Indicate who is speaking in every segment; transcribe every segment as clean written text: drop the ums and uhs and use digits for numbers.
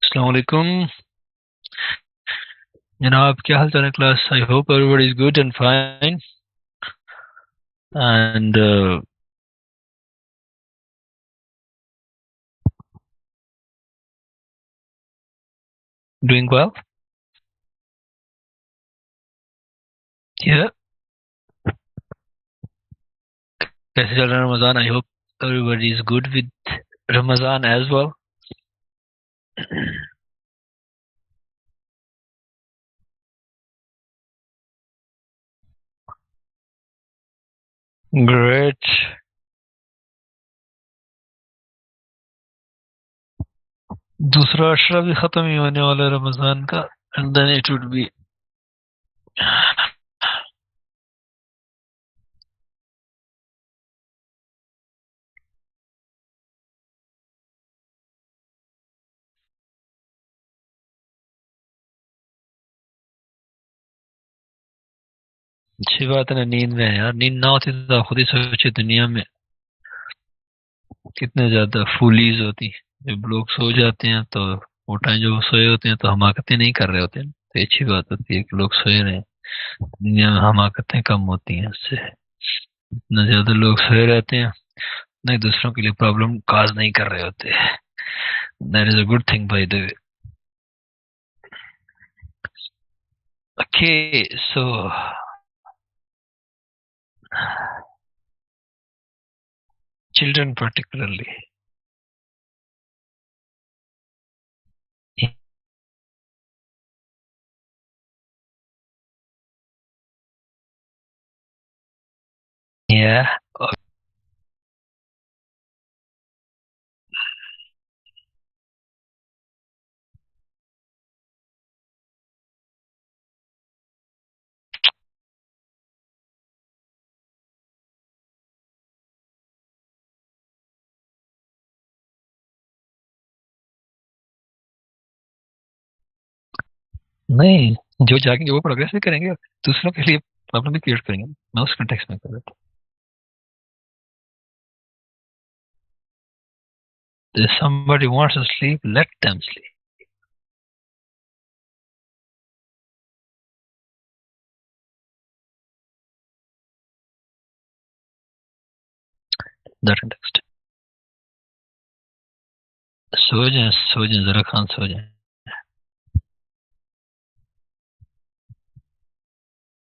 Speaker 1: अस्सलाम वालेकुम जनाब, क्या हाल चाल है class? I hope everybody is good and fine and doing well. कैसे चल रहा है Ramzan? I hope everybody is good with Ramzan as well. Great. दूसरा अशरा भी खत्म ही होने वाला है रमजान का, and then it would be. अच्छी बात है ना, नींद में है यार। नींद ना होती तो आप खुद ही सोचे दुनिया में कितने ज्यादा फूलीज होती। जब लोग सो जाते हैं तो वो टाइम जो वो सोए होते हैं तो हमाकतें नहीं कर रहे होते हैं, तो अच्छी बात होती है कि लोग सोए रहे हैं। दुनिया में हमाकतें कम होती हैं उससे। इतना ज्यादा लोग सोए रहते हैं, नहीं दूसरों के लिए प्रॉब्लम काज नहीं कर रहे होते। That is a good thing bye the way. Okay, so children particularly. Yeah. नहीं, जो जागेंगे वो प्रोग्रेस भी करेंगे, दूसरों के लिए प्रॉब्लम भी क्रिएट करेंगे। मैं उस कंटेक्स्ट में कर रहा था। If somebody wants to sleep, let them sleep. That context. सो जाए जरा खान, सो जाए।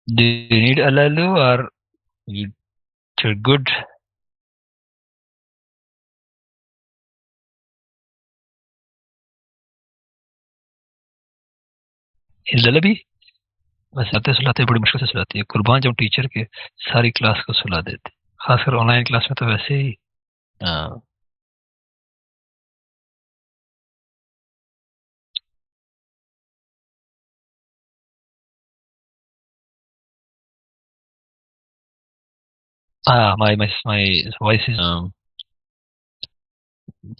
Speaker 1: Do you need alalu or you're good? ललबी बस आते सुलाते बड़ी मुश्किल से सुलाती है। कुर्बान जब टीचर के सारी क्लास को सुला देते, खासकर ऑनलाइन क्लास में तो वैसे ही। माय वॉइस इज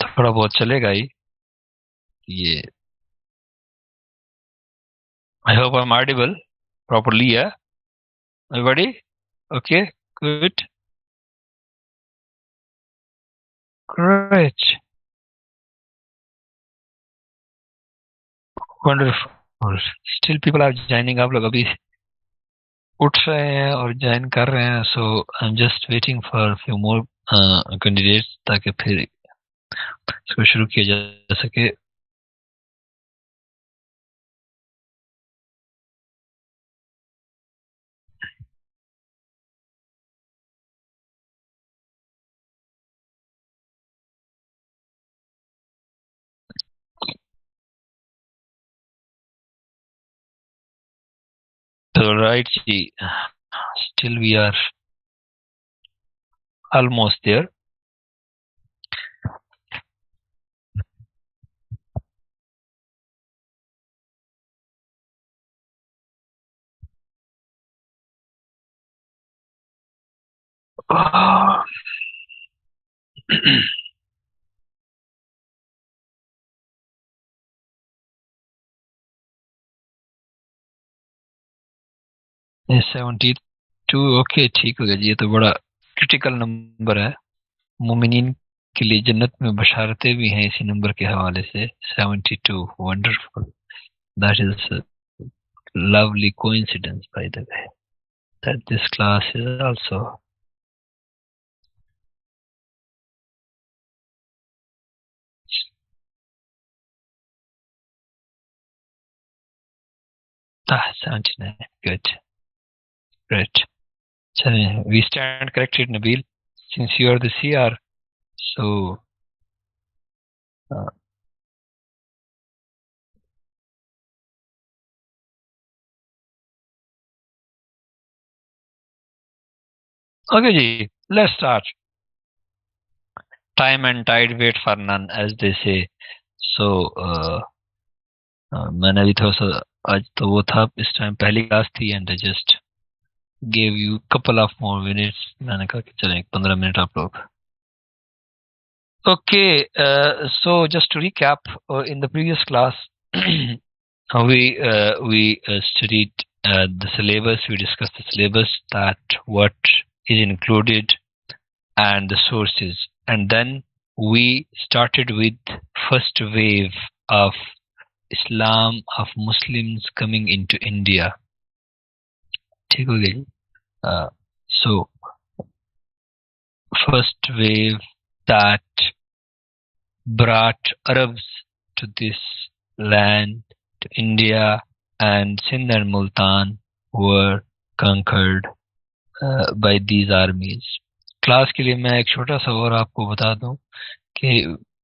Speaker 1: थोड़ा बहुत चलेगा ही ये। I hope I am audible properly, yeah? Everybody? Okay, good, great, wonderful. Still people are joining, आप लोग अभी उठ रहे हैं और ज्वाइन कर रहे हैं, so I am just waiting for few more candidates ताकि फिर इसको शुरू किया जा सके। तो राइट जी, still we are almost there. Seventy two, okay ठीक हो गया जी। ये तो बड़ा क्रिटिकल नंबर है मोमिनीन के लिए जन्नत में बशारतें भी हैं इसी नंबर के हवाले से 72. Wonderful. That is a lovely coincidence, by the way, that this class is also ah, 79. Good. Great. So we stand corrected, Nabil, since you are the CR. So okay, ji, let's start. Time and tide wait for none, as they say. So मैंने भी थोड़ा सा आज तो वो था, इस time पहली क्लास थी and I just gave you couple of more minutes. मैंने कहा कि चलें 15 मिनट आप लोग. Okay, so just to recap, in the previous class, we studied the syllabus. We discussed the syllabus, that what is included and the sources, and then we started with first wave of Islam, of Muslims coming into India. So first wave that brought Arabs to this land, to India, and Sindh and Multan were conquered by these armies. Class के लिए मैं एक छोटा सा और आपको बता दूं कि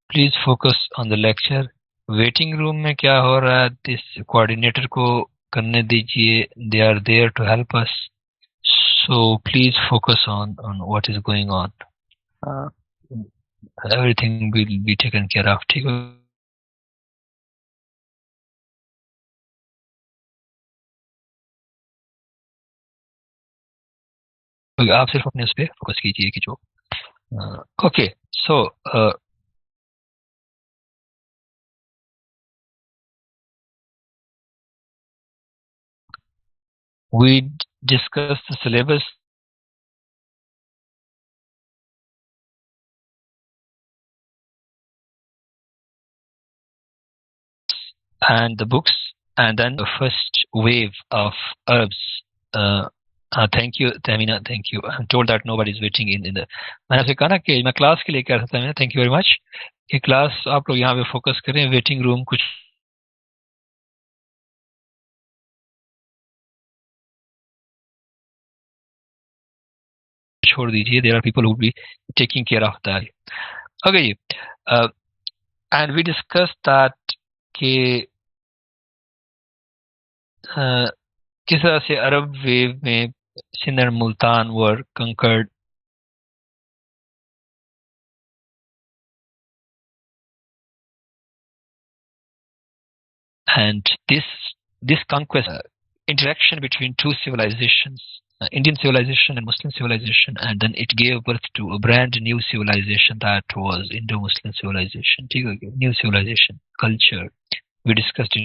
Speaker 1: please focus on the lecture. Waiting room में क्या हो रहा है, दिस कोऑर्डिनेटर को करने दीजिए. They are there to help us, so please focus on what is going on. Everything will be taken care of. ठीक है, आप सिर्फ अपने उस पर फोकस कीजिए कि जो okay. So we discussed the syllabus and the books, and then the first wave of Arabs. Thank you, Tamina. Thank you. I'm told that nobody is waiting in the. मैंने आपसे कहा ना कि मैं क्लास के लिए कह रहा था. Tamina, thank you very much. कि क्लास आप लोग यहाँ पे फोकस करें. वेटिंग रूम कुछ छोड़ दीजिए. There are people who will be taking care of that. Okay, and we discussed that कि किस तरह से अरब वेव में Sindh and Multan were conquered. And this conquest, interaction between two civilizations, Indian civilization and Muslim civilization, and then it gave birth to a brand new civilization that was Indo-Muslim civilization. New civilization, culture. We discussed it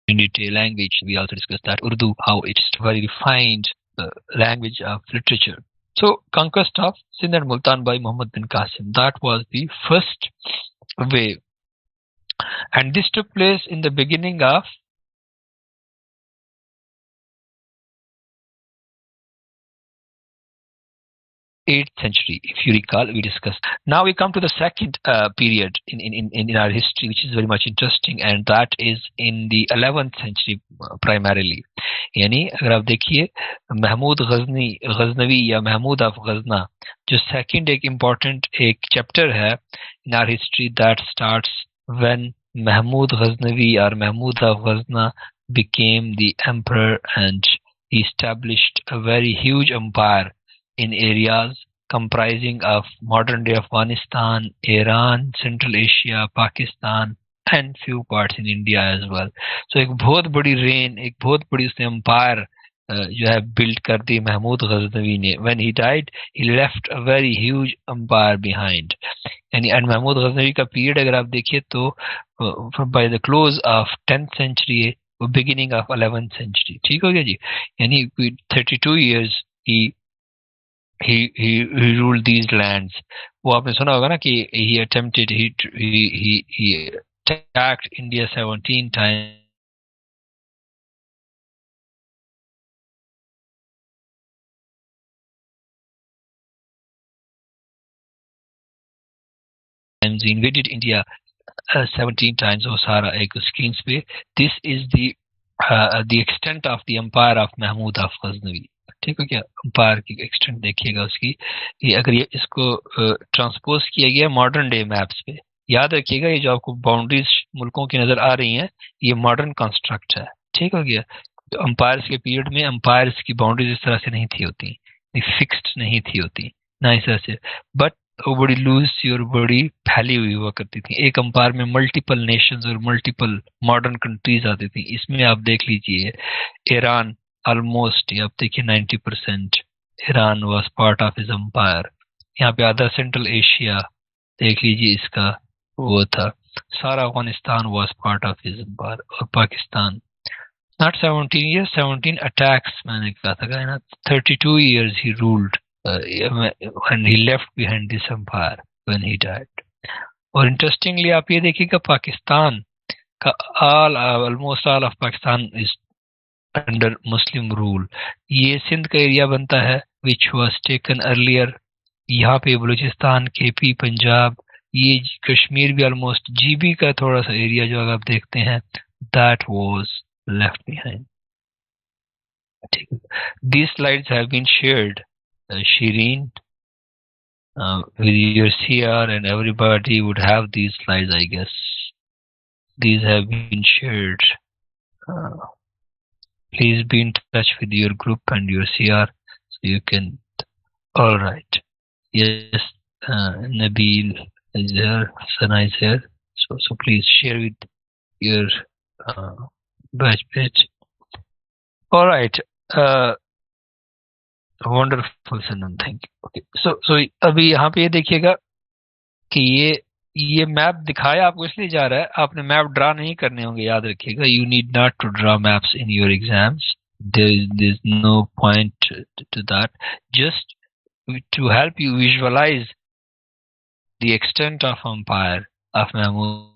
Speaker 1: in detail. Language, we also discussed that. Urdu, how it's very refined language of literature. So, conquest of Sindh and Multan by Muhammad bin Qasim. That was the first wave. And this took place in the beginning of 8th century, if you recall, we discussed. Now we come to the second period in our history, which is very much interesting, and that is in the 11th century primarily. यानी अगर आप देखिए महमूद गजनवी या Mahmood of गजना, जो second एक important एक chapter है in our history, that starts when Mahmud Ghaznavi or Mahmud of Ghazna became the emperor, and he established a very huge empire in areas comprising of modern day Afghanistan, Iran, Central Asia, Pakistan, and few parts in India as well. So एक बहुत बड़ी rain, एक बहुत बड़ी उसने empire जो है build कर दी महमूद गजनवी ने. When he died, he left a very huge empire behind. यानी and महमूद गजनवी का period अगर आप देखिए तो by the close of 10th century beginning of 11th century, ठीक हो गया जी। यानी 32 years he ruled these lands। वो आपने सुना होगा ना कि he attacked India 17 times he invaded India 17 times। वो सारा एक स्क्रीन पे। This is the extent of the empire of Mahmud of Ghaznavi, ठीक है क्या। एम्पायर की एक्सटेंट देखिएगा उसकी। ये अगर ये इसको ट्रांसपोज किया गया मॉडर्न डे मैप्स पे, याद रखिएगा ये जो आपको बाउंड्रीज मुल्कों की नजर आ रही हैं ये मॉडर्न कंस्ट्रक्ट है, ठीक हो गया। तो एम्पायर्स के पीरियड में एम्पायर्स की बाउंड्रीज इस तरह से नहीं थी होती, फिक्स्ड नहीं थी होती ना इस तरह से, बट वो बड़ी लूज थी और बड़ी फैली हुई हुआ करती थी। एक अंपायर में मल्टीपल नेशंस और मल्टीपल मॉडर्न कंट्रीज आती थी। इसमें आप देख लीजिए ईरान ऑलमोस्ट, आप देखिए 90% Iran was part of his umpire. यहाँ पे आधा सेंट्रल एशिया देख लीजिए इसका वो था, सारा Afghanistan was part of his umpire. और पाकिस्तान नॉट 17 years, 17 attacks मैंने कहा था ना। 32 years he ruled when he left behind this empire when he died। और इंटरेस्टिंगली आप ये देखिएगा पाकिस्तान का almost all of Pakistan is under Muslim rule। ये सिंध का एरिया बनता है which was taken earlier। यहाँ पे बलूचिस्तान, केपी, पंजाब, ये कश्मीर भी ऑलमोस्ट, जीबी का थोड़ा सा एरिया जो अगर आप देखते हैं that was left behind। These slides have been shared, Shireen, with your CR, and everybody would have these slides, I guess. These have been shared। Please be in touch with your group and your CR so you can. All right. Yes, Nabil is there, Sana is here. So please share with your batch page। All right। Wonderful Sanam, thank you. Okay, so अभी यहाँ पे ये देखिएगा कि ये map दिखाया आपको इसलिए जा रहा है, आपने मैप ड्रा नहीं करने होंगे, याद रखिएगा। You need not to draw maps in your exams, there is no point to that. Just to help you visualise the extent of empire of Mahmud.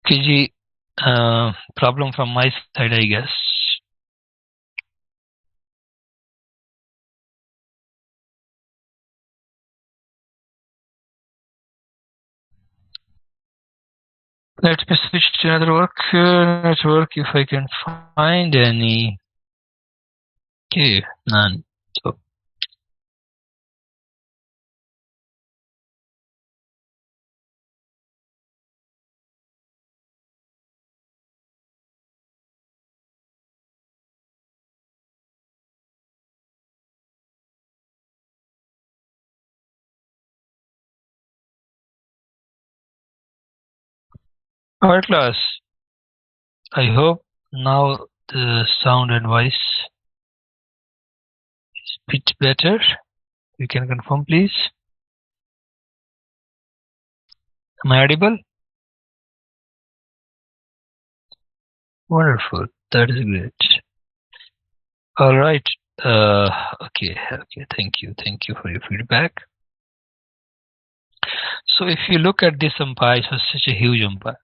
Speaker 1: जी, problem from my side, I guess। Let me switch to another network if I can find any। Okay, none। So our class, I hope now the sound and voice is bit better. You can confirm, please। Am I audible? Wonderful. That is great। All right। Okay. Thank you for your feedback। So if you look at this empire, it was such a huge empire।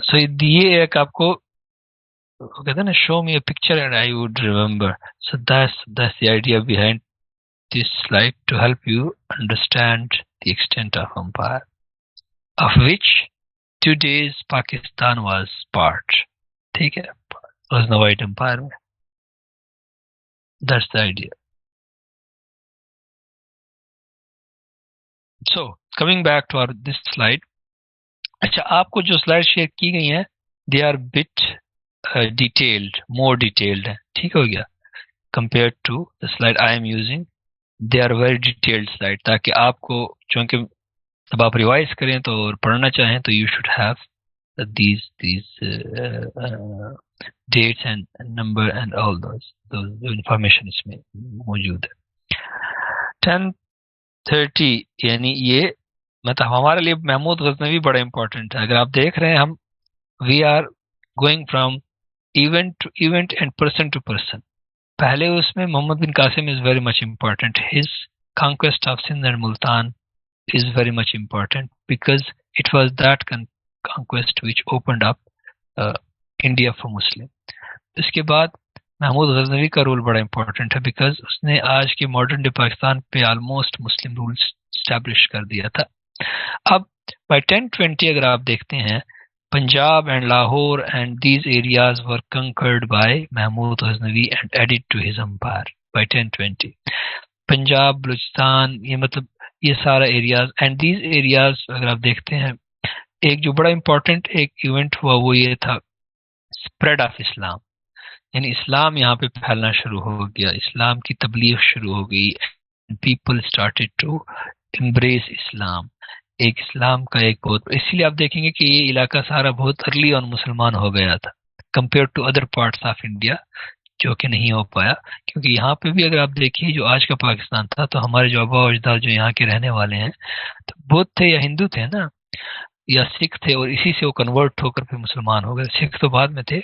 Speaker 1: So ये एक आपको कहते हैं ना, show me a picture and I would remember। So that's the idea behind this slide, to help you understand the extent of empire, of which today's Pakistan was part। ठीक है, Ghaznavite empire में। That's the idea. So coming back to our this slide. अच्छा, आपको जो slide share की गई हैं they are bit detailed, more detailed है, ठीक हो गया, compare to the slide I am using. They are very detailed slide, ताकि आपको चूंकि जब आप रिवाइज करें तो और पढ़ना चाहें तो you should have these dates and number and all those information इसमें मौजूद है। 10:30 यानी ये मतलब हमारे लिए महमूद गजनवी बड़ा इंपॉर्टेंट है। अगर आप देख रहे हैं, हम we are going from event to event and person to person. पहले उसमें Muhammad bin Qasim is very much important. His conquest of Sindh and Multan is very much important because it was that conquest which opened up India for Muslim. इसके बाद महमूद गजनवी का role बड़ा important है because उसने आज के modern day Pakistan पे almost मुस्लिम rules establish कर दिया था। अब बाय 1020 अगर आप देखते हैं, Punjab and Lahore and these areas were conquered by Mahmud Ghaznavi and added to his empire by 1020। Punjab, Balochistan, ये मतलब ये सारा एरियाज एंड दीज एरियाज अगर आप देखते हैं, एक जो बड़ा इंपॉर्टेंट एक इवेंट हुआ वो ये था स्प्रेड ऑफ इस्लाम, यानी इस्लाम यहाँ पे फैलना शुरू हो गया, इस्लाम की तबलीग शुरू हो गई, पीपल स्टार्टेड टू एम्ब्रेस इस्लाम। एक इस्लाम का एक बहुत, इसलिए आप देखेंगे कि ये इलाका सारा बहुत अर्ली और मुसलमान हो गया था compare to other parts of India, जो कि नहीं हो पाया। क्योंकि यहाँ पे भी अगर आप देखिए जो आज का पाकिस्तान था, तो हमारे जो आबा अजदाद जो यहाँ के रहने वाले हैं तो बौद्ध थे या हिंदू थे ना, या सिख थे, और इसी से वो कन्वर्ट होकर फिर मुसलमान हो गए। सिख तो बाद में थे,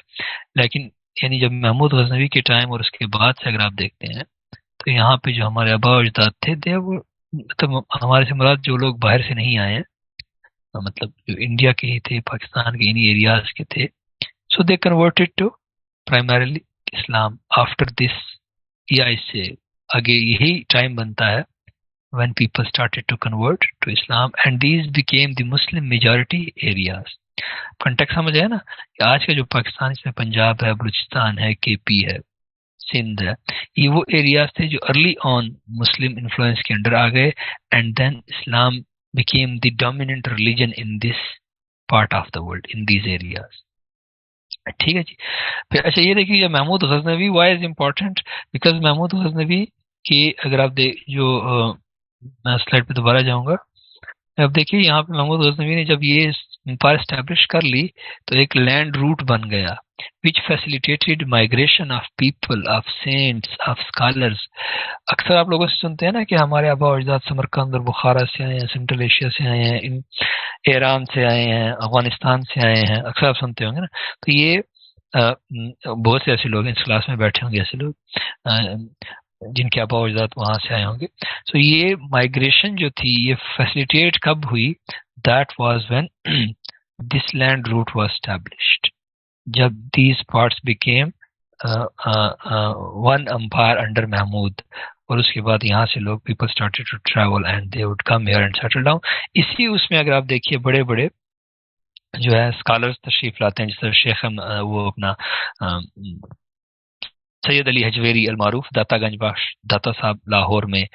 Speaker 1: लेकिन यानी जब महमूद गजनवी के टाइम और उसके बाद से अगर आप देखते हैं तो यहाँ पे जो हमारे आबा अजदाद थे दे वो मतलब हमारे से मुराद जो लोग बाहर से नहीं आए हैं, मतलब जो इंडिया के ही थे, पाकिस्तान के इन्हीं एरियाज के थे, so they converted to primarily Islam after this, या इससे आगे यही टाइम बनता है when people started to convert to Islam and these became the Muslim majority areas। Context समझ है ना कि आज का जो पाकिस्तान, इसमें पंजाब है, बलूचिस्तान है, केपी है, सिंध है, ये वो एरियाज थे जो अर्ली ऑन मुस्लिम इन्फ्लुएंस के अंडर आ गए and then Islam became the dominant religion in this part of the world in these areas। ठीक है जी। फिर अच्छा ये देखिए Mahmud Ghaznavi why is important, because Mahmud Ghaznavi की अगर आप जो मैं स्लाइड पे दोबारा जाऊंगा, अब देखिए यहाँ पे महमूद गजनवी ने जब ये एम्पायर स्टैब्लिश कर ली तो एक लैंड रूट बन गया which facilitated migration of people, of saints, of scholars. अक्सर आप लोगों से सुनते हैं ना कि हमारे आबा अजदाद समरकंद और बुखारा से आए हैं, सेंट्रल एशिया से आए हैं, ईरान से आए हैं, अफगानिस्तान से आए हैं, अक्सर आप सुनते होंगे ना। तो ये बहुत से ऐसे लोग इस क्लास में बैठे होंगे, ऐसे लोग जिनके आबा अजदाद वहां से आए होंगे। सो ये माइग्रेशन जो थी ये फैसिलिटेट कब हुई, that was when this land route was established, जब these parts became one empire under Mahmud, और उसके बाद यहाँ से लोग people started to travel and they would come here and settle down. इसी उसमें अगर आप देखिए बड़े बड़े जो है स्कॉलर्स तशरीफ लाते हैं, जैसे शेख वो अपना सैयद अली हजवेरी अल मारूफ दातागंज बख्श दाता साहब लाहौर में,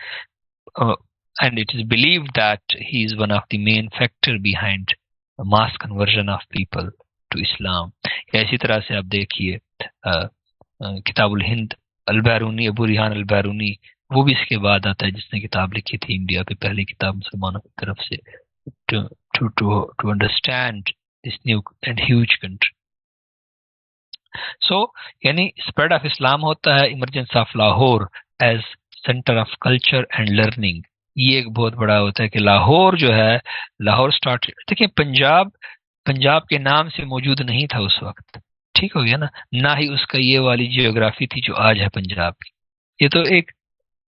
Speaker 1: and it is believed that he is one of the main factor behind mass conversion of people to Islam। इसी तरह से आप देखिए किताबुल हिंद अल बैरूनी, अबू रिहान अल बैरूनी, वो भी इसके बाद आता है, जिसने किताब लिखी थी इंडिया पे पहली किताब मुसलमानों की तरफ से, to understand this new and huge country। सो यानी स्प्रेड ऑफ इस्लाम होता है, emergence of Lahore as centre of culture and learning, ये एक बहुत बड़ा होता है कि लाहौर जो है, लाहौर स्टार्ट, देखिए पंजाब के नाम से मौजूद नहीं था उस वक्त, ठीक हो गया ना ही उसका ये वाली जियोग्राफी थी जो आज है पंजाब की, ये तो एक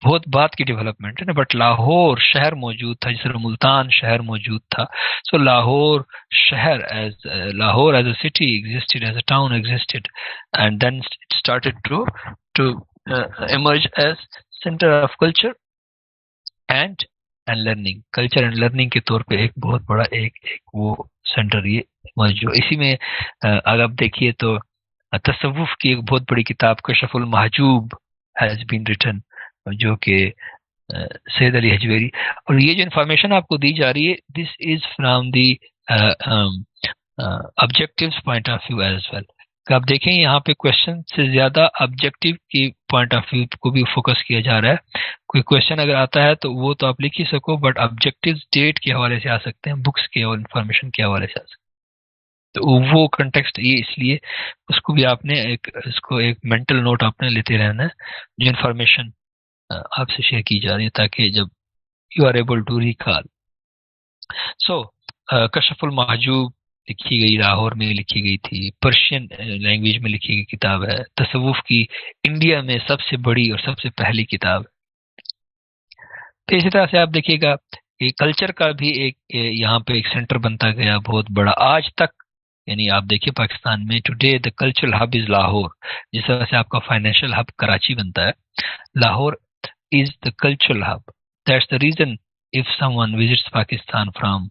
Speaker 1: बहुत बात की डेवलपमेंट है ना, बट लाहौर शहर मौजूद था, जिस मुल्तान शहर मौजूद था। सो लाहौर शहर Lahore as a city existed, as a town existed, and then it started to emerge as center of culture and learning, culture and learning के तौर पे एक बहुत बड़ा एक वो सेंटर ये मौजूद। इसी में अगर आप देखिए तो तसव्वुफ की एक बहुत बड़ी किताब Kashful Mahjoob has been written, जो कि सैयद अली हजवेरी। और ये जो इंफॉर्मेशन आपको दी जा रही है, this is from the objectives point of view as well. आप देखें यहाँ पे क्वेश्चन से ज्यादा ऑब्जेक्टिव की पॉइंट ऑफ व्यू को भी फोकस किया जा रहा है। कोई क्वेश्चन अगर आता है तो वो तो आप लिख ही सको, बट ऑब्जेक्टिव डेट के हवाले से आ सकते हैं, बुक्स के और इंफॉर्मेशन के हवाले से आ सकते हैं। तो वो कंटेक्स्ट ये इसलिए उसको भी आपने इसको एक मेंटल नोट आपने लेते रहना है, जो इन्फॉर्मेशन आपसे शेयर की जा रही है, ताकि जब you are able to recall. So Kashful Mahjoob लिखी गई, लाहौर में लिखी गई थी, पर्शियन लैंग्वेज में लिखी गई किताब है, तसव्वुफ की इंडिया में सबसे बड़ी और सबसे पहली किताब। तो इसी तरह से आप देखिएगा कि कल्चर का भी एक यहाँ पे एक सेंटर बनता गया बहुत बड़ा आज तक। यानी आप देखिए पाकिस्तान में today the cultural hub is Lahore. जिस तरह से आपका फाइनेंशियल हब कराची बनता है, Lahore is the cultural hub. That's the reason if someone visits Pakistan from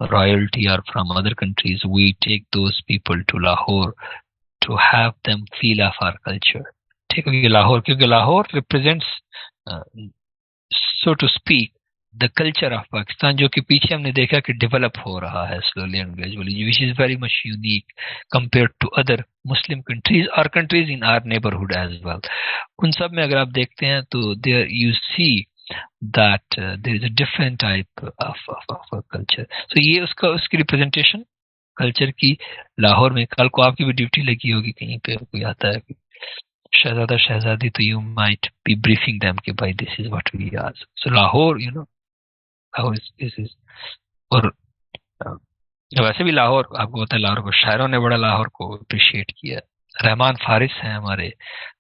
Speaker 1: royalty or from other countries, we take those people to Lahore to have them feel of our culture. ठीक है, लाहौर, क्योंकि Lahore represents so to speak the culture of Pakistan, जो कि पीछे हमने देखा कि develop हो रहा है slowly and gradually, which is very much unique compared to other Muslim countries or countries in our neighborhood as well. उन सब में अगर आप देखते हैं तो there you see that there is a different type of culture. So ये उसकी रिप्रेजेंटेशन कल्चर की लाहौर में। कल को आपकी भी ड्यूटी लगी होगी, कहीं पे कोई आता है शहजादा शहजादी, तो you might be briefing them कि भाई this is what we are. So Lahore, you know, Lahore is और वैसे भी लाहौर आपको पता है, लाहौर को शायरों ने बड़ा लाहौर को अप्रिशिएट किया। रहमान फारिस हैं हमारे,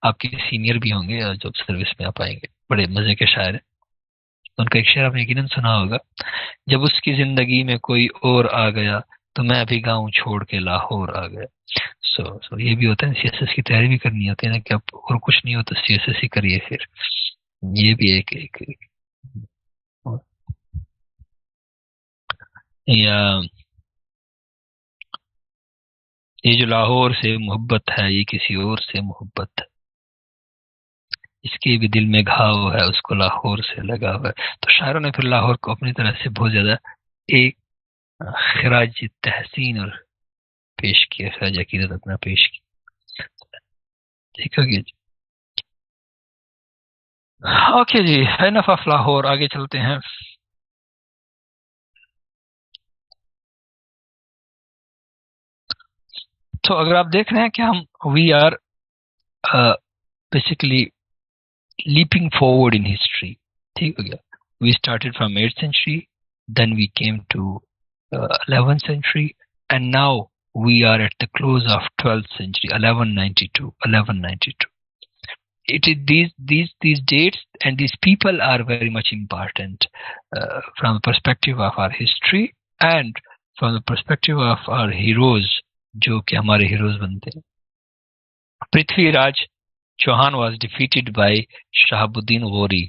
Speaker 1: आपके सीनियर भी होंगे और जब सर्विस में आप आएंगे, बड़े मजे के शायर हैं। उनका एक शेर आपने यकीनन सुना होगा, जब उसकी जिंदगी में कोई और आ गया तो मैं भी गाँव छोड़ के लाहौर आ गया। सो ये भी होता है, सीएसएस की तैयारी भी करनी होती है ना, कि अब और कुछ नहीं हो तो सीएसएस ही करिए फिर। ये भी एक या ये जो लाहौर से मोहब्बत है, ये किसी और से मोहब्बत है, इसके भी दिल में घाव है, उसको लाहौर से लगा हुआ है। तो शायरों ने फिर लाहौर को अपनी तरह से बहुत ज्यादा एक खराज तहसीन और पेश किया, खराज अकीदत अपना पेश किया। ठीक है जी, ओके जी, एनफ ऑफ लाहौर, आगे चलते हैं। तो अगर आप देख रहे हैं कि हम we are basically leaping forward in history, ठीक हो गया। We started from 8th century, then we came to 11th century, and now we are at the close of 12th century, 1192. It is these dates and these people are very much important from the perspective of our history and from the perspective of our heroes, जो कि हमारे heroes बनते हैं। Prithviraj Chauhan was defeated by Shahabuddin Gauri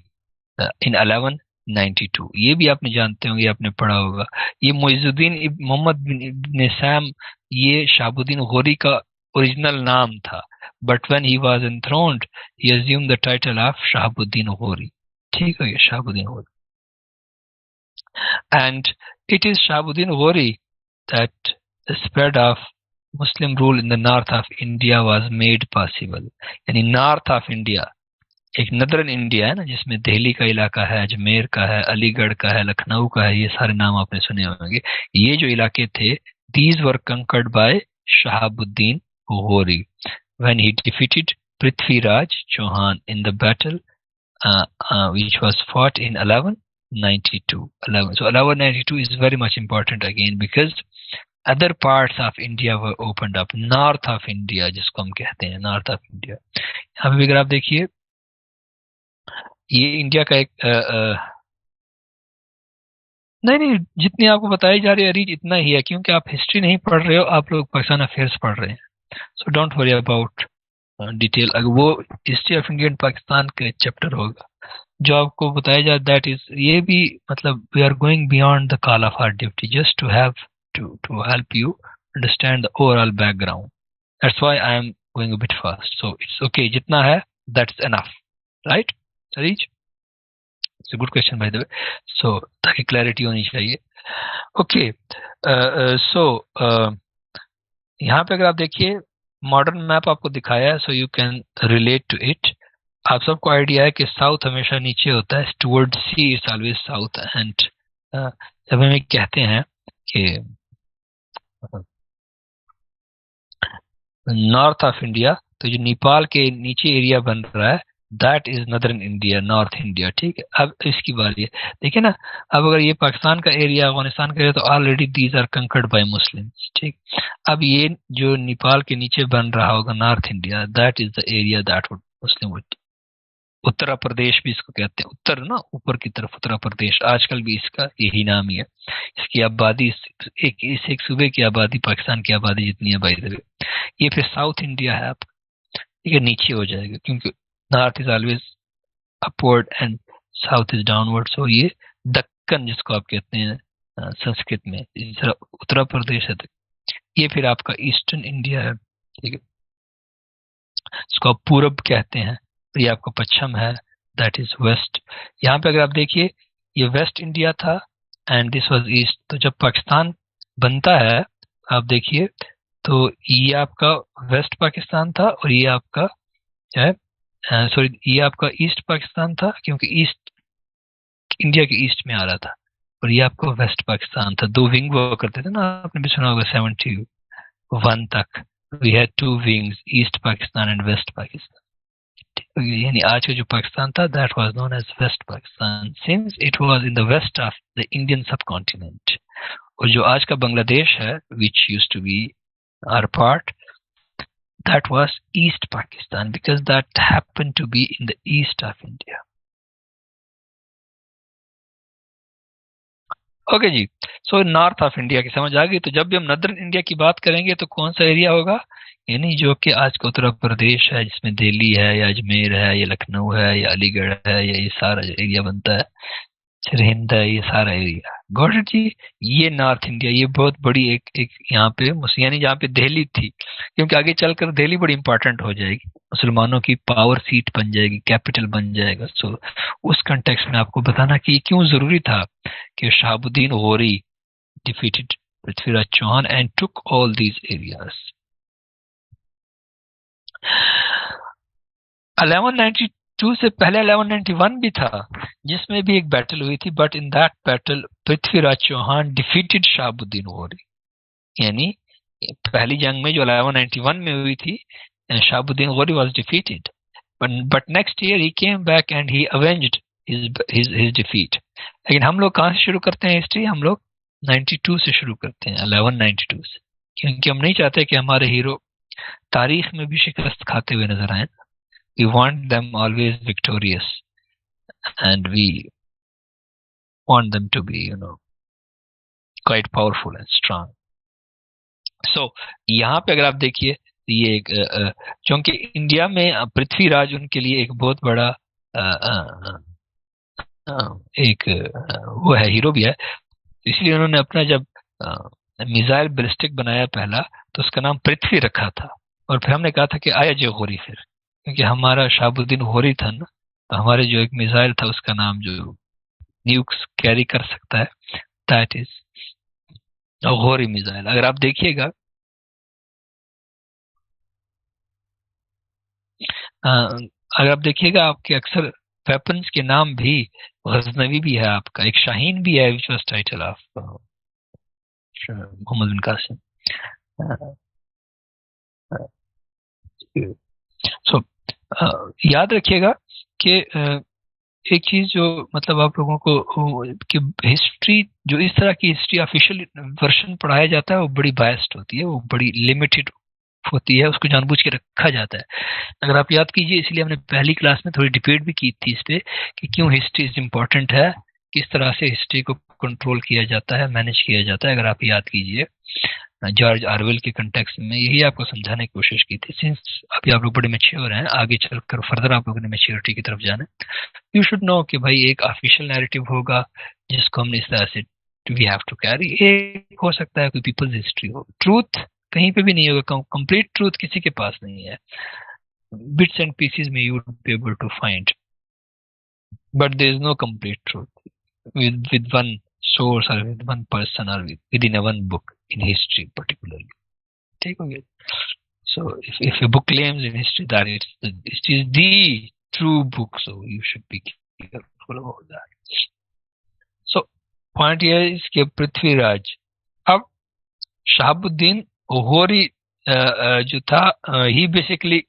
Speaker 1: in 1192। ये भी आपने जानते होंगे, आपने पढ़ा होगा। ये मुइजुद्दीन मोहम्मद बिन सैम, ये शहाबुद्दीन गौरी का ओरिजिनल नाम था, but when he was enthroned he assumed the title of Shahabuddin Ghori. ठीक है, Shahabuddin Ghori. And it is Shahabuddin Ghori that the spread of Muslim rule in the north of India was made possible. यानी नॉर्थ ऑफ इंडिया, एक northern India है ना, जिसमें दिल्ली का इलाका है, अजमेर का है, अलीगढ़ का है, लखनऊ का है, ये सारे नाम आपने सुने होंगे। ये जो इलाके थे, these were conquered by Shahabuddin Ghori when he defeated Prithviraj Chauhan in the battle which was fought in 1192. So 1192 is very much important again because other parts of India were opened up. North of India जिसको हम कहते हैं, north of India. यहाँ पे अगर आप देखिए, ये इंडिया का एक नहीं, जितनी आपको बताई जा रही है रीच इतना ही है, क्योंकि आप हिस्ट्री नहीं पढ़ रहे हो, आप लोग पाकिस्तान अफेयर्स पढ़ रहे हैं। So don't worry about detail. अगर वो history of India and Pakistan का चैप्टर होगा जो आपको बताया जाए, दैट इज, ये भी मतलब we are going beyond the call of our duty just to have to help you understand the overall background. That's why I am going a bit fast, so it's okay, जितना है that's enough, right सरीज? It's a good question by the way, so ताकि clarity होनी चाहिए। Okay, सो यहाँ पे अगर आप देखिए मॉडर्न मैप आपको दिखाया है, so you can relate to it. आप सबको आइडिया है कि साउथ हमेशा नीचे होता है, toward sea is always south, and जब हमें कहते हैं कि नॉर्थ ऑफ इंडिया, तो जो नेपाल के नीचे एरिया बन रहा है that is northern India, north India, ठीक है। अब इसकी बारी है, देखिए ना, अब अगर ये पाकिस्तान का एरिया, अफगानिस्तान का एरिया, तो already these are conquered by Muslims, ठीक। अब ये जो नेपाल के नीचे बन रहा होगा north India, that is the area that would Muslim would, Uttar Pradesh भी इसको कहते हैं, उत्तर ना ऊपर की तरफ उत्तर प्रदेश, आजकल भी इसका यही नाम ही है। इसकी आबादी एक सूबे की आबादी पाकिस्तान की आबादी जितनी है, बाय द वे ये फिर साउथ इंडिया है आप, ठीक है, नीचे हो जाएगा क्योंकि north is always upward and south is downward, so ये दक्कन जिसको आप कहते हैं संस्कृत में, उत्तर प्रदेश है, ये फिर आपका ईस्टर्न इंडिया है, ठीक है, इसको आप पूरब कहते हैं, तो ये आपका पश्चिम है, दैट इज वेस्ट। यहाँ पे अगर आप देखिए ये वेस्ट इंडिया था एंड दिस वाज ईस्ट, तो जब पाकिस्तान बनता है आप देखिए तो ये आपका वेस्ट पाकिस्तान था और ये आपका क्या है, सॉरी ये आपका ईस्ट पाकिस्तान था क्योंकि ईस्ट इंडिया के ईस्ट में आ रहा था, और ये आपका वेस्ट पाकिस्तान था। दो विंग हुआ करते थे ना, आपने भी सुना होगा 71 तक, we had two wings, East Pakistan and West Pakistan, यानी आज का जो पाकिस्तान था that was known as West Pakistan since it was in the west of the Indian subcontinent. और जो आज का बांग्लादेश है which used to be our part, that was East Pakistan because that happened to be in the east of India. Okay जी, so north of India की समझ आ गई। तो जब भी हम नदर्न इंडिया की बात करेंगे तो कौन सा एरिया होगा, यानी जो कि आज का उत्तर प्रदेश है, जिसमें दिल्ली है या अजमेर है या लखनऊ है या अलीगढ़ है या ये सारा जो एरिया बनता है, सरहिंद है, ये सारा एरिया, गॉट इट जी। ये नॉर्थ इंडिया, ये बहुत बड़ी एक एक यहाँ पे यानी जहाँ पे दिल्ली थी, क्योंकि आगे चलकर दिल्ली बड़ी इंपॉर्टेंट हो जाएगी, मुसलमानों की पावर सीट बन जाएगी, कैपिटल बन जाएगा। सो उस कंटेक्स्ट में आपको बताना कि क्यों जरूरी था कि Shahabuddin Ghori defeated Prithviraj Chauhan and took all these areas. 1192 से पहले 1191 भी था जिसमें भी एक बैटल हुई थी, but in that battle Prithviraj Chauhan defeated Shahabuddin Ghori, यानी पहली जंग में जो 1191 में हुई थी Shahabuddin Ghori was defeated, but next year he came back and he avenged his defeat. लेकिन हम लोग कहाँ से शुरू करते हैं हिस्ट्री, हम लोग 92 से शुरू करते हैं, 1192 से, क्योंकि हम नहीं चाहते कि हमारे हीरो तारीख में भी शिकस्त खाते हुए नजर आए। We want them always victorious and we want them to be, quite powerful and strong. So यहाँ पे अगर आप देखिए ये एक क्योंकि इंडिया में पृथ्वीराज उनके लिए एक बहुत बड़ा एक वो है, हीरो भी है, इसलिए उन्होंने अपना जब मिसाइल बैलिस्टिक बनाया पहला तो उसका नाम पृथ्वी रखा था, और फिर हमने कहा था कि आया जो गौरी, फिर क्योंकि हमारा शहाबुद्दीन गौरी था ना, तो हमारे जो एक मिसाइल था उसका नाम जो न्यूक्स कैरी कर सकता है दैट इज गौरी मिसाइल। अगर आप देखिएगा आपके अक्सर वेपन्स के नाम भी गजनवी भी है, आपका एक शाहीन भी है which was title of Muhammad bin Qasim. So याद रखिएगा कि एक चीज जो मतलब आप लोगों को कि हिस्ट्री, जो इस तरह की हिस्ट्री ऑफिशियल वर्जन पढ़ाया जाता है वो बड़ी बायस्ड होती है, वो बड़ी लिमिटेड होती है, उसको जानबूझ के रखा जाता है। अगर आप याद कीजिए, इसलिए हमने पहली क्लास में थोड़ी डिबेट भी की थी इस पे कि क्यों हिस्ट्री इज इम्पोर्टेंट है, किस तरह से हिस्ट्री को कंट्रोल किया जाता है, मैनेज किया जाता है। अगर आप याद कीजिए जॉर्ज ऑरवेल के कंटेक्स्ट में यही आपको समझाने की कोशिश की थी। सिंस अभी आप लोग बड़े मैच्योर हैं, आगे चलकर फर्दर आप लोगों ने मैच्योरिटी की तरफ जाना, यू शुड नो कि भाई एक ऑफिशियल नैरेटिव होगा जिसको हमने इस तरह से वी हैव टू कैरी। एक हो सकता है कोई पीपल्स हिस्ट्री हो, ट्रूथ कहीं पे भी नहीं होगा, कंप्लीट ट्रूथ किसी के पास नहीं है. Bits and pieces may you would be able to find, but there is no complete truth with one source or with one person or within a one book in history particularly. ठीक हो गया. So if a book claims in history that it is the true book, so you should be careful about that. So point here is कि पृथ्वीराज, अब Shahabuddin Ohori जो था, he basically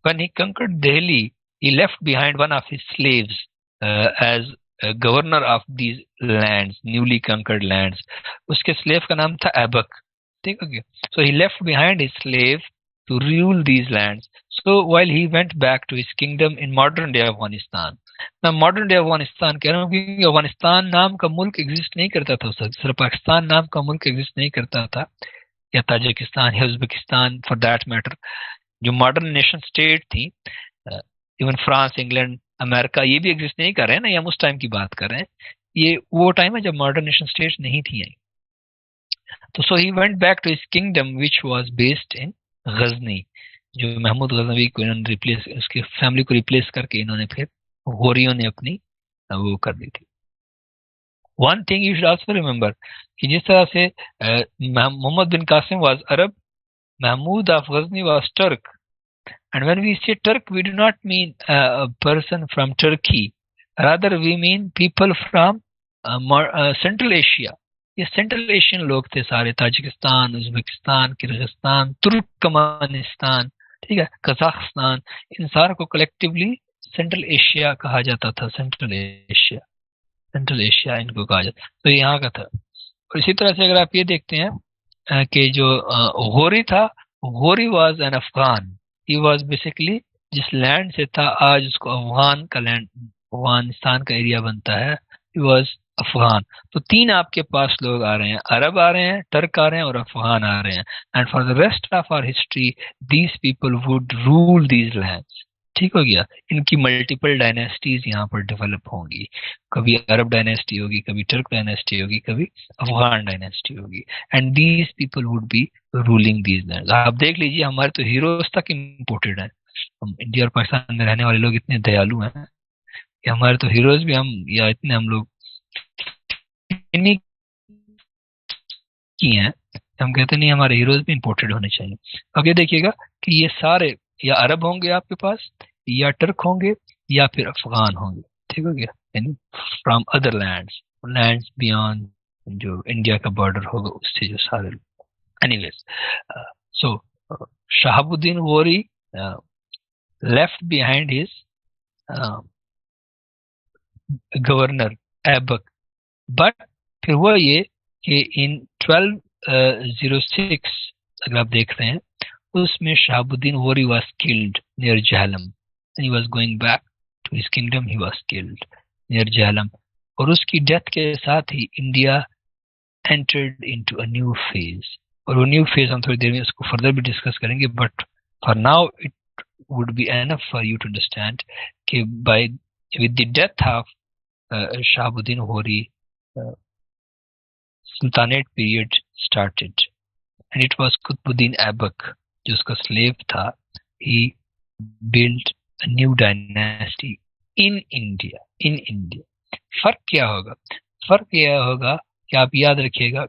Speaker 1: when he conquered Delhi, he left behind one of his slaves as governor of these lands, newly conquered lands. उसके slave का नाम था ऐबक. ठीक हो गया. So he left behind his slave to rule these lands. So while he went back to his kingdom in modern day Afghanistan. Now modern day Afghanistan कह रहा हूँ क्योंकि अफगानिस्तान नाम का मुल्क एग्जिस्ट नहीं करता था उस वक्त, सिर्फ पाकिस्तान नाम का मुल्क एग्जिस्ट नहीं करता था, या ताजिकिस्तान या उज्बेकिस्तान फॉर दैट मैटर. जो मॉडर्न नेशन स्टेट थी, इवन फ्रांस, इंग्लैंड, अमेरिका, ये भी एग्जिस्ट नहीं कर रहे हैं ना, या हम उस टाइम की बात कर रहे हैं. ये वो टाइम है जब मॉडर्न नेशन स्टेट नहीं थी आई. तो so he went back to his kingdom which was based in Ghazni. जो महमूद गजनवी को इन्होंने रिप्लेस, उसकी फैमिली को रिप्लेस करके इन्होंने फिर गोरियों ने अपनी वो कर दी थी. One thing you should also remember कि जिस तरह से मोहम्मद बिन Qasim was Arab, Mahmud of Ghazni was Turk. And when we say Turk, we do not mean a person from Turkey. Rather, we mean people from Central Asia. ये central Asian लोग थे सारे, Tajikistan, Uzbekistan, Kyrgyzstan, Turkmenistan, ठीक है, Kazakhstan, इन सारों को collectively central Asia कहा जाता था. सेंट्रल एशिया इनको कहा जाता. तो यहाँ का था. और इसी तरह से अगर आप ये देखते हैं कि जो गोरी था, गोरी was an Afghan. He was basically जिस लैंड से था, आज उसको अफगान का लैंड, अफगानिस्तान का एरिया बनता है, ही वाज अफगान. तो तीन आपके पास लोग आ रहे हैं, अरब आ रहे हैं, टर्क आ रहे हैं और अफगान आ रहे हैं. And for the rest of our history these people would rule these lands. ठीक हो गया. इनकी मल्टीपल डायनेस्टीज यहाँ पर डेवलप होंगी. कभी अरब डायनेस्टी होगी, कभी टर्क डायनेस्टी होगी, कभी अफगान डायनेस्टी होगी. And these people would be ruling these lands. आप देख लीजिए, हमारे तो हीरोज तक इम्पोर्टेड है. हम इंडिया और पाकिस्तान में रहने वाले लोग इतने दयालु हैं कि हमारे तो हीरोज भी हम, या इतने हम लोग इन्हीं की हैं, हम कहते नहीं हमारे हीरोज भी इम्पोर्टेड होने चाहिए. अब ये देखिएगा कि ये सारे या अरब होंगे आपके पास, या टर्क होंगे, या फिर अफगान होंगे. ठीक हो गया. यानी फ्रॉम अदर लैंड्स बियॉन्ड जो इंडिया का बॉर्डर होगा उससे जो सारे. एनीवेज, सो शहाबुद्दीन गोरी left behind his governor Aibak. But फिर हुआ ये कि इन 1206 अगर आप देख रहे हैं, उसमें Shahabuddin Ghori was killed near Jhelum. He was going back to his kingdom, he was killed near Jhelum. और उसकी डेथ के साथ ही India entered into a new phase. और वो न्यू फेज हम थोड़ी देर में उसको फर्दर भी डिस्कस करेंगे, but for now it would be enough for you to understand कि by with the death of Shahabuddin Ghori, sultanate period started. And it was Qutbuddin Aibak जो उसका स्लेव था. He build a new dynasty in India. फर्क क्या होगा? फर्क यह होगा कि आप याद रखिएगा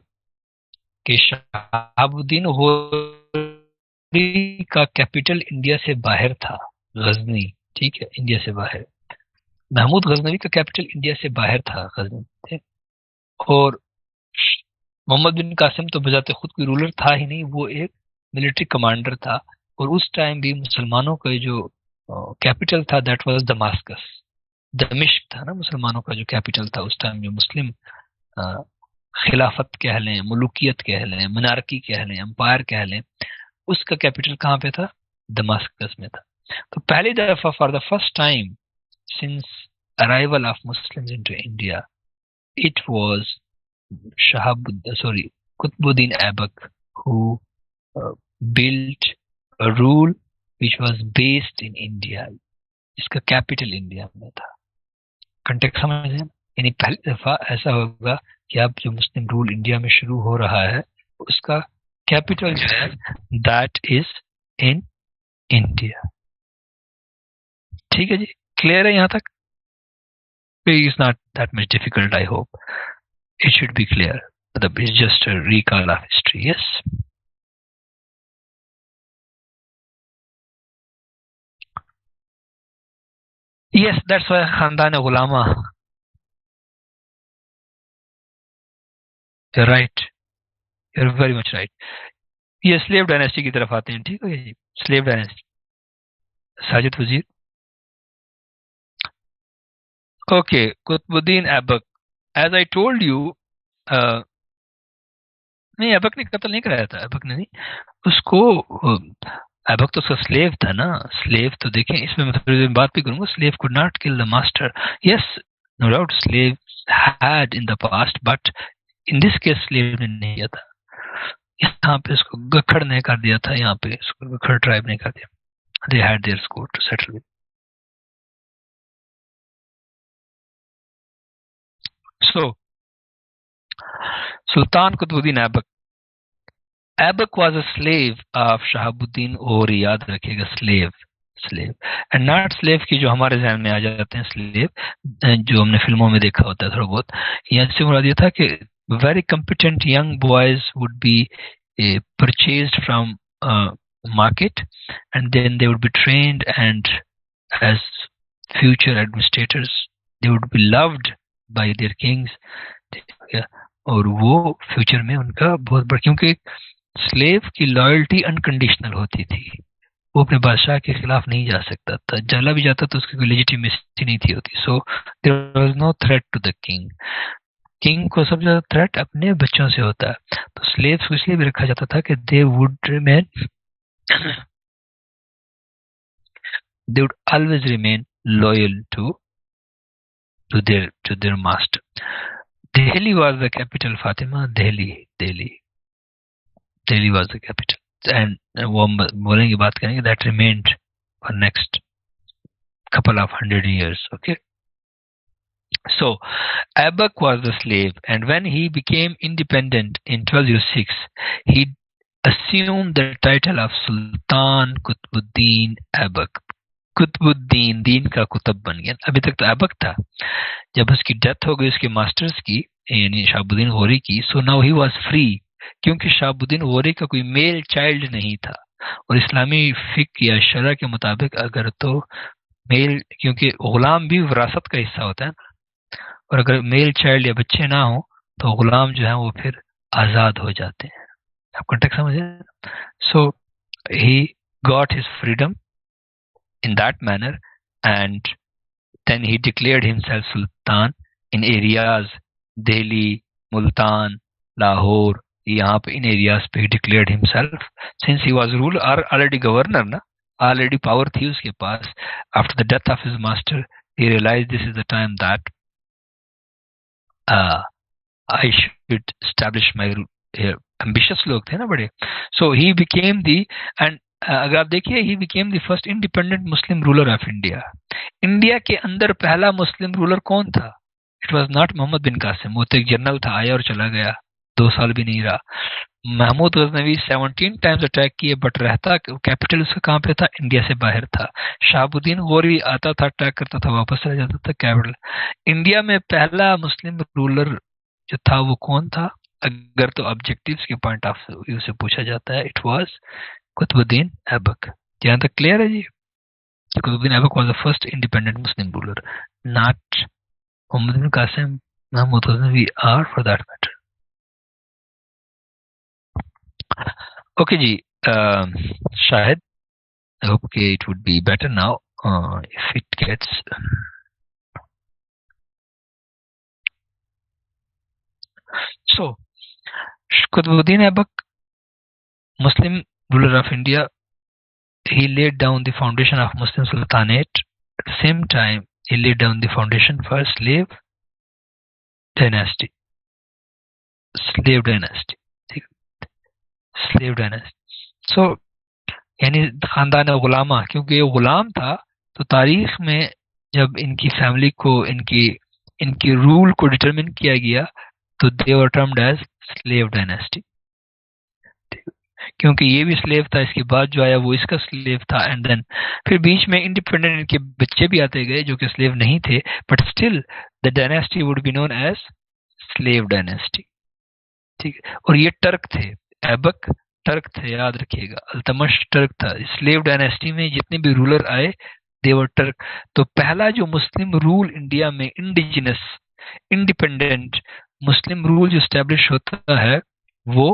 Speaker 1: कि शहाबुद्दीन गोरी का कैपिटल इंडिया से बाहर था, गजनी. ठीक है, इंडिया से बाहर. महमूद गजनवी का कैपिटल इंडिया से बाहर था, गजनी. और मोहम्मद बिन कासिम तो बजाते खुद कोई रूलर था ही नहीं, वो एक मिलिट्री कमांडर था. और उस टाइम भी मुसलमानों का जो कैपिटल था दैट वाज दमास्कस. दमिश्क था ना मुसलमानों का जो कैपिटल था उस टाइम. जो मुस्लिम खिलाफत कह लें, मुल्कियत कह लें, मोनार्की कह लें, एम्पायर कह लें, उसका कैपिटल कहाँ पे था? दमास्कस में था. तो पहली दफा for the first time since arrival of Muslims into India, it was Qutbuddin Aibak who built a rule which was based in India. इसका कैपिटल इंडिया में था. कंटेक्स्ट समझ हैं? यानी पहली दफा ऐसा होगा कि अब जो मुस्लिम रूल इंडिया में शुरू हो रहा है उसका कैपिटल जो है दैट इज इन इंडिया। ठीक है जी, क्लियर है यहाँ तक? It's not that much difficult, I hope it should be clear. मतलब it's just a recall of history. Yes yes, that's why खानदान गुलामा। Right, you are very much right. ये slave dynasty की तरफ आते हैं, ठीक है जी, slave dynasty. Sajid Wazir. Okay, Qutbuddin Aibak, as I told you, नहीं ऐबक ने कत्ल नहीं कराया था, ऐबक ने नहीं उसको, ऐबक तो उसका स्लेव था ना। स्लेव तो देखें, इसमें मैं थोड़ी देर में बात भी करूंगा। Slave could not kill the master. Yes, no doubt slave had in the past, but in this case slave ने नहीं किया था। यहाँ पे इसको गखड़ ने कर दिया था, यहाँ पे इसको गखड़ ट्राइब ने कर दिया। They had their score to settle with. So Sultan Qutbuddin Aibak, Aibak was a slave of Shahabuddin, और याद रखिएगा slave, slave and not slave की जो हमारे जहन में आ जाते हैं स्लेव, जो हमने फिल्मों में देखा होता है थोड़ा बहुत। यहाँ से मुराद ये था कि very competent young boys would be purchased from market, and then they would be trained, and as future administrators they would be loved by their kings। और वो फ्यूचर में उनका बहुत बड़ा, क्योंकि स्लेव की लॉयल्टी अनकंडीशनल होती थी, वो अपने बादशाह के खिलाफ नहीं जा सकता था, जला भी जाता तो उसकी कोई लेजिटिमेसी नहीं थी होती। So there was no threat to the king. King को सबसे ज्यादा थ्रेट अपने बच्चों से होता है। तो स्लेव्स को इसलिए भी रखा जाता था कि they would remain, they would always remain loyal to their master. Delhi was the capital, Fatima. Delhi was the capital, and वो हम बोलेंगे, बात करेंगे, that remained for next couple of 100 years. Okay, so Aibak was the slave, and when he became independent in 1206, he assumed the title of Sultan Qutbuddin Aibak. Qutubuddin, दीन का कुतुब बन गया। अभी तक तो ऐबक था, जब उसकी डेथ हो गई उसके मास्टर्स की, यानी शहाबुद्दीन गौरी की, so now he was free, क्योंकि शहाबुद्दीन गौरी का कोई मेल चाइल्ड नहीं था। और इस्लामी फिक या शरा के मुताबिक अगर तो मेल, क्योंकि गुलाम भी विरासत का हिस्सा होता है, और अगर मेल चाइल्ड या बच्चे ना हो तो गुलाम जो है वो फिर आजाद हो जाते हैं। आप कॉन्टेक्स्ट समझे? So he got his freedom in that manner, and then he declared himself sultan in areas Delhi, Multan, Lahore, यहाँ पे इन एरियाज पे he declared himself, since he was ruler or already governor ना, already power थी उसके पास। after the death of his master he realized this is the time that I should establish my ambitious लोग थे ना बड़े। so he became the, and अगर आप देखिए, ही became the first independent Muslim ruler of India. India के अंदर पहला मुस्लिम रूलर कौन था? इट वाज नॉट मोहम्मद बिन कासिम, वो तो एक जनरल था, आया और चला गया, 2 साल भी नहीं रहा। महमूद गजनवी 17 टाइम्स अटैक किए, बट रहता कैपिटल उसका कहाँ पे था? इंडिया से बाहर था। शहाबुद्दीन गौरी आता था, अटैक करता था, वापस चला जाता था कैपिटल। इंडिया में पहला मुस्लिम रूलर जो था वो कौन था? अगर तो ऑब्जेक्टिव्स के पॉइंट ऑफ व्यू से पूछा जाता है, इट वाज कुतुबुद्दीन ऐबक। यहाँ तक क्लियर है जी? Qutubuddin Aibak was the first independent Muslim ruler, not Muhammad bin Qasim, Mahmud Ghaznavi, or for that matter. Okay जी, शायद I hope okay, it would be better now if it gets. So Kutubuddin Aibak, Muslim ruler of India, he laid down the foundation of Muslim Sultanate. At the same time, he laid down the foundation for slave dynasty. Slave dynasty. So यानी खानदान गुलामा, क्योंकि ये गुलाम था, तो तारीख में जब इनकी फैमिली को, इनकी रूल को डिटरमिन किया गया, तो दे वर टर्म्ड एज स्लेव डायनेस्टी। क्योंकि ये भी स्लेव था, इसके बाद जो आया वो इसका स्लेव था, एंड देन फिर बीच में इंडिपेंडेंट इनके बच्चे भी आते गए जो कि स्लेव नहीं थे, but still the dynasty would be known as slave dynasty. ठीक है, और ये टर्क थे, ऐबक टर्क थे, याद रखिएगा, अल्तमश टर्क था। स्लेव डायनेस्टी में जितने भी रूलर आए देवर टर्क। तो पहला जो मुस्लिम रूल इंडिया में इंडिजिनस इंडिपेंडेंट मुस्लिम रूल जो स्टैब्लिश होता है वो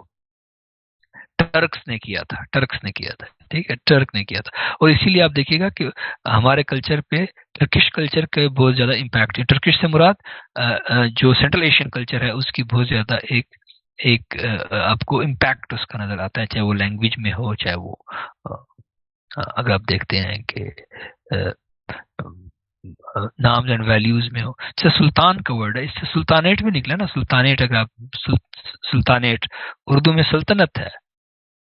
Speaker 1: टर्क्स ने किया था, टर्क्स ने किया था। ठीक है, टर्क ने किया था। और इसीलिए आप देखिएगा कि हमारे कल्चर पे टर्किश कल्चर का बहुत ज्यादा इम्पैक्ट है। टर्किश से मुराद जो सेंट्रल एशियन कल्चर है उसकी बहुत ज्यादा एक एक आपको इम्पैक्ट उसका नजर आता है, चाहे वो लैंग्वेज में हो, चाहे वो अगर आप देखते हैं कि नाम्स एंड वैल्यूज में हो। जैसे सुल्तान का वर्ड है, इससे सुल्तानेट भी निकला ना, सुल्तानेट। अगर आप सुल्तानेट उर्दू में सल्तनत है,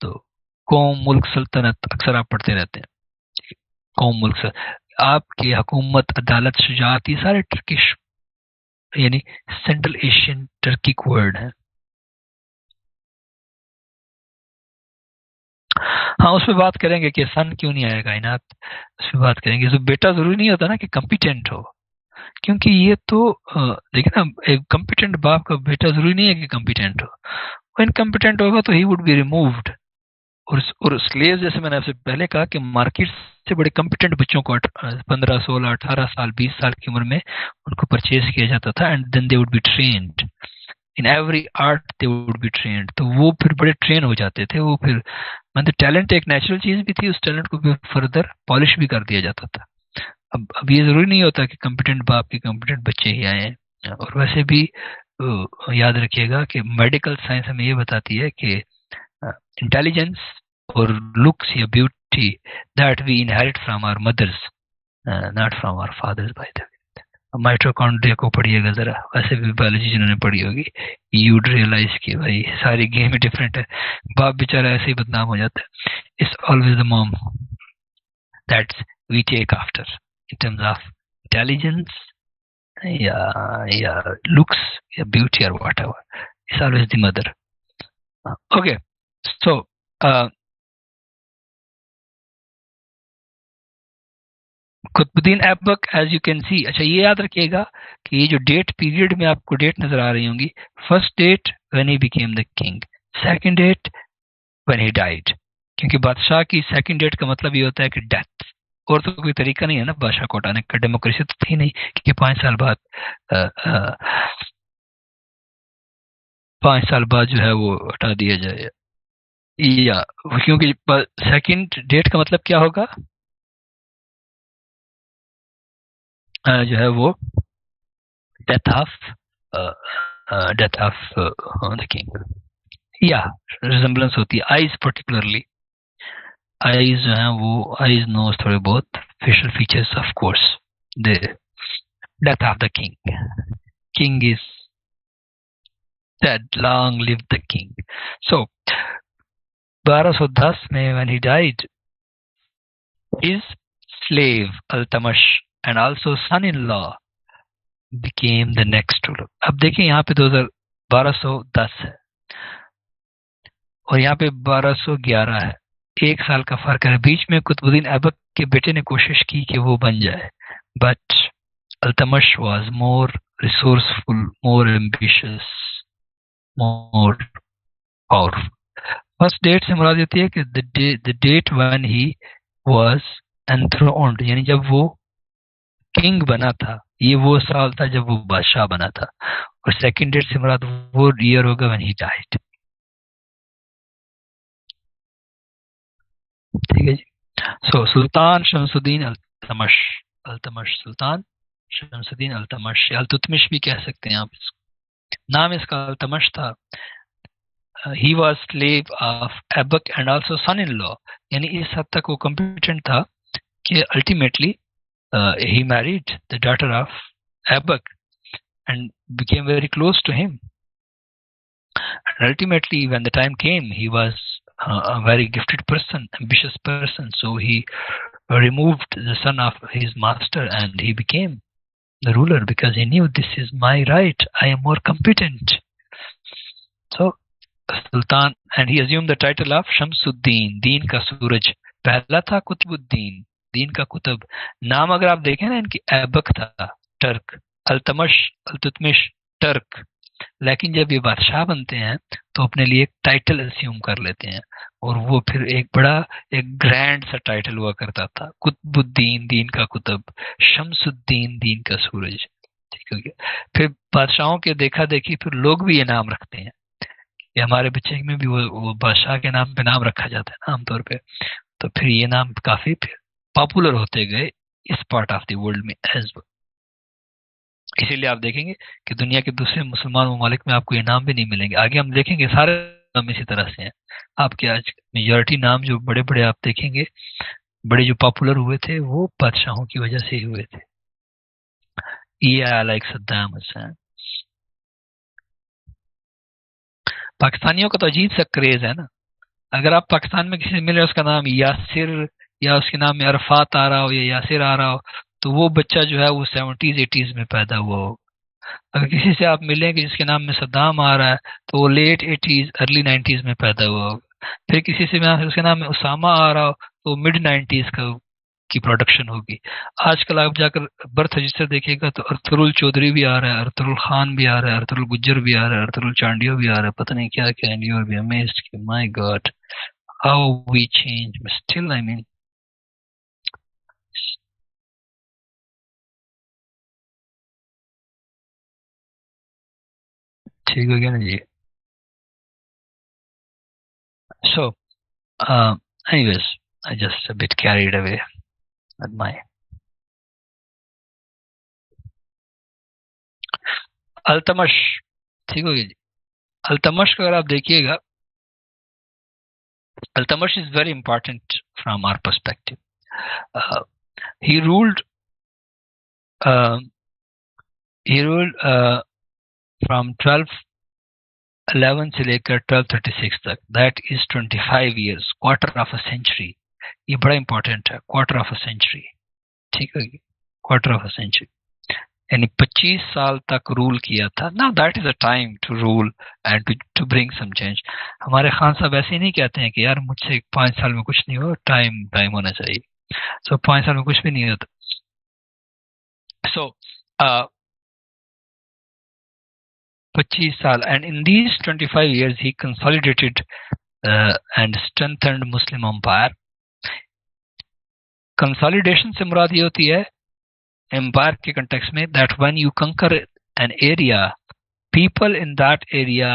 Speaker 1: तो कौम मुल्क सल्तनत अक्सर आप पढ़ते रहते हैं। कौम मुल्क आपकी हुकूमत अदालत शुजात ये सारे टर्किश यानी सेंट्रल एशियन टर्किक वर्ड है। हाँ, उस पर बात करेंगे कि सन क्यों नहीं आया कायनात, उस पर बात करेंगे। तो बेटा जरूरी नहीं होता ना कि कम्पिटेंट हो, क्योंकि ये तो देखिए ना, एक कम्पिटेंट बाप का बेटा जरूरी नहीं है कि कम्पिटेंट हो। वो इनकम्पिटेंट होगा तो ही वुड बी रिमूव्ड। और स्लेव, जैसे मैंने आपसे पहले कहा कि मार्केट से बड़े कम्पिटेंट बच्चों को 15, 16, 18 साल, 20 साल की उम्र में उनको परचेज किया जाता था, and then they would be trained in every art, they would be trained. तो वो फिर बड़े ट्रेन हो जाते थे। वो फिर मतलब टैलेंट एक नेचुरल चीज भी थी, उस टैलेंट को फिर फर्दर पॉलिश भी कर दिया जाता था। अब ये जरूरी नहीं होता कि कम्पिटेंट बाप के कम्पिटेंट बच्चे ही आए हैं। और वैसे भी याद रखिएगा कि मेडिकल साइंस हमें ये बताती है कि इंटेलिजेंस और लुक्स या beauty that we inherit from our mothers, not from our fathers by the way. Mitochondria को पढ़िएगा जरा, वैसे भी बायोलॉजी जिन्होंने पढ़ी होगी, यूड रियलाइज कि भाई सारी गेम डिफरेंट है, बाप बेचारा ऐसे ही बदनाम हो जाता है। It's always the mom that we take after in terms of intelligence, yeah, looks, yeah, beauty or whatever. It's always the mother. Okay, so Qutbuddin Aibak as you can see. अच्छा, ये याद रखिएगा कि ये जो डेट पीरियड में आपको डेट नजर आ रही होंगी, first date when he became the king, second date when he died. क्योंकि बादशाह की सेकंड डेट का मतलब ये होता है कि डेथ। और तो कोई तरीका नहीं है ना बादशाह को हटाने का, डेमोक्रेसी तो थी नहीं कि 5 साल बाद 5 साल बाद जो है वो हटा दिया जाए। या क्योंकि सेकंड डेट का मतलब क्या होगा, जो है वो डेथ ऑफ द किंग, या रिजेम्बलेंस होती है। आईज पर्टिकुलरली, आईज जो है वो आईज नोज थोड़े बहुत facial features of course. The death of the king, king is dead, long live the king. So 1210 में when he died, his slave Altamash and also son-in-law became the next ruler. अब देखिए यहाँ पे 1210 है और यहाँ पे 1211 है, 1 साल का फर्क है। बीच में कुतुबुद्दीन ऐबक के बेटे ने कोशिश की कि वो बन जाए, but Altamash was more resourceful, more ambitious, more powerful. First date से मुराद होती है कि the date when he was enthroned, यानी जब वो किंग बना था, ये वो साल था जब वो बादशाह बना था। और सेकंड डेट से मुराद वो ईयर होगा व्हेन ही डाइड। ठीक है जी। सो सुल्तान शमसुद्दीन अल्तमश, अल्तमश सुल्तान शमसुद्दीन अल्तमश, अल्तुतमिश भी कह सकते हैं आप इसको। नाम इसका अल्तमश था। he was slave of Abbak and also son-in-law, यानी इस हद तक वो कॉम्पिटेंट था कि ultimately he married the daughter of Abbak and became very close to him. And ultimately, when the time came, he was a very gifted person, ambitious person. So he removed the son of his master and he became the ruler because he knew this is my right. I am more competent. So Sultan, and he assume the title of Shamsuddin, दीन का सूरज। पहला था कुतुबुद्दीन, दीन का कुतुब। नाम अगर आप देखें ना, इनकी ऐबक था, टर्क, अल्तमश, अल्तुतमिश, टर्क। लेकिन जब ये बादशाह बनते हैं तो अपने लिए एक टाइटल अज्यूम कर लेते हैं, और वो फिर एक बड़ा, एक ग्रैंड सा टाइटल हुआ करता था, कुतुबुद्दीन, दीन का कुतुब, शमसुद्दीन, दीन का सूरज। ठीक हो गया। फिर बादशाहों के देखा देखी फिर लोग भी ये नाम रखते हैं, ये हमारे बच्चे में भी वो बादशाह के नाम पे नाम रखा जाता है ना आमतौर पे। तो फिर ये नाम काफी फिर पॉपुलर होते गए इस पार्ट ऑफ द वर्ल्ड में एज वेल। इसीलिए आप देखेंगे कि दुनिया के दूसरे मुसलमान ममालिक में आपको ये नाम भी नहीं मिलेंगे। आगे हम देखेंगे सारे नाम इसी तरह से हैं। आपके आज मेजॉरिटी नाम जो बड़े बड़े आप देखेंगे, बड़े जो पॉपुलर हुए थे, वो बादशाहों की वजह से ही हुए थे। ये लाइक सद्दाम हुसैन। पाकिस्तानियों का तो अजीब सा क्रेज है ना। अगर आप पाकिस्तान में किसी से मिले, उसका नाम यासिर या उसके नाम में अरफात आ रहा हो या यासिर आ रहा हो, तो वो बच्चा जो है वो 70s 80s में पैदा हुआ हो। अगर किसी से आप मिलें कि जिसके नाम में सद्दाम आ रहा है, तो वो लेट 80s अर्ली 90s में पैदा हुआ होगा। फिर किसी से उसके नाम में उसामा आ रहा हो, तो मिड 90s की प्रोडक्शन होगी। आजकल आप जाकर बर्थ रजिस्टर देखिएगा तो अरतुरुल चौधरी भी आ रहा है, अरतुरुल खान भी आ रहा है, अरतुरुल गुज्जर भी आ रहा है, अरतुरुल चांडियो भी आ रहा है, पता नहीं क्या क्या। And you will be amazed कि my god how we change, but still I mean. ठीक हो गया ना जी। सो anyways, I just a bit carried away with my Altamash. ठीक हो गया जी। अल्तमश को अगर आप देखिएगा, Altamash is very important from our perspective. he ruled uh, he ruled from 1211 से लेकर 1236 तक, that is 25 years, quarter of a century. ये बड़ा इंपॉर्टेंट है, क्वार्टर ऑफ अ सेंचुरी। ठीक है, क्वार्टर ऑफ अ सेंचुरी यानी 25 साल तक रूल किया था। Now that is a time to rule and to bring some change. हमारे खान साहब ऐसे ही नहीं कहते हैं कि यार मुझसे 5 साल में कुछ नहीं हो, टाइम टाइम होना चाहिए। सो 5 साल में कुछ भी नहीं होता। सो 25 साल, and in these 25 years he consolidated and strengthened Muslim empire. Consolidation से मुराद ये होती है empire के context में that when you conquer an area, people in that area,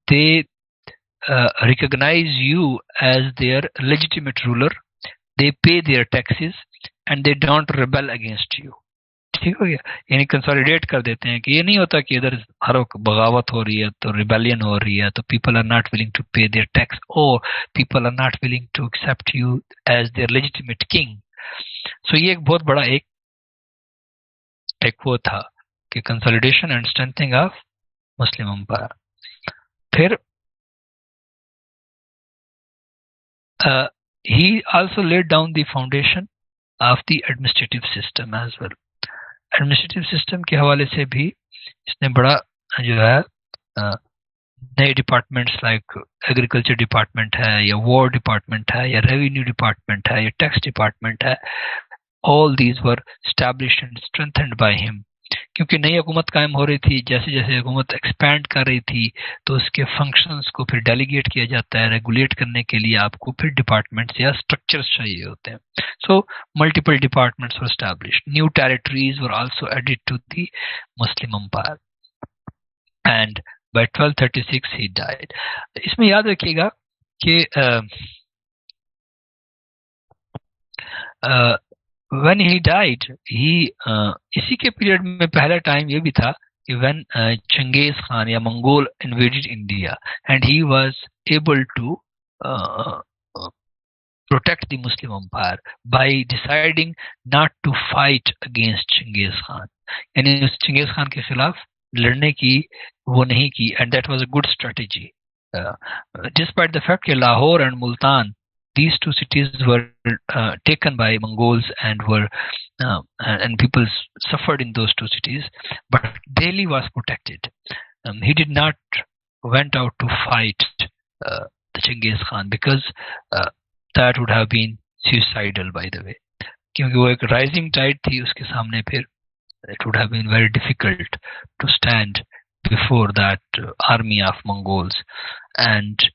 Speaker 1: they recognize you as their legitimate ruler, they pay their taxes and they don't rebel against you. ठीक हो गया। यानी कंसोलिडेट कर देते हैं कि ये नहीं होता कि इधर हर वक्त बगावत हो रही है तो रिबेलियन हो रही है, तो people are not willing to pay their tax, और people are not willing to accept you as their legitimate king. So ये एक बहुत बड़ा एक वो था कि consolidation and strengthening of Muslim empire. फिर he also laid down the foundation of the administrative system as well. Administrative system के हवाले से भी इसने बड़ा जो है नए डिपार्टमेंट्स लाइक एग्रीकल्चर डिपार्टमेंट है या वॉर डिपार्टमेंट है या रेवेन्यू डिपार्टमेंट है या टैक्स डिपार्टमेंट है, all these were established and strengthened by him. क्योंकि नई हुकूमत कायम हो रही थी, जैसे जैसे हुकूमत एक्सपैंड कर रही थी तो उसके फंक्शंस को फिर डेलीगेट किया जाता है। रेगुलेट करने के लिए आपको फिर डिपार्टमेंट्स या स्ट्रक्चर्स चाहिए होते हैं। So multiple departments were established, new territories were also added to the Muslim empire, and by 1236 he died. इसमें याद रखिएगा कि when he died, he इसी के पीरियड में पहला टाइम ये भी था कि when चंगेज खान या Mongol invaded India and he was able to protect the Muslim empire by deciding not to fight against Genghis Khan, यानी उस चंगेज खान के खिलाफ लड़ने की वो नहीं की, and that was a good strategy. Despite the fact कि Lahore and Multan, these two cities were taken by Mongols and were and people suffered in those two cities, but Delhi was protected. He did not went out to fight the Genghis Khan, because that would have been suicidal by the way, क्योंकि वो एक rising tide थी उसके सामने, फिर it would have been very difficult to stand before that army of Mongols. And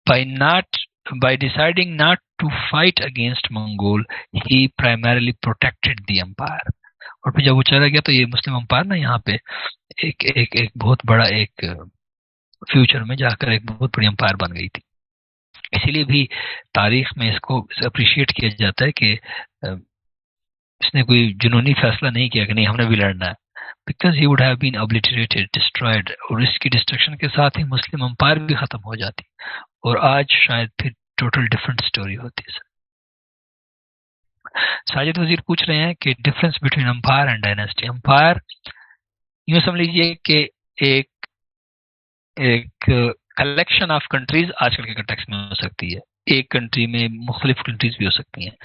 Speaker 1: by deciding not to fight against Mongol, he primarily protected the empire. और फिर जब वो चला गया तो ये मुस्लिम अंपायर ना यहाँ पे एक एक एक बहुत बड़ा एक फ्यूचर में जाकर एक बहुत बड़ी अंपायर बन गई थी। इसीलिए भी तारीख में इसको अप्रिशिएट किया जाता है कि इसने कोई जुनूनी फैसला नहीं किया कि नहीं हमने भी लड़ना है, because he would have been obliterated, destroyed, और इसकी डिस्ट्रक्शन के साथ ही मुस्लिम अंपायर भी खत्म हो जाती और आज शायद फिर टोटल डिफरेंट स्टोरी होती है। साजिद वजीर पूछ रहे हैं कि difference between umpire and dynasty. Umpire यूं समझ लीजिए कि एक कलेक्शन ऑफ कंट्रीज आजकल के कंटेक्स्ट में हो सकती है, एक कंट्री में मुख्तलिफ कंट्रीज भी हो सकती हैं।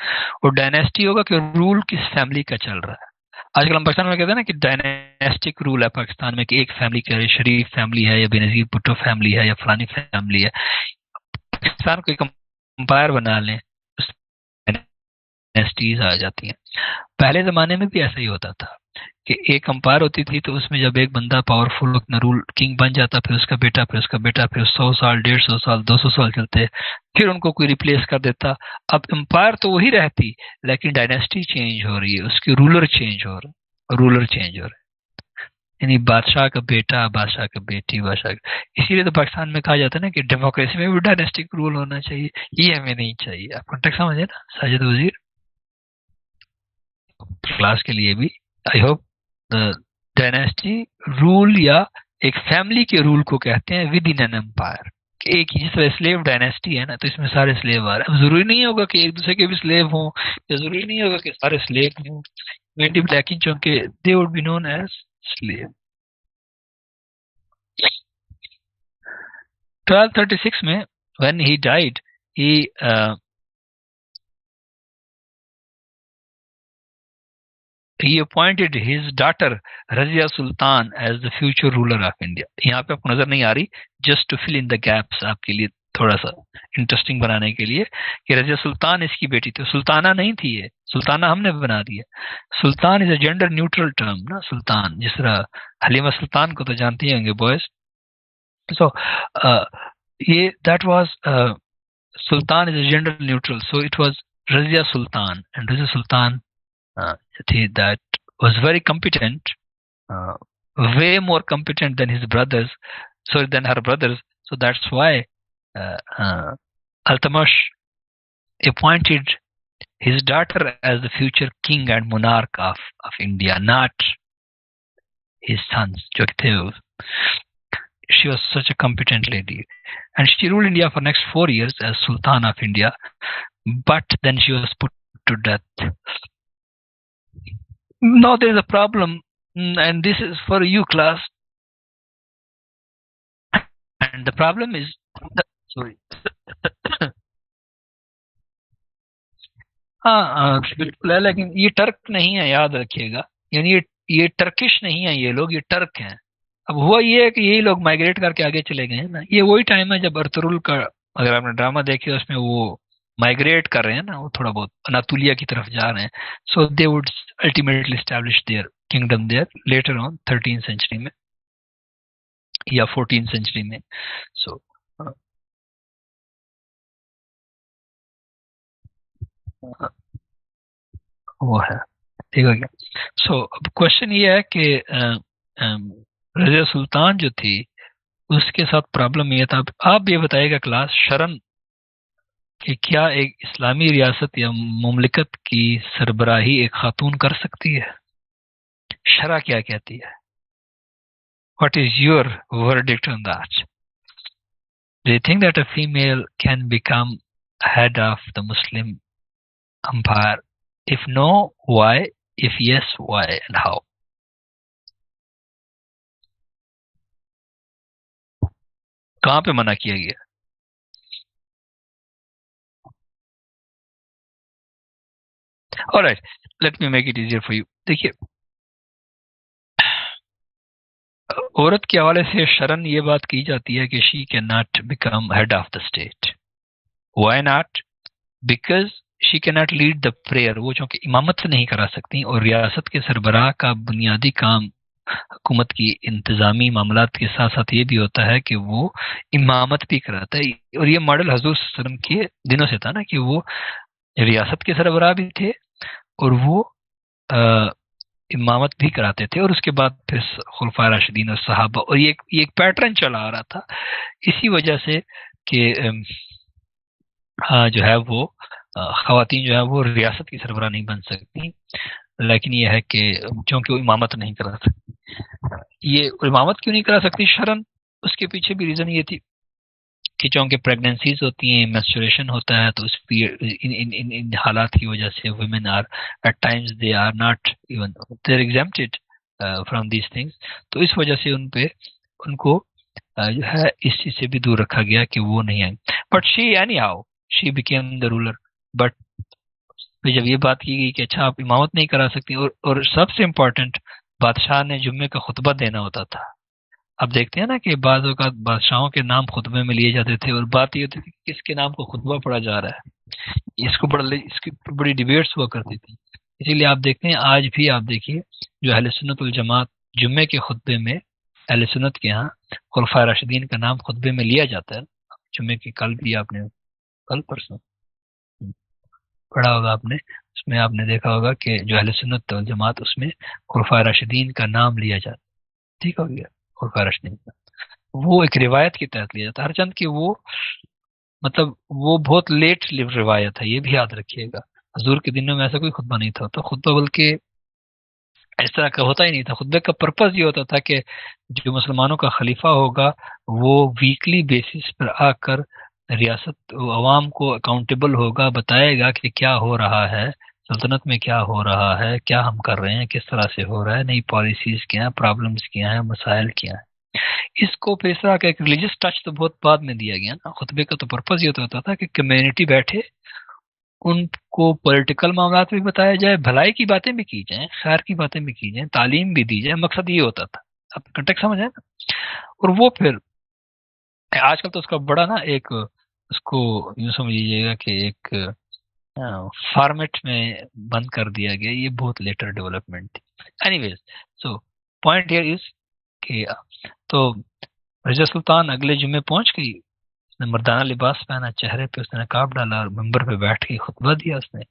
Speaker 1: और डायनेस्टी होगा कि रूल किस फैमिली का चल रहा है। आजकल हम पाकिस्तान में कहते हैं ना कि डायनेस्टिक रूल है पाकिस्तान में, कि एक फैमिली का, शरीफ फैमिली है या बेनजीर भुट्टो फैमिली है या फलानी फैमिली है। पाकिस्तान को एक अंपायर बना लें, डायनेस्टीज आ जाती हैं। पहले जमाने में भी ऐसा ही होता था कि एक अंपायर होती थी, तो उसमें जब एक बंदा पावरफुल अपना रूल किंग बन जाता, फिर उसका बेटा, फिर उसका बेटा, फिर 100 साल, 150 साल, 200 साल चलते, फिर उनको कोई रिप्लेस कर देता। अब अंपायर तो वही रहती, लेकिन डायनेस्टी चेंज हो रही है, उसके रूलर चेंज हो रहे हैं, यानी बादशाह का बेटा, बादशाह का बेटी, बादशाह। इसीलिए तो पाकिस्तान में कहा जाता है ना कि डेमोक्रेसी में भी डायनेस्टिक रूल होना चाहिए, ये हमें नहीं चाहिए। आप कॉन्टेक्स्ट समझे ना साजिद वजीर? क्लास के लिए भी आई होप डायनेस्टी रूल या एक फैमिली के रूल को कहते हैं विद इन एन एम्पायर। एक ही, जिस स्लेव डायनेस्टी है ना, तो इसमें सारे स्लेव आ रहे हैं। जरूरी नहीं होगा कि एक दूसरे के भी स्लेव हों, या जरूरी नहीं होगा कि सारे स्लेव हों। मेंढी ब्लैकिंग चूंकि they would be known as slave. 1236 में when he died, he appointed his daughter Razia Sultan as the future ruler of India. यहाँ पे आपको नजर नहीं आ रही, just to fill in the gaps, आपके लिए थोड़ा सा इंटरेस्टिंग बनाने के लिए, कि रजिया सुल्तान इसकी बेटी थी। सुल्ताना नहीं थी ये, सुल्ताना हमने बना दिया। Sultan is a gender neutral term ना, सुल्तान, जिस तरह हलीमा सुल्तान को तो जानते ही होंगे boys. So that was Sultan is a gender neutral, so it was Razia Sultan, and Razia Sultan that was very competent, way more competent than his brothers, than her brothers. So that's why Altamash appointed his daughter as the future king and monarch of India, not his sons. She was such a competent lady, and she ruled India for next 4 years as Sultan of India, but then she was put to death. Now there is a problem, and this is for you class, and the problem is sorry हाँ बिल्कुल है, लेकिन ये Turk नहीं है, याद रखिएगा। यानी ये टर्किश नहीं है, ये लोग, ये टर्क हैं। अब हुआ ये है कि यही लोग माइग्रेट करके आगे चले गए हैं ना। ये वही टाइम है जब अर्तुगरुल का, अगर आपने ड्रामा देखे उसमें वो माइग्रेट कर रहे हैं ना, वो थोड़ा बहुत अनातोलिया की तरफ जा रहे हैं। So they would ultimately establish their kingdom there later on 13th century में या 14th सेंचुरी में। सो वो है, ठीक है क्या? सो अब क्वेश्चन ये है कि रजिया सुल्तान जो थी उसके साथ प्रॉब्लम ये था। आप ये बताइएगा क्लास, शर्म कि क्या एक इस्लामी रियासत या मुमलिकत की सरबराही एक खातून कर सकती है? शरा क्या कहती है? What is your verdict on that? Do you think that a female can become head of the Muslim empire? If no, why? If yes, why and how? कहाँ पे मना किया गया? Alright, let me make it easier for you. देखिए, औरत के हवाले से शरन ये बात की जाती है कि she can not become head of the state. Why not? Because she can not lead the prayer. वो चूंकि इमामत नहीं करा सकती, और रियासत के सरबराह का बुनियादी काम हुकूमत की इंतजामी मामलात के साथ साथ ये भी होता है कि वो इमामत भी कराता है। और ये मॉडल हजूर सल्लम के दिनों से था ना, कि वो रियासत के सरबराह भी थे और वो इमामत भी कराते थे, और उसके बाद फिर खुलफा राशिदीन और सहाबा, और ये एक पैटर्न चला आ रहा था। इसी वजह से कि जो है वो खवातीन जो है वो रियासत की सरबराह नहीं बन सकती, लेकिन यह है कि क्योंकि वो इमामत नहीं करा सकती। ये इमामत क्यों नहीं करा सकती शरन? उसके पीछे भी रीजन ये थी कि चूंकि प्रेगनेंसीज होती हैं, मेंस्ट्रुएशन होता है, तो उस इन इन इन इन हालात की वजह से women are at times they are not even they are exempted from these things. तो इस वजह से उनको जो है इस चीज से भी दूर रखा गया कि वो नहीं आए। But she any how she became the ruler. But जब ये बात की गई कि अच्छा आप इमामत नहीं करा सकती, और सबसे इम्पोर्टेंट, बादशाह ने जुम्मे का खुतबा देना होता था। अब देखते हैं ना कि बाज़ औक़ात बादशाहों के नाम खुतबे में लिए जाते थे, और बात ये होती थी कि किसके नाम को खुतबा पढ़ा जा रहा है। इसकी बड़ी डिबेट्स हुआ करती थी। इसीलिए आप देखते हैं आज भी, आप देखिए, जो अहले सुन्नत वल जमात जुम्मे के खुतबे में, अहले सुन्नत के यहाँ खुलफाए राशिदीन का नाम खुतबे में लिया जाता है। जुम्मे के कल भी आपने, कल परसों पढ़ा होगा आपने, उसमें आपने देखा होगा कि जो अहले सुन्नत वल जमात, उसमें खुलफाए राशिदीन का नाम लिया जाता है। ठीक हो गया? खुलफाए राशिदीन का वो एक रिवायत के तहत लिया जाता है। हरचंद की वो, मतलब वो बहुत लेट लिव रिवायत है, ये भी याद रखिएगा। हजूर के दिनों में ऐसा कोई खुतबा नहीं था, तो खुतबा बल्कि इस तरह का होता ही नहीं था। खुतबे का पर्पज ये होता था कि जो मुसलमानों का खलीफा होगा वो वीकली बेसिस पर आकर रियासत अवाम को अकाउंटेबल होगा, बताएगा कि क्या हो रहा है सल्तनत में, क्या हो रहा है, क्या हम कर रहे हैं, किस तरह से हो रहा है, नई पॉलिसीज क्या हैं, प्रॉब्लम्स क्या हैं, मसाइल क्या हैं। इसको फिर इस तरह का एक रिलीजियस टच तो बहुत बाद में दिया गया ना। खुतबे का तो पर्पज ये होता था कि कम्युनिटी बैठे, उनको पॉलिटिकल मामला भी बताया जाए, भलाई की बातें भी की जाएं, खैर की बातें भी की जाएं, तालीम भी दी जाए। मकसद ये होता था। अब कंटेक्ट समझ है ना? और वो फिर आजकल तो उसका बड़ा ना एक, उसको यूं समझ लीजिएगा कि एक फॉर्मेट में बंद कर दिया गया। ये बहुत लेटर डेवलपमेंट थी। Anyways, so point here is कि तो रज़िया सुल्तान अगले जुम्मे पहुंच गई। उसने मर्दाना लिबास पहना, चेहरे पे उसने नकाब डाला, और मंबर पे बैठ के खुतबा दिया उसने।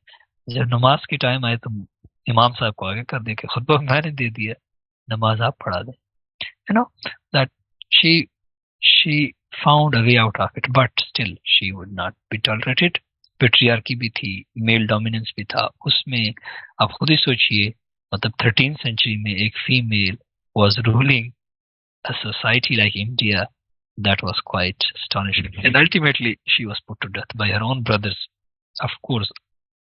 Speaker 1: जब नमाज की टाइम आए तो इमाम साहब को आगे कर दिया कि खुतबा मैंने दे दिया, नमाज आप पढ़ा दें। You know that she she found a way out of it, but still she would not be tolerated. Patriarchy भी थी, मेल डोमिनेंस भी था उसमें। आप खुद ही सोचिए, मतलब 13th सेंचुरी में एक female was ruling a society like India. That was quite astonishing. And ultimately, she was put to death by her own brothers. Of course,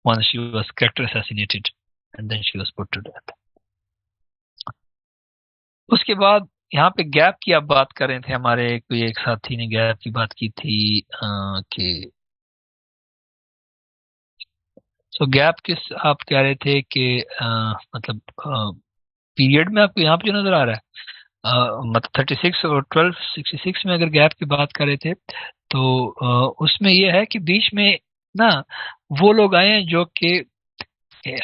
Speaker 1: once she was character assassinated, and then she was put to death. उसके बाद यहाँ पे gap की आप बात कर रहे थे, हमारे कोई एक साथी ने गैप की बात की थी कि सो गैप किस आप कह रहे थे कि मतलब पीरियड में आपको यहाँ पे जो नजर आ रहा है, मतलब 36 और 1266 में अगर गैप की बात कर रहे थे, तो उसमें यह है कि बीच में ना वो लोग आए हैं जो कि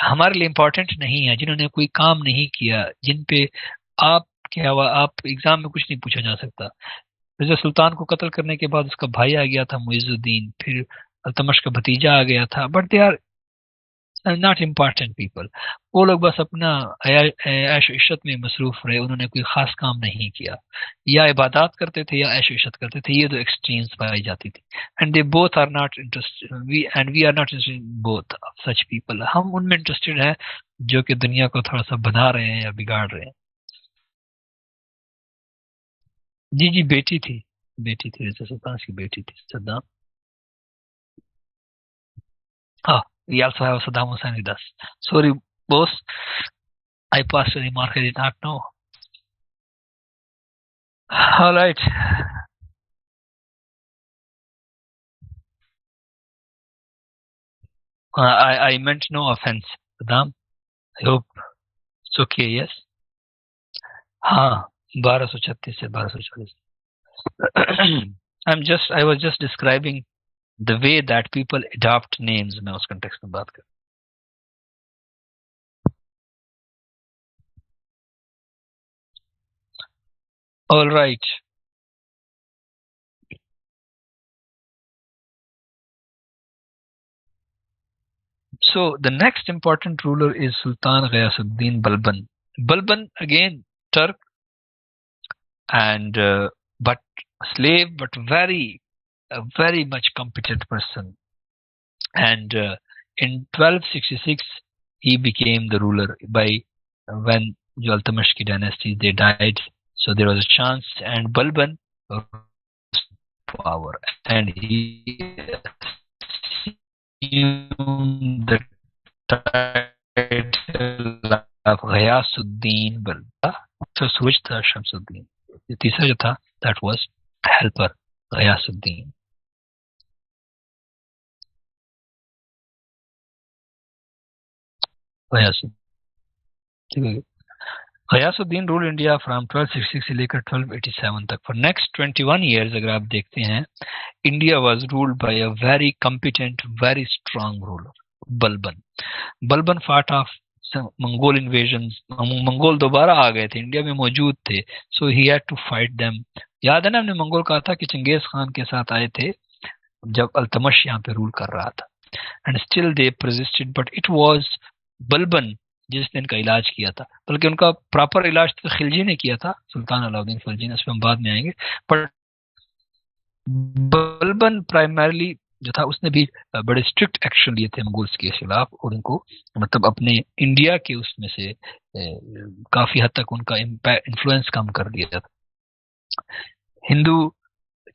Speaker 1: हमारे लिए इम्पोर्टेंट नहीं है, जिन्होंने कोई काम नहीं किया, जिन पे आप क्या हुआ, आप एग्जाम में कुछ नहीं पूछा जा सकता। रज़िया सुल्तान को कत्ल करने के बाद उसका भाई आ गया था मुइजुद्दीन, फिर अल्तमश का भतीजा आ गया था, but they are not important people. वो लोग बस अपना ऐश इशरत में मसरूफ रहे, उन्होंने कोई खास काम नहीं किया, या इबादत करते थे या ऐश इशरत करते थे। ये दो एक्सट्रीम्स पाई जाती थी, and they both are not interested, we are not interested in both such people. हम उनमें इंटरेस्टेड है जो कि दुनिया को थोड़ा सा बना रहे हैं या बिगाड़ रहे हैं। जी जी, बेटी थी, बेटी थी, रज़िया सुल्तान की बेटी थी सद्दाम। हाँ, we also have Saddam Hussein with us. Sorry, boss, I passed the remark, I did not know. All right. I meant no offense, Saddam. I hope it's okay, yes? हाँ, 1236 से 1240। I was just describing the way that people adopt names. मैं उस context में बात कर। All right. So the next important ruler is Sultan Ghayasuddin Balban. Balban again Turk and but slave, but very much competent person. And in 1266 he became the ruler by when the Iltutmish dynasty they died. So there was a chance, and Balban rose to power, and he assumed the title of Ghayasuddin Balban. So switch था शमसुद्दीन। तीसरा जो था that was helper Ghayasuddin. Ghayasuddin ruled India from 1266 से लेकर 1287 तक। For next 21 years अगर आप देखते हैं, India was ruled by a very competent, very strong ruler, Balban. Balban fought off Mongol invasions. Mongol दोबारा आ गए थे, इंडिया में मौजूद थे, so he had to fight them. याद है ना, हमने मंगोल कहा था कि चंगेज खान के साथ आए थे जब अल्तमश यहाँ पे रूल कर रहा था, and still they persisted, but it was Balban जिसने इनका इलाज किया था। बल्कि उनका प्रॉपर इलाज तो खिलजी ने किया था, सुल्तान अलाउद्दीन खिलजी ने, उस पर हम बाद में आएंगे। बट बलबन प्राइमरली जो था उसने भी बड़े स्ट्रिक्ट एक्शन लिए थे मंगोल्स के खिलाफ, और उनको मतलब अपने इंडिया के उसमें से काफी हद तक उनका इन्फ्लुएंस कम कर दिया था। हिंदू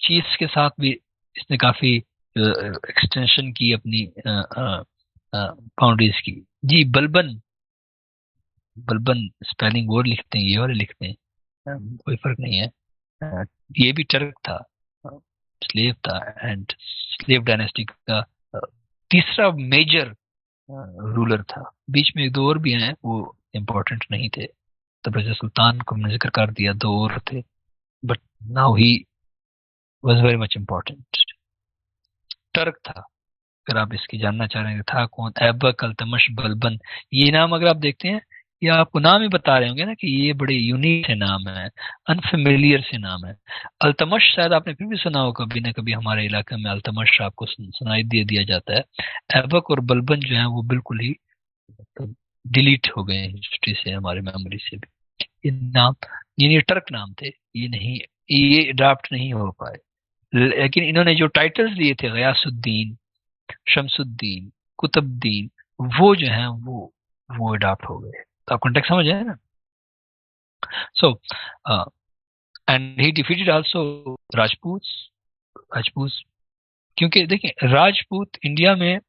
Speaker 1: चीफ्स के साथ भी इसने काफी एक्सटेंशन की अपनी बाउंड्रीज की। जी बलबन, बलबन स्पेलिंग वो लिखते हैं, ये वाले लिखते हैं, कोई फर्क नहीं है। ये भी टर्क था, स्लेव था, एंड स्लेव डायनेस्टी का तीसरा मेजर रूलर था। बीच में एक दो और भी हैं, वो इम्पोर्टेंट नहीं थे, तब सुल्तान को मैंने जिक्र कर दिया, दो और थे, but now he was very much important. Turk था, अगर आप इसकी जानना चाह रहे हैं था कौन, ऐबक, अल्तमश, बलबन, ये नाम अगर आप देखते हैं, ये आपको नाम ही बता रहे होंगे ना कि ये बड़े यूनिक से नाम है, अनफेमिलियर से नाम है। अल्तमश शायद आपने फिर भी सुना हो कभी ना कभी, हमारे इलाके में अल्तमश आपको सुनाई दिया जाता है। ऐबक और बलबन जो है वो बिल्कुल ही डिलीट हो गए हिस्ट्री से, हमारे मेमोरी से भी। ये नाम, ये टर्क नाम थे, ये नहीं, ये अडॉप्ट नहीं हो पाए। लेकिन इन्होंने जो टाइटल्स लिए थे, गयासुद्दीन, शमसुद्दीन, कुतुबुद्दीन, वो जो है वो अडॉप्ट हो गए। तो आप कॉन्टेक्स्ट समझ आए ना। So and he defeated also Rajput, क्योंकि देखिए राजपूत इंडिया में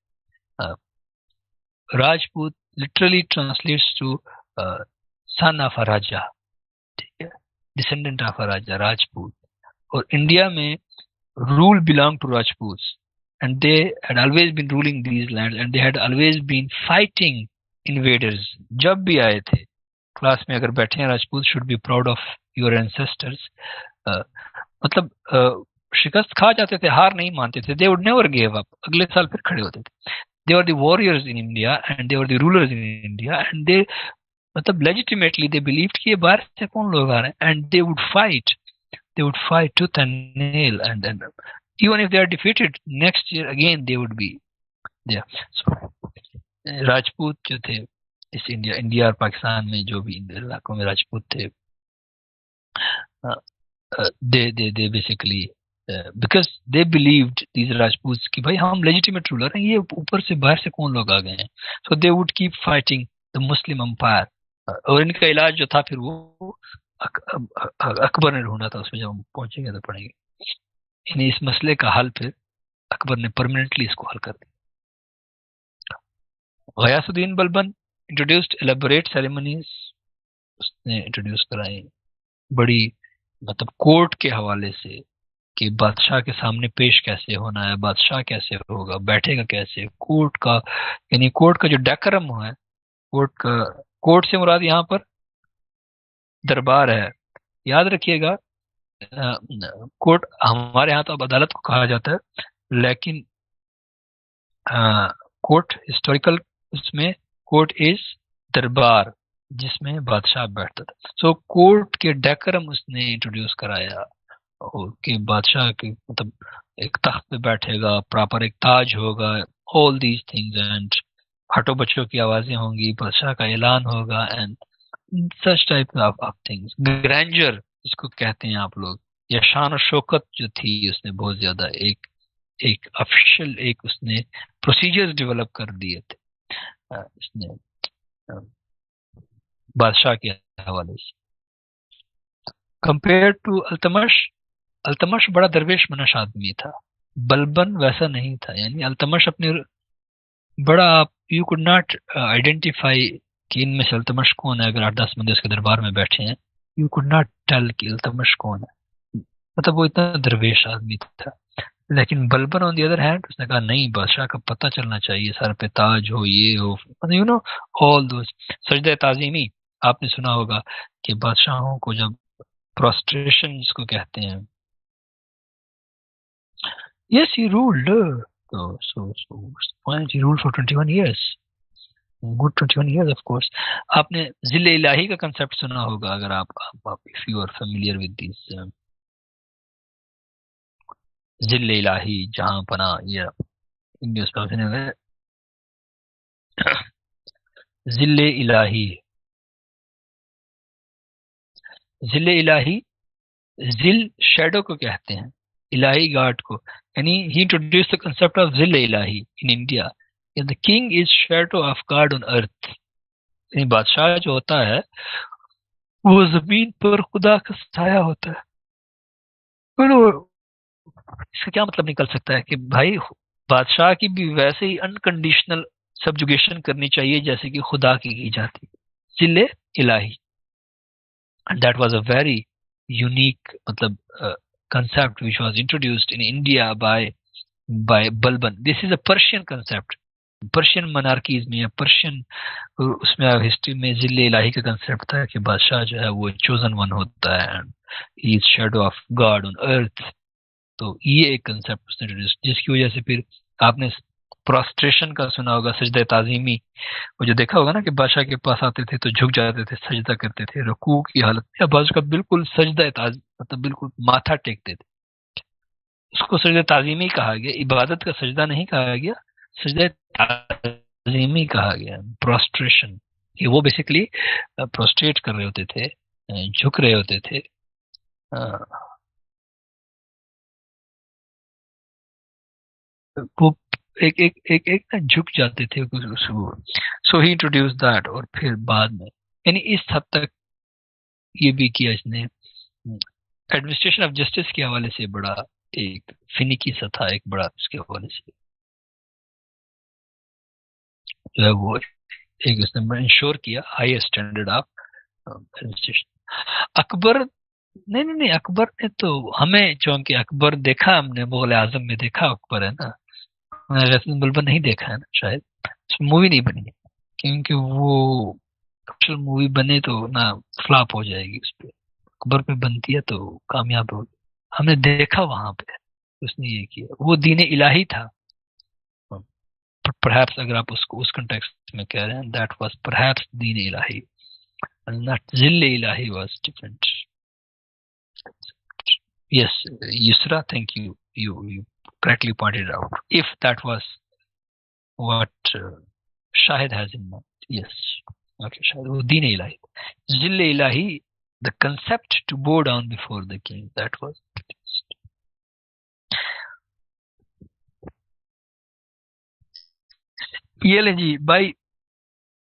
Speaker 1: Rajput literally translates to son of a raja, ठीक है, descendant of a raja, Rajput. और इंडिया में rule belonged to Rajputs, and they had always been ruling these lands, and they had always been fighting invaders. जब भी आए थे, क्लास में अगर बैठे हैं, Rajput should be proud of your ancestors. मतलब शिकस्त खा जाते थे, हार नहीं मानते थे, they would never give up, अगले साल फिर खड़े होते थे। They were the warriors in India and they were the rulers in India, and they मतलब legitimately they believed कि ये बाहर से कौन लोग आ रहे हैं, and they would fight tooth and nail, and even if they are defeated, next year again they would be there. So Rajput जो थे इस इंडिया और पाकिस्तान में, जो भी इलाकों में राजपूत थे, they basically because they believed, these Rajputs, कि भाई हम legitimate ruler हैं, ये ऊपर से बाहर से कौन लोग आ गए हैं। So they would keep fighting the Muslim empire. और इनका इलाज जो था फिर वो अकबर ने ढूंढा था, उसमें जब हम पहुंचेंगे तो पढ़ेंगे। इन्हें इस मसले का हल फिर अकबर ने परमानेंटली इसको हल कर दिया। Ghiyasuddin Balban introduced elaborate ceremonies, उसने इंट्रोड्यूस कराई, बड़ी मतलब कोर्ट के हवाले से कि बादशाह के सामने पेश कैसे होना है, बादशाह कैसे होगा, बैठेगा कैसे, कोर्ट का, यानी कोर्ट का जो डेकोरम है, कोर्ट से मुराद यहाँ पर दरबार है, याद रखिएगा, कोर्ट हमारे यहाँ तो अब अदालत को कहा जाता है, लेकिन कोर्ट हिस्टोरिकल उसमें कोर्ट इज दरबार, जिसमें बादशाह बैठता था। सो कोर्ट के डेकोरम उसने इंट्रोड्यूस कराया, और कि बादशाह के मतलब एक तख्त पे बैठेगा, प्रॉपर एक ताज होगा, ऑल दीज थिंग्स, एंड हटो बच्चों की आवाजें होंगी, बादशाह का ऐलान होगा, and such type of things, grander जिसको कहते हैं आप लोग, या शान और शौकत जो थी उसने बहुत ज्यादा एक एक ऑफिशियल एक उसने प्रोसीजर्स डेवलप कर दिए थे इसने बादशाह के हवाले से। कंपेयर टू अल्तमश, अल्तमश बड़ा दरवेश मनश आदमी था, बलबन वैसा नहीं था। यानी अल्तमश अपने बड़ा, आप यू कुड नॉट आइडेंटिफाई कि इनमें से अल्तमश कौन है। अगर 8-10 बंदे उसके दरबार में बैठे हैं, यू कुड नॉट टेल कि अल्तमश कौन है, मतलब वो इतना दरवेश आदमी था। लेकिन Balban on the other hand, उसने कहा नहीं, बादशाह का पता चलना चाहिए, सर पे ताज हो, ये हो, यू नो ऑल दोस। सजदे ताजीमी आपने सुना होगा कि बादशाहों को जब प्रोस्ट्रेशन जिसको कहते हैं, yes he ruled, he ruled for 21 years, good 21 years of course। आपने जिले इलाही का कंसेप्ट सुना होगा, अगर आप if you are familiar with this जिले इलाही, जहां पना, या इंग्लिश में जिले इलाही, जिले इलाही, जिल शैडो को कहते हैं, इलाही गार्ड को। यानी he introduce the concept of Zill Ilahi in India, the king is shadow of god on earth. बादशाह जो होता है वो जमीन पर खुदा का साया होता है। तो इसका क्या मतलब निकल सकता है कि भाई बादशाह की भी वैसे ही अनकंडीशनल सब्जुगेशन करनी चाहिए जैसे कि खुदा की जाती है, जिले इलाही। And that was a very unique मतलब concept which was introduced in India by Balban. This is a Persian concept. Persian monarchies में या पर्शियन उसमें हिस्ट्री में जिले इलाही का कंसेप्ट था कि बादशाह जो है वो चोजन वन होता है, and he is shadow of god on अर्थ। तो ये एक कंसेप्ट उसने इंट्रोड्यूस, जिसकी वजह से फिर आपने प्रोस्ट्रेशन का सुना होगा, सजदा ताजीमी, वो जो देखा होगा ना कि बादशाह के पास आते थे तो झुक जाते थे, सजदा करते थे, रुकू की हालत, या बादशाह का बिल्कुल सजदा ताज मतलब बिल्कुल माथा टेकते थे। उसको सजदा ताजीमी कहा गया, इबादत का सजदा नहीं कहा गया, सजदा ताजीमी कहा गया, प्रोस्ट्रेशन। कि वो बेसिकली प्रोस्ट्रेट कर रहे होते थे, झुक रहे होते थे। वो एक एक एक एक ना झुक जाते थे उसको। सो ही इंट्रोड्यूस दैट, और फिर बाद में यानी इस हद तक ये भी किया इसने। एडमिनिस्ट्रेशन ऑफ जस्टिस के हवाले से बड़ा एक फिनिकी सा था, एक बड़ा इसके हवाले से जो है वो एक उसने इंश्योर किया high standard of administration. Akbar नहीं नहीं नहीं, अकबर ने तो हमें चूंकि अकबर देखा हमने, मुगल आजम में देखा अकबर है ना, रसूल बुलबुल नहीं देखा है ना, शायद मूवी नहीं बनी है, क्योंकि वो एक्चुअल मूवी बने तो ना फ्लॉप हो जाएगी, उस पर अकबर पे बनती है तो कामयाब होगी। हमने देखा वहां पे उसने ये किया, वो दीन इलाही था। परहैप्स अगर आप उसको उस कंटेक्स्ट में कह रहे हैं, that was perhaps Deen Ilahi, not Zill Ilahi was different. Yes, Yusra, thank you. You correctly pointed out. If that was what Shahid has in mind. Yes. Okay, Shahid. वो दीन इलाही, जिल इलाही, the concept to bow down before the king, that was. ये ले जी, by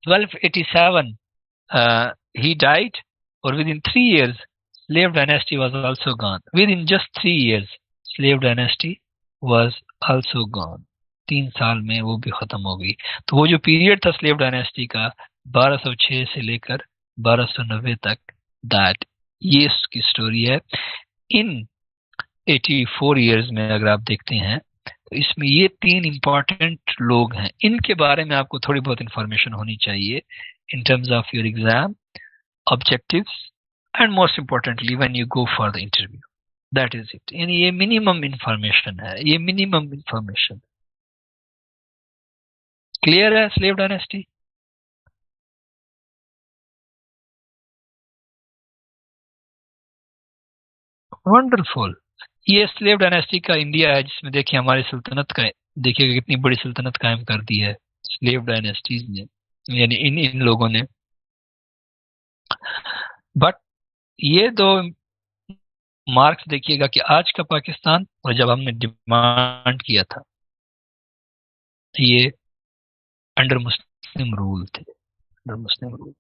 Speaker 1: 1287 he died, or within 3 years slave dynasty was also gone. Within just 3 years slave dynasty was also gone. 3 साल में वो भी खत्म हो गई। तो वो जो पीरियड था स्लेव डायनेस्टी का 1206 से लेकर 1290 तक, दैट ये इसकी स्टोरी है। इन 84 इयर्स में अगर आप देखते हैं तो इसमें ये 3 इंपॉर्टेंट लोग हैं, इनके बारे में आपको थोड़ी बहुत इंफॉर्मेशन होनी चाहिए in terms of your exam objectives and most importantly when you go for the interview, that is it. यानी ये मिनिमम इंफॉर्मेशन है, ये मिनिमम इंफॉर्मेशन। क्लियर है स्लेव डायनेस्टी? वंडरफुल। ये स्लेव डायनेस्टी का इंडिया है, जिसमें देखिए हमारी सल्तनत का, देखिए कितनी बड़ी सल्तनत कायम कर दी है स्लेव डायनेस्टीज ने, यानी इन इन लोगों ने। बट ये दो मार्क्स देखिएगा कि आज का पाकिस्तान और जब हमने डिमांड किया था, ये अंडर मुस्लिम रूल थे, अंडर मुस्लिम रूल।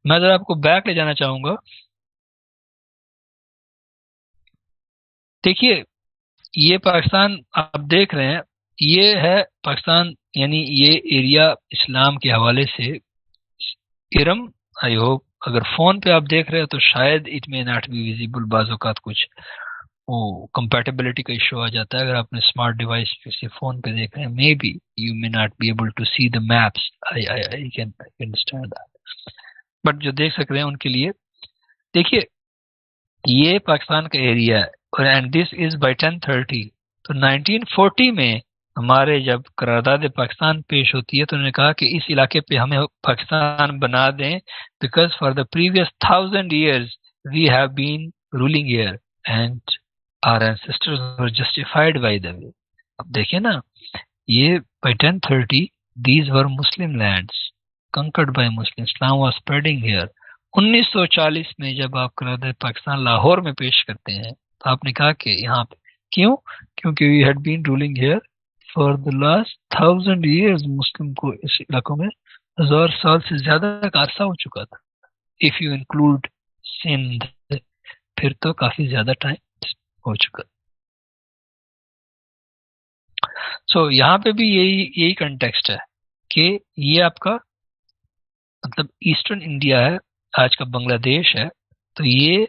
Speaker 1: मैं जरा आपको बैक ले जाना चाहूंगा। देखिए ये पाकिस्तान आप देख रहे हैं, ये है पाकिस्तान, यानी ये एरिया इस्लाम के हवाले से इरम, आई होप अगर फोन पे आप देख रहे हो तो शायद it may not be visible, बाज़ औक़ात कुछ वो कंपैटिबिलिटी का इशू आ जाता है। अगर आपने स्मार्ट डिवाइस किसी फोन पे देख रहे हैं, maybe you may not be able to see the maps, I can understand that. But जो देख सक रहे हैं उनके लिए, देखिए ये पाकिस्तान का एरिया है, और एंड दिस इज बाय 1030। तो 1940 में हमारे जब करारदाद पाकिस्तान पेश होती है तो उन्होंने कहा कि इस इलाके पे हमें पाकिस्तान बना दें, because for the previous 1000 years we have been ruling here and our ancestors were justified by the way. अब देखिए ना, ये by 1030 these were Muslim lands conquered by Muslims, Islam was spreading here। 1940 में जब आप करारदाद पाकिस्तान लाहौर में पेश करते हैं तो आपने कहा कि यहाँ पे क्यों, क्योंकि we had been ruling here for the last 1000 years। Muslim को इस इलाकों में 1000 साल से ज्यादा का अरसा हो चुका था। इफ यू इंक्लूड सिंध, फिर तो काफी ज्यादा टाइम हो चुका। सो यहाँ पे भी यही कंटेक्स्ट है कि ये आपका मतलब ईस्टर्न इंडिया है, आज का बांग्लादेश है। तो ये,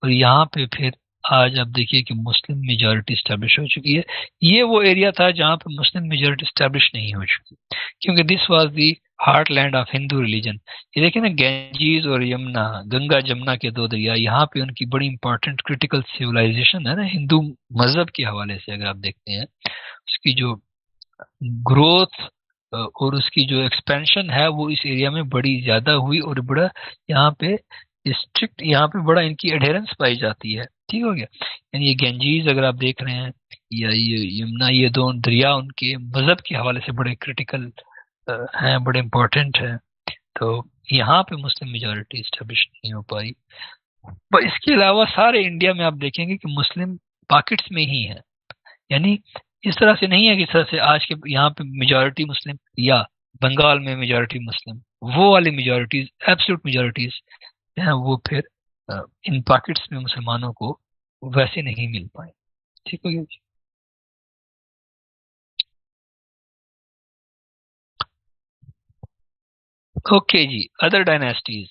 Speaker 1: और यहाँ पे फिर आज आप देखिए कि मुस्लिम मेजॉरिटी स्टैब्लिश हो चुकी है। ये वो एरिया था जहाँ पे मुस्लिम मेजॉरिटी स्टैब्लिश नहीं हो चुकी, क्योंकि this was the heart land of Hindu religion. ये देखिए ना, गंजीज और यमुना, गंगा जमुना के दो दरिया, यहाँ पे उनकी बड़ी इंपॉर्टेंट क्रिटिकल सिविलाइजेशन है ना, हिंदू मजहब के हवाले से अगर आप देखते हैं उसकी जो ग्रोथ और उसकी जो एक्सपेंशन है वो इस एरिया में बड़ी ज्यादा हुई, और बड़ा यहाँ पे स्ट्रिक्ट, यहाँ पे बड़ा इनकी एडहेरेंस पाई जाती है। ठीक हो गया। यानी ये गंजीज अगर आप देख रहे हैं या ये यमुना, ये दोनों दरिया उनके मजहब के हवाले से बड़े क्रिटिकल हैं, बड़े इंपॉर्टेंट हैं। तो यहाँ पे मुस्लिम मेजॉरिटी स्टेब्लिश नहीं हो पाई। पर इसके अलावा सारे इंडिया में आप देखेंगे कि मुस्लिम पॉकेट्स में ही है, यानी इस तरह से नहीं है कि इस तरह से आज के यहाँ पे मेजॉरिटी मुस्लिम या बंगाल में मेजॉरिटी मुस्लिम, वो वाली मेजॉरिटीज, एब्सोल्यूट मेजॉरिटीज हैं, वो फिर इन पॉकेट्स में मुसलमानों को वैसे नहीं मिल पाए। ठीक हो गया जी। ओके जी, अदर डायनेस्टीज।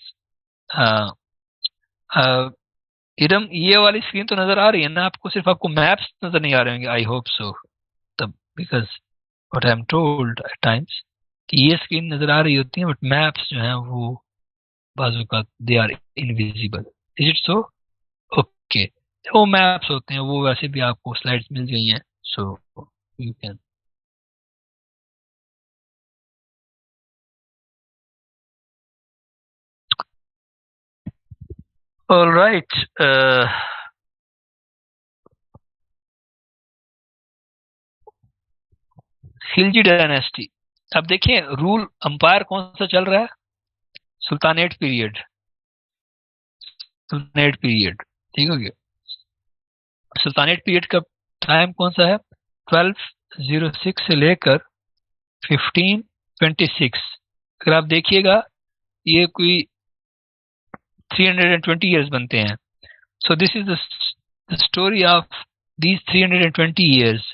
Speaker 1: इरम, ये वाली स्क्रीन तो नजर आ रही है ना आपको? सिर्फ आपको मैप्स नजर नहीं आ रहे होंगे, आई होप सो। तब because what I am told at times कि ये स्क्रीन नजर आ रही होती है, बट मैप्स जो हैं वो बाजू का they are invisible. Is it so? Okay, वो मैप्स होते हैं, वो वैसे भी आपको स्लाइड्स मिल गई हैं, सो you can. Alright, Khilji dynasty. अब देखिए रूल अंपायर कौन सा चल रहा है? Sultanate period, sultanate period. ठीक हो गया। सुल्तानेट पीरियड का टाइम कौन सा है? 1206 से लेकर 1526। अगर आप देखिएगा ये कोई 320 ईयर्स बनते हैं। So this is the story of these 320 years.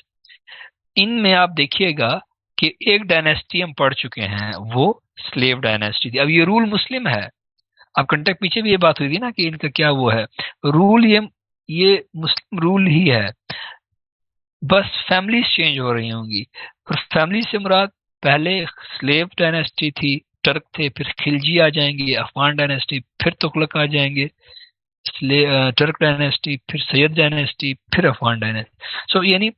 Speaker 1: इनमें आप देखिएगा कि एक डायनेस्टी हम पढ़ चुके हैं, वो स्लेव डायनेस्टी थी। अब ये रूल मुस्लिम है। अब कंटेक्ट पीछे भी ये बात हुई थी ना कि इनका क्या वो है रूल, ये मुस्लिम रूल ही है, बस फैमिलीज चेंज हो रही होंगी। और फैमिली से मुराद पहले स्लेव डायनेस्टी थी, टर्क थे, फिर खिलजी आ जाएंगे, अफगान डायनेस्टी, फिर तुगलक आ जाएंगे। टर्क डायनेस्टी, फिर सैयद डायनेस्टी, फिर अफगान डायनेस्टी। सो यानी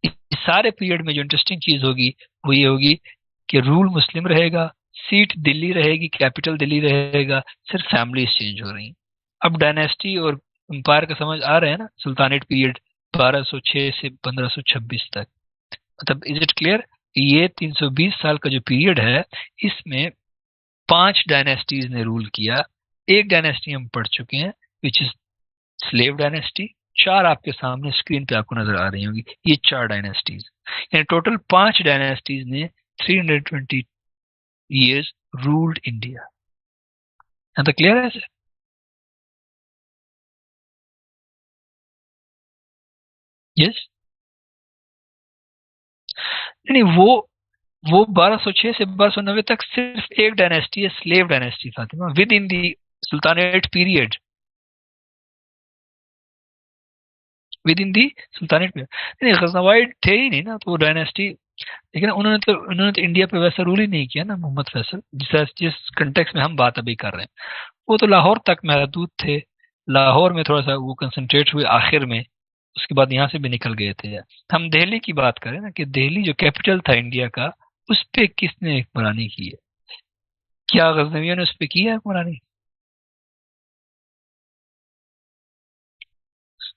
Speaker 1: इस सारे पीरियड में जो इंटरेस्टिंग चीज होगी वो ये होगी कि रूल मुस्लिम रहेगा, सीट दिल्ली रहेगी, कैपिटल दिल्ली रहेगा, सिर्फ फैमिलीज चेंज हो रही। अब डायनेस्टी और एम्पायर का समझ आ रहे हैं ना, सुल्तानेट पीरियड 1206 से 1526 तक। मतलब इज इट क्लियर? ये 320 साल का जो पीरियड है इसमें 5 डायनेस्टीज ने रूल किया। एक डायनेस्टी हम पढ़ चुके हैं विच इज स्लेव डायनेस्टी। 4 आपके सामने स्क्रीन पे आपको नजर आ रही होंगी, ये 4 डायनेस्टीज, यानी टोटल 5 डायनेस्टीज ने 320 years ruled India. है तो क्लियर है सर? यस। नहीं, वो 1206 से 1290 तक सिर्फ एक डायनेस्टी है, slave dynasty Fatima, with in the sultanate period, with in the sultanate period. नहीं, गजनवाइड थे ही नहीं ना, तो वो डायनेस्टी। लेकिन उन्होंने तो इंडिया पे वैसा रूल ही नहीं किया ना मोहम्मद फैसल, जिस कंटेक्स में हम बात अभी कर रहे हैं। वो तो लाहौर तक महदूद थे, लाहौर में थोड़ा सा वो कंसंट्रेट हुए आखिर में, उसके बाद यहाँ से भी निकल गए थे। हम दिल्ली की बात करें ना, कि दिल्ली जो कैपिटल था इंडिया का, उस पे किसने हुक्मरानी की है? क्या गजनवियों ने उस पे की है हुक्मरानी?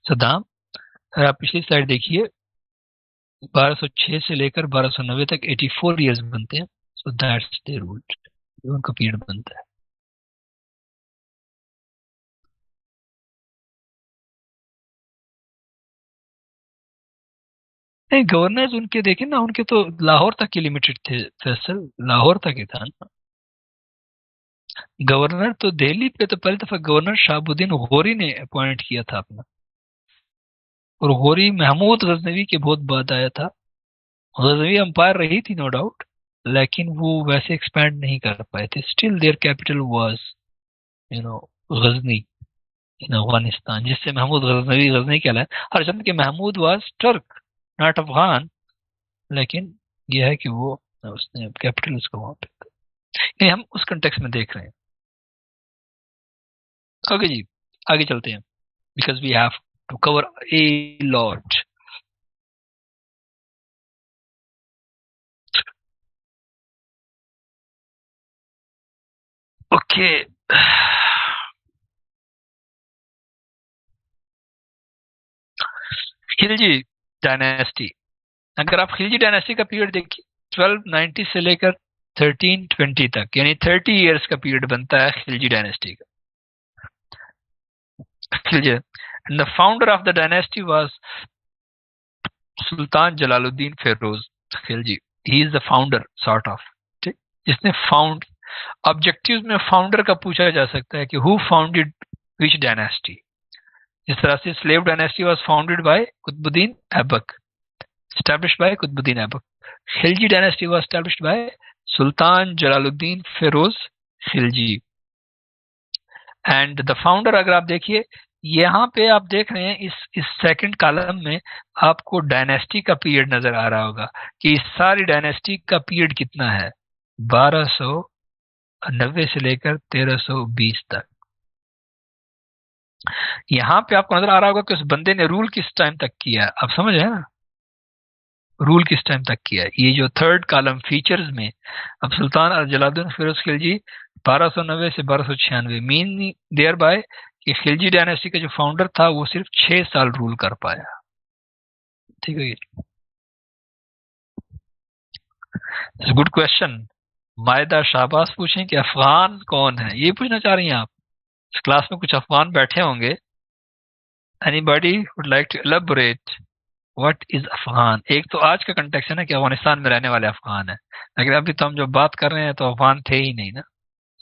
Speaker 1: सद्दाम। अगर आप पिछली स्लाइड देखिए, 1206 से लेकर 1290 तक 84 ईयर्स बनते हैं। सो दैट्स द रूल, उनका पीरियड बनता है। नहीं, गवर्नर्स उनके देखे ना, उनके तो लाहौर तक के लिमिटेड थे फैसल, लाहौर तक ही था ना। गवर्नर तो दिल्ली पे तो पहली दफा गवर्नर शहाबुद्दीन गौरी ने अपॉइंट किया था अपना, और गौरी महमूद गजनवी के बहुत बाद आया था। गजनवी अंपायर रही थी नो डाउट, लेकिन वो वैसे एक्सपैंड नहीं कर पाए थे। Still their capital was you know Ghazni in Afghanistan, जिससे महमूद गजनवी गजनी कहलाए। हरचंद के Mahmud was Turk, not Afghan, लेकिन यह है कि वो उसने कैपिटल उसका वहां पे, यानी हम उस कंटेक्स्ट में देख रहे हैं। ओके जी, आगे चलते हैं, because we have to cover a lot. Okay, Khilji dynasty. अगर आप खिलजी डायनेस्टी का पीरियड देखिए, 1290 से लेकर 1320 तक, यानी 30 इयर्स का पीरियड बनता है खिलजी डायनेस्टी का। Khilji, and the founder of the dynasty was Sultan Jalaluddin Firoz Khilji. He is the founder sort of, ठीक, जिसने फाउंड। ऑब्जेक्टिव्स में फाउंडर का पूछा जा सकता है कि हु फाउंडेड विच डायनेस्टी। इस तरह से slave dynasty was founded by Qutbuddin Aibak, established by Qutbuddin Aibak. Khilji dynasty was established by Sultan Jalaluddin Feroz Khilji. And the founder, अगर आप देखिए यहाँ पे, आप देख रहे हैं इस सेकंड कॉलम में आपको डायनेस्टी का पीरियड नजर आ रहा होगा कि इस सारी डायनेस्टी का पीरियड कितना है, 1290 से लेकर 1320 तक। यहाँ पे आपको नजर आ रहा होगा कि उस बंदे ने रूल किस टाइम तक किया है, आप समझ रहे हैं ना, रूल किस टाइम तक किया है। ये जो थर्ड कॉलम फीचर्स में, अब सुल्तान जलालुद्दीन फिरोज खिलजी 1290 से 1296, मीन देयर बाय कि खिलजी डायनेस्टी का जो फाउंडर था वो सिर्फ 6 साल रूल कर पाया। ठीक है, गुड क्वेश्चन। मायदा शाहबाज पूछें कि अफगान कौन है, ये पूछना चाह रही हैं आप? इस क्लास में कुछ अफगान बैठे होंगे। Anybody would like to elaborate what is Afghan? एक तो आज का कंटेक्स्ट है ना कि अफगानिस्तान में रहने वाले अफगान है, लेकिन अभी तो हम जो बात कर रहे हैं तो अफगान थे ही नहीं ना,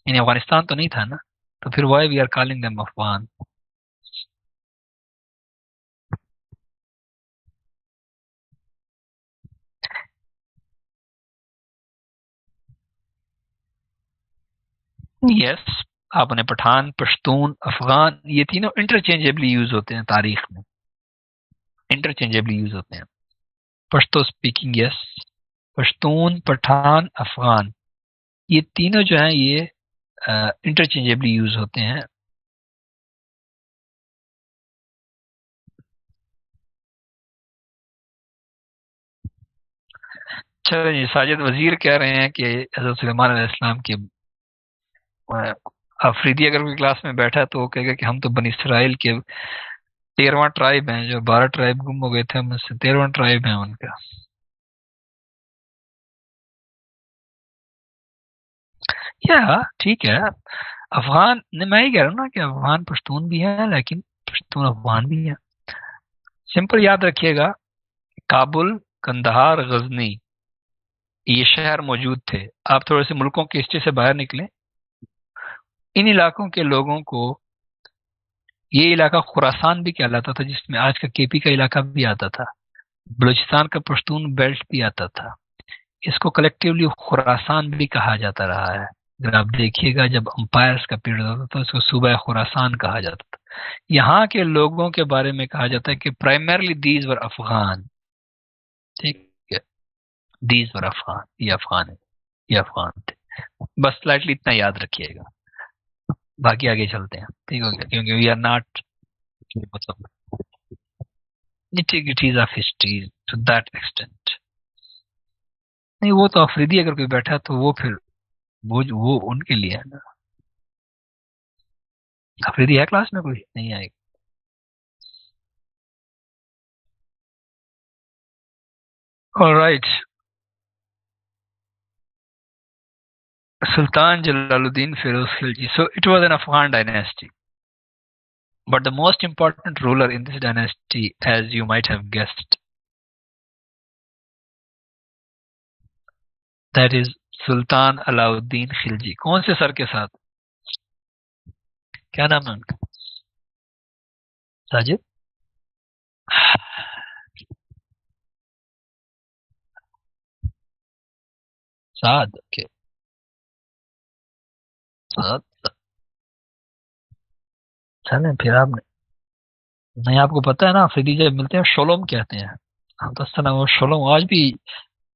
Speaker 1: यानी अफगानिस्तान तो नहीं था ना, तो फिर why we are calling them Afghan? Yes, आपने पठान, पश्तून, अफगान, ये तीनों इंटरचेंजेबली यूज होते हैं तारीख में, इंटरचेंजेबली यूज होते हैं। पश्तो स्पीकिंग, यस, पश्तून, पठान, अफगान, ये तीनों जो हैं ये इंटरचेंजेबली यूज होते हैं। चलो जी, साजिद वजीर कह रहे हैं कि हज़रत सुलेमान अलैहिस्सलाम की अफरीदी अगर कोई क्लास में बैठा है तो वो कहेगा कि हम तो बनी इसराइल के 13वां ट्राइब हैं, जो 12 ट्राइब गुम हो गए थे हम उससे 13वां ट्राइब है उनका। या ठीक है, अफगान ने, मैं ही कह रहा हूँ ना कि अफगान पश्तून भी है, लेकिन पश्तून अफगान भी है। सिंपल याद रखिएगा, काबुल, कंदहार, गजनी, ये शहर मौजूद थे। आप थोड़े से मुल्कों की हिस्ट्री से बाहर निकले, इन इलाकों के लोगों को ये इलाका खुरासान भी कहलाता था, जिसमें आज का केपी का इलाका भी आता था। बलूचिस्तान का पश्तून बेल्ट भी आता था। इसको कलेक्टिवली खुरासान भी कहा जाता रहा है। अगर आप देखिएगा, जब अंपायर्स का पीरियड होता था, उसको सूबा खुरासान कहा जाता था। यहाँ के लोगों के बारे में कहा जाता है कि प्राइमरली दीज वर अफगान। ठीक है, दीज वर अफगान, ये अफगान है, ये अफगान थे। बस स्लाइटली इतना याद रखिएगा, बाकी आगे चलते हैं। ठीक हो गया, क्योंकि वी आर नॉट, मतलब nitty-gritties of history to that extent. नहीं, वो तो अफरीदी अगर कोई बैठा है तो वो फिर वो उनके लिए है ना। अफरीदी है क्लास में? कोई नहीं आएगा। Alright, Sultan Jalaluddin Feroz Khilji. So it was an Afghan dynasty. But the most important ruler in this dynasty, as you might have guessed, that is सुल्तान अलाउद्दीन खिलजी। कौन से सर के साथ? क्या नाम है उनका? साजिद? साद के साथ? चलें फिर। आप नहीं, आपको पता है ना, अफरीदी जब मिलते हैं शोलोम कहते हैं। हम तो ना, वो शोलोम आज भी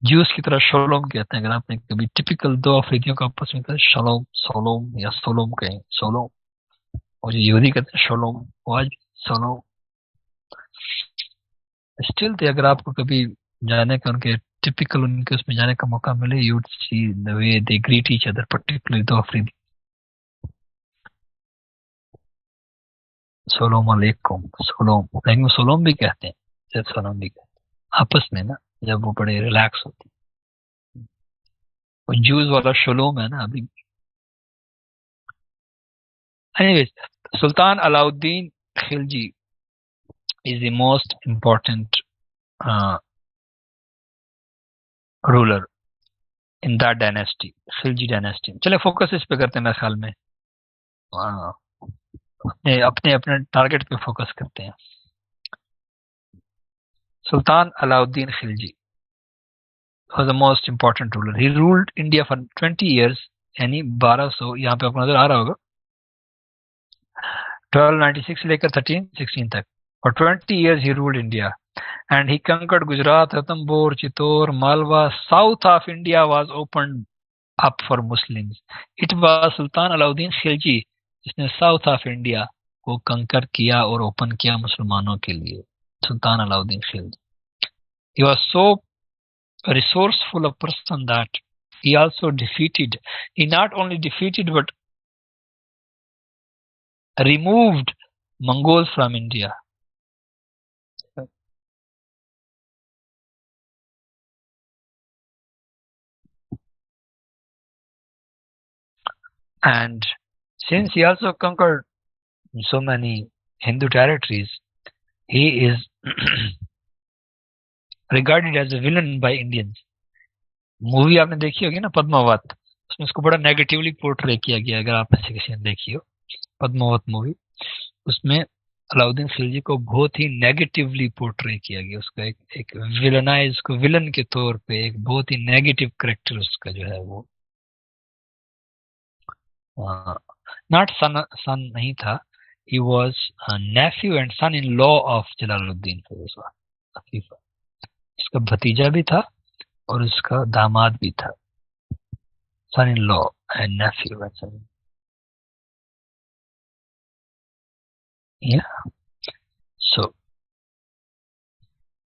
Speaker 1: जूस की तरह शोलोम कहते हैं। अगर आपने कभी टिपिकल दो अफरीदियों का आपस में कहा शलोम, सोलोम या सोलोम कहें, सोलोम। और जो यहूदी कहते हैं शोलोम, वो आज भी सोलोम। स्टिल थे, अगर आपको कभी जाने का, उनके टिपिकल उनके उसमें जाने का मौका मिले, you would see the way they greet each other, particularly दो अफरीदी। सोलोम अलैकुम, सोलोम, लेकिन वो सोलोम भी कहते हैं, सिर्फ सोलोम भी कहते हैं आपस में ना, जब वो बड़े रिलैक्स होते हैं। वो जूस वाला शोलोम है ना अभी। Anyways, Sultan Alauddin Khilji is the most important ruler in that dynasty, Khilji dynasty. चले फोकस इस पे करते हैं मेरे ख्याल में। हाँ, अपने अपने अपने टारगेट पे फोकस करते हैं। सुल्तान Alauddin Khilji was the most important ruler. He ruled India for 20 years, यानी 1200, यहाँ पे आपको नजर आ रहा होगा, 1296 से लेकर 1316 तक। For 20 years he ruled India and he conquered Gujarat, Ranthambore, Chittor, Malwa. South of India was opened up for Muslims. It was Sultan Alauddin Khilji जिसने साउथ ऑफ इंडिया को कंकर किया और ओपन किया मुसलमानों के लिए। Sultan Alauddin Khilji, he was so resourceful a person that he also defeated, he not only defeated but removed Mongols from India. And since he also conquered so many Hindu territories, he is regarded as a villain by Indians. Movie आपने देखी होगी ना, पद्मावत, उसमें उसको बड़ा negatively portray किया गया, अगर आपने से किसी ने देखी हो पद्मावत मूवी। उसमें अलाउद्दीन खिलजी को बहुत ही नेगेटिवली पोर्ट्रे किया गया। उसका एक विलनाइज, उसको विलन के तौर पे एक बहुत ही नेगेटिव करेक्टर उसका जो है वो, नॉट सन, सन नहीं था, he was nephew and son in law of Jalaluddin Khalifa. उसका भतीजा भी था और उसका दामाद भी था, son in law and nephew and son. या सो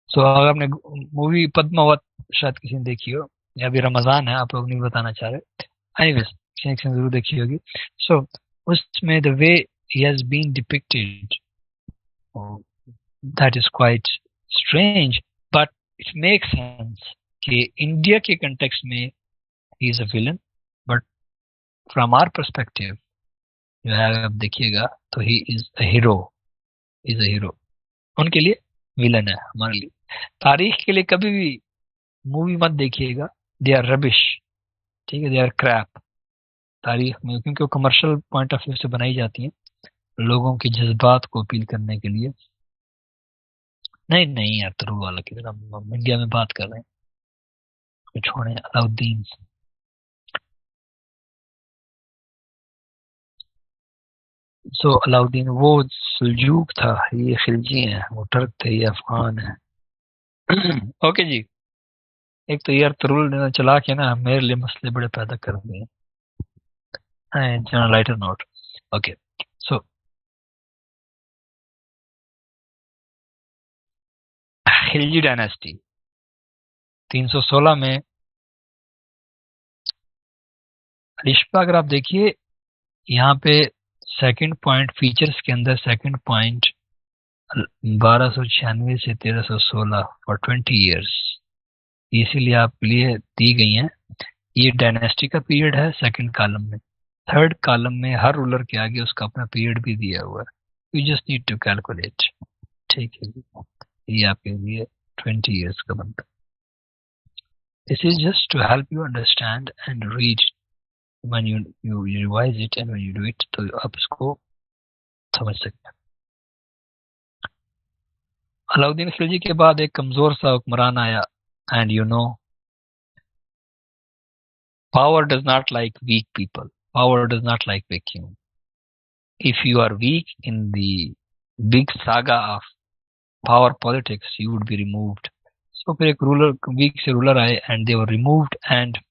Speaker 2: सो अगर आपने मूवी पद्मावत शायद किसी ने देखी हो, या अभी रमजान है, आप लोग नहीं बताना चाह रहे, एनीवेज किसी ने जरूर देखी होगी। सो उसमें the way he has been depicted, that is quite strange, but it makes sense कि इंडिया के कंटेक्स्ट में he is a villain, but from our perspective जो है आप देखिएगा तो he is a hero, is a hero. उनके लिए विलन है, हमारे लिए तारीख के लिए कभी भी मूवी मत देखिएगा, दे आर रबिश, ठीक है, दे आर क्रैप तारीख में, क्योंकि वो कमर्शियल पॉइंट ऑफ व्यू से बनाई जाती हैं लोगों के जज्बात को अपील करने के लिए। नहीं नहीं यार, तरुल वाला की तरह हम इंडिया में बात कर रहे हैं, तो छोड़े अलाउद्दीन। सो अलाउद्दीन वो सुल्जूक था, ये खिलजी हैं, वो टर्क थे, ये अफगान है। ओके जी। एक तो यार तरुल ने चला के ना मेरे लिए मसले बड़े पैदा कर दिए हैं, लाइटर नोट। ओके, सो खिलजी डायनेस्टी 316 में, रिश्पा अगर आप देखिए यहाँ पे सेकंड पॉइंट फीचर्स के अंदर, सेकंड पॉइंट 1296 से 1316 फॉर 20 ईयर्स, इसीलिए आपके लिए दी गई हैं। ये डायनेस्टी का पीरियड है सेकंड कॉलम में। थर्ड कॉलम में हर रूलर के आगे उसका अपना पीरियड भी दिया हुआ है, you just need to calculate, ठीक है जी। ये आपके लिए 20 ईयर्स का बनता है। This is just to help you understand and read, when you revise it and when you do it, तो आप इसको समझ सकते हैं। अलाउद्दीन खिलजी के बाद एक कमजोर सा हुक्मरान आया, and you know power does not like weak people, power does not like vacuum. If you are weak in the big saga of power politics, you would be removed. So फिर एक रूलर, वीक से ruler आए and they were removed, and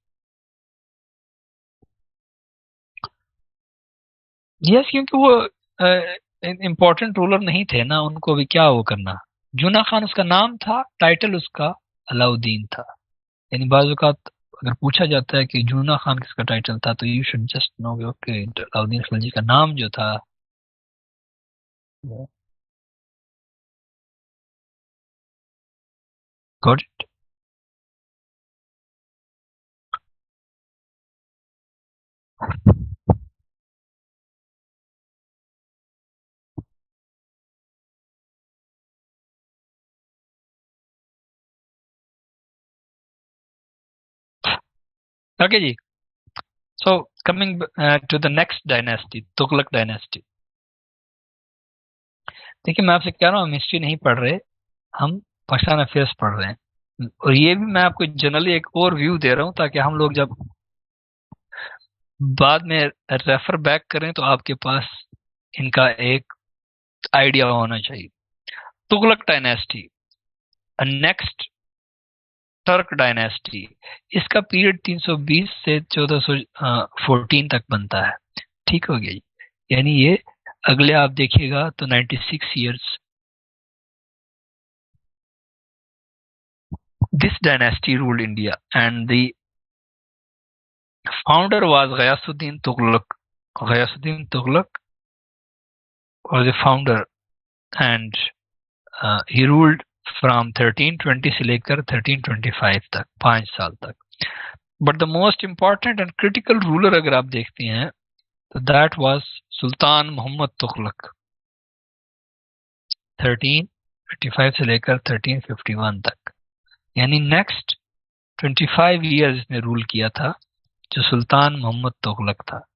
Speaker 2: yes, क्योंकि वो important ruler नहीं थे ना, उनको भी क्या वो करना। जूना खान उसका नाम था, टाइटल उसका अलाउद्दीन था। यानी बाज़ औक़ात अगर पूछा जाता है कि जूना खान किसका टाइटल था, तो you should just know okay Alauddin Khilji का नाम जो था। Got it. ओके जी। So coming to the next dynasty, Tughlaq dynasty. देखिए मैं आपसे कह रहा हूँ, हम हिस्ट्री नहीं पढ़ रहे, हम पाकिस्तान अफेयर्स पढ़ रहे हैं, और ये भी मैं आपको जनरली एक और व्यू दे रहा हूँ ताकि हम लोग जब बाद में रेफर बैक करें तो आपके पास इनका एक आइडिया होना चाहिए। Tughlaq dynasty, next Turk dynasty, इसका पीरियड 320 से 1414 तक बनता है, ठीक हो गया जी। यानी ये अगले आप देखिएगा तो 96 years this dynasty ruled India, and the founder was Ghiyasuddin Tughlaq. Ghiyasuddin Tughlaq was the founder, and he ruled from 1320 से लेकर 1325 तक, 5 साल तक। But the most important and critical ruler अगर आप देखते हैं तो that was Sultan Mohammad Tughlaq, 1355 से लेकर 1351 तक। यानी नेक्स्ट 25 ईयर्स इसने रूल किया था, जो सुल्तान मोहम्मद तुगलक था।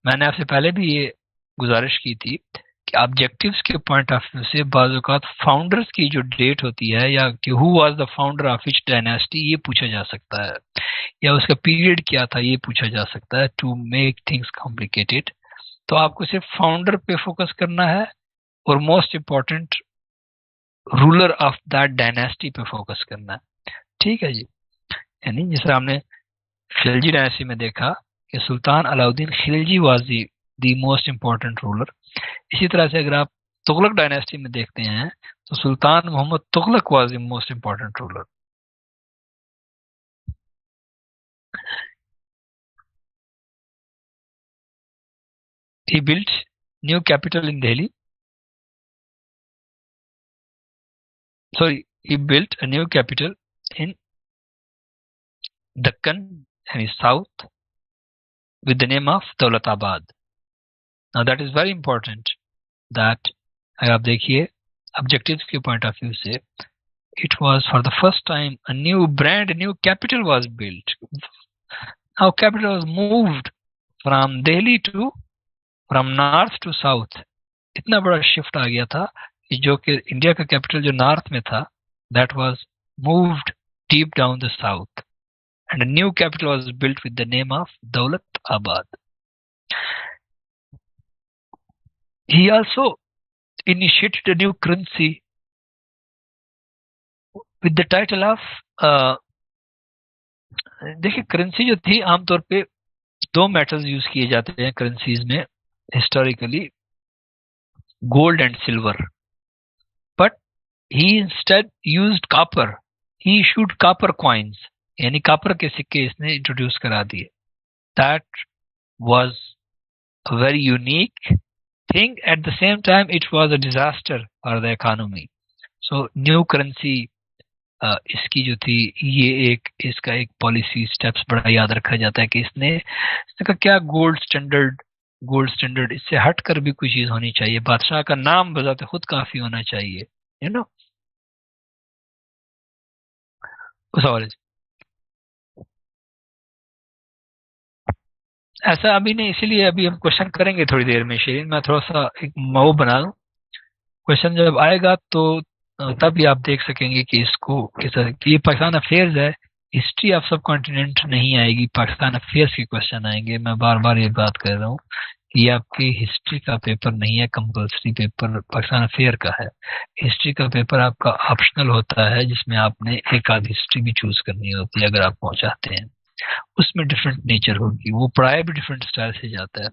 Speaker 2: मैंने आपसे पहले भी ये गुजारिश की थी कि ऑब्जेक्टिव्स के पॉइंट ऑफ व्यू से बाज़ औक़ात फाउंडर्स की जो डेट होती है, या कि who was the founder of which dynasty, ये पूछा जा सकता है, या उसका पीरियड क्या था ये पूछा जा सकता है, टू मेक थिंग्स कॉम्प्लिकेटेड। तो आपको सिर्फ फाउंडर पे फोकस करना है, और most important ruler of that dynasty पे फोकस करना है, ठीक है जी। यानी जैसे हमने खिलजी डायनेस्टी में देखा कि Sultan Alauddin Khilji was the most important ruler, इसी तरह से अगर आप तुगलक डायनेस्टी में देखते हैं तो Sultan Mohammad Tughlaq was the most important ruler. He built new capital in Delhi. Sorry, he built a new capital in Deccan and south with the name of Daulatabad. Now that is very important that अगर आप देखिए objectives के point of view से it was for the first time a new brand new capital was built. Now capital was moved from Delhi to from north to south. इतना बड़ा shift आ गया था कि जो कि इंडिया का कैपिटल जो नॉर्थ में था that was moved deep down the south and a new capital was built with the name of Daulatabad. He also initiated a new currency with the title of देखिए currency जो थी आमतौर पे दो metals use किए जाते हैं currencies में historically, gold and silver, but he instead used copper. He issued copper coins, यानी कॉपर के सिक्के इसने इंट्रोड्यूस करा दिए. That was a very unique thing. At the same time it was a disaster for the economy. So new currency इसकी जो थी ये इसका एक पॉलिसी स्टेप्स बड़ा याद रखा जाता है कि इसने कहा क्या गोल्ड स्टैंडर्ड इससे हटकर भी कोई चीज होनी चाहिए. बादशाह का नाम बजाते खुद काफी होना चाहिए, यू नो. सवाल ऐसा अभी नहीं, इसीलिए अभी हम क्वेश्चन करेंगे थोड़ी देर में. शेरिन मैं थोड़ा सा एक वो बना लूं, क्वेश्चन जब आएगा तो तब भी आप देख सकेंगे कि इसको ये पाकिस्तान अफेयर्स है, हिस्ट्री ऑफ सब कॉन्टिनेंट नहीं आएगी, पाकिस्तान अफेयर्स के क्वेश्चन आएंगे. मैं बार बार ये बात कर रहा हूँ, ये आपकी हिस्ट्री का पेपर नहीं है, कंपल्सरी पेपर पाकिस्तान अफेयर का है. हिस्ट्री का पेपर आपका ऑप्शनल होता है जिसमें आपने एक आध हिस्ट्री भी चूज करनी होती है अगर आप चाहते हैं. उसमें डिफरेंट नेचर होगी, वो पढ़ाया भी डिफरेंट स्टाइल से जाता है.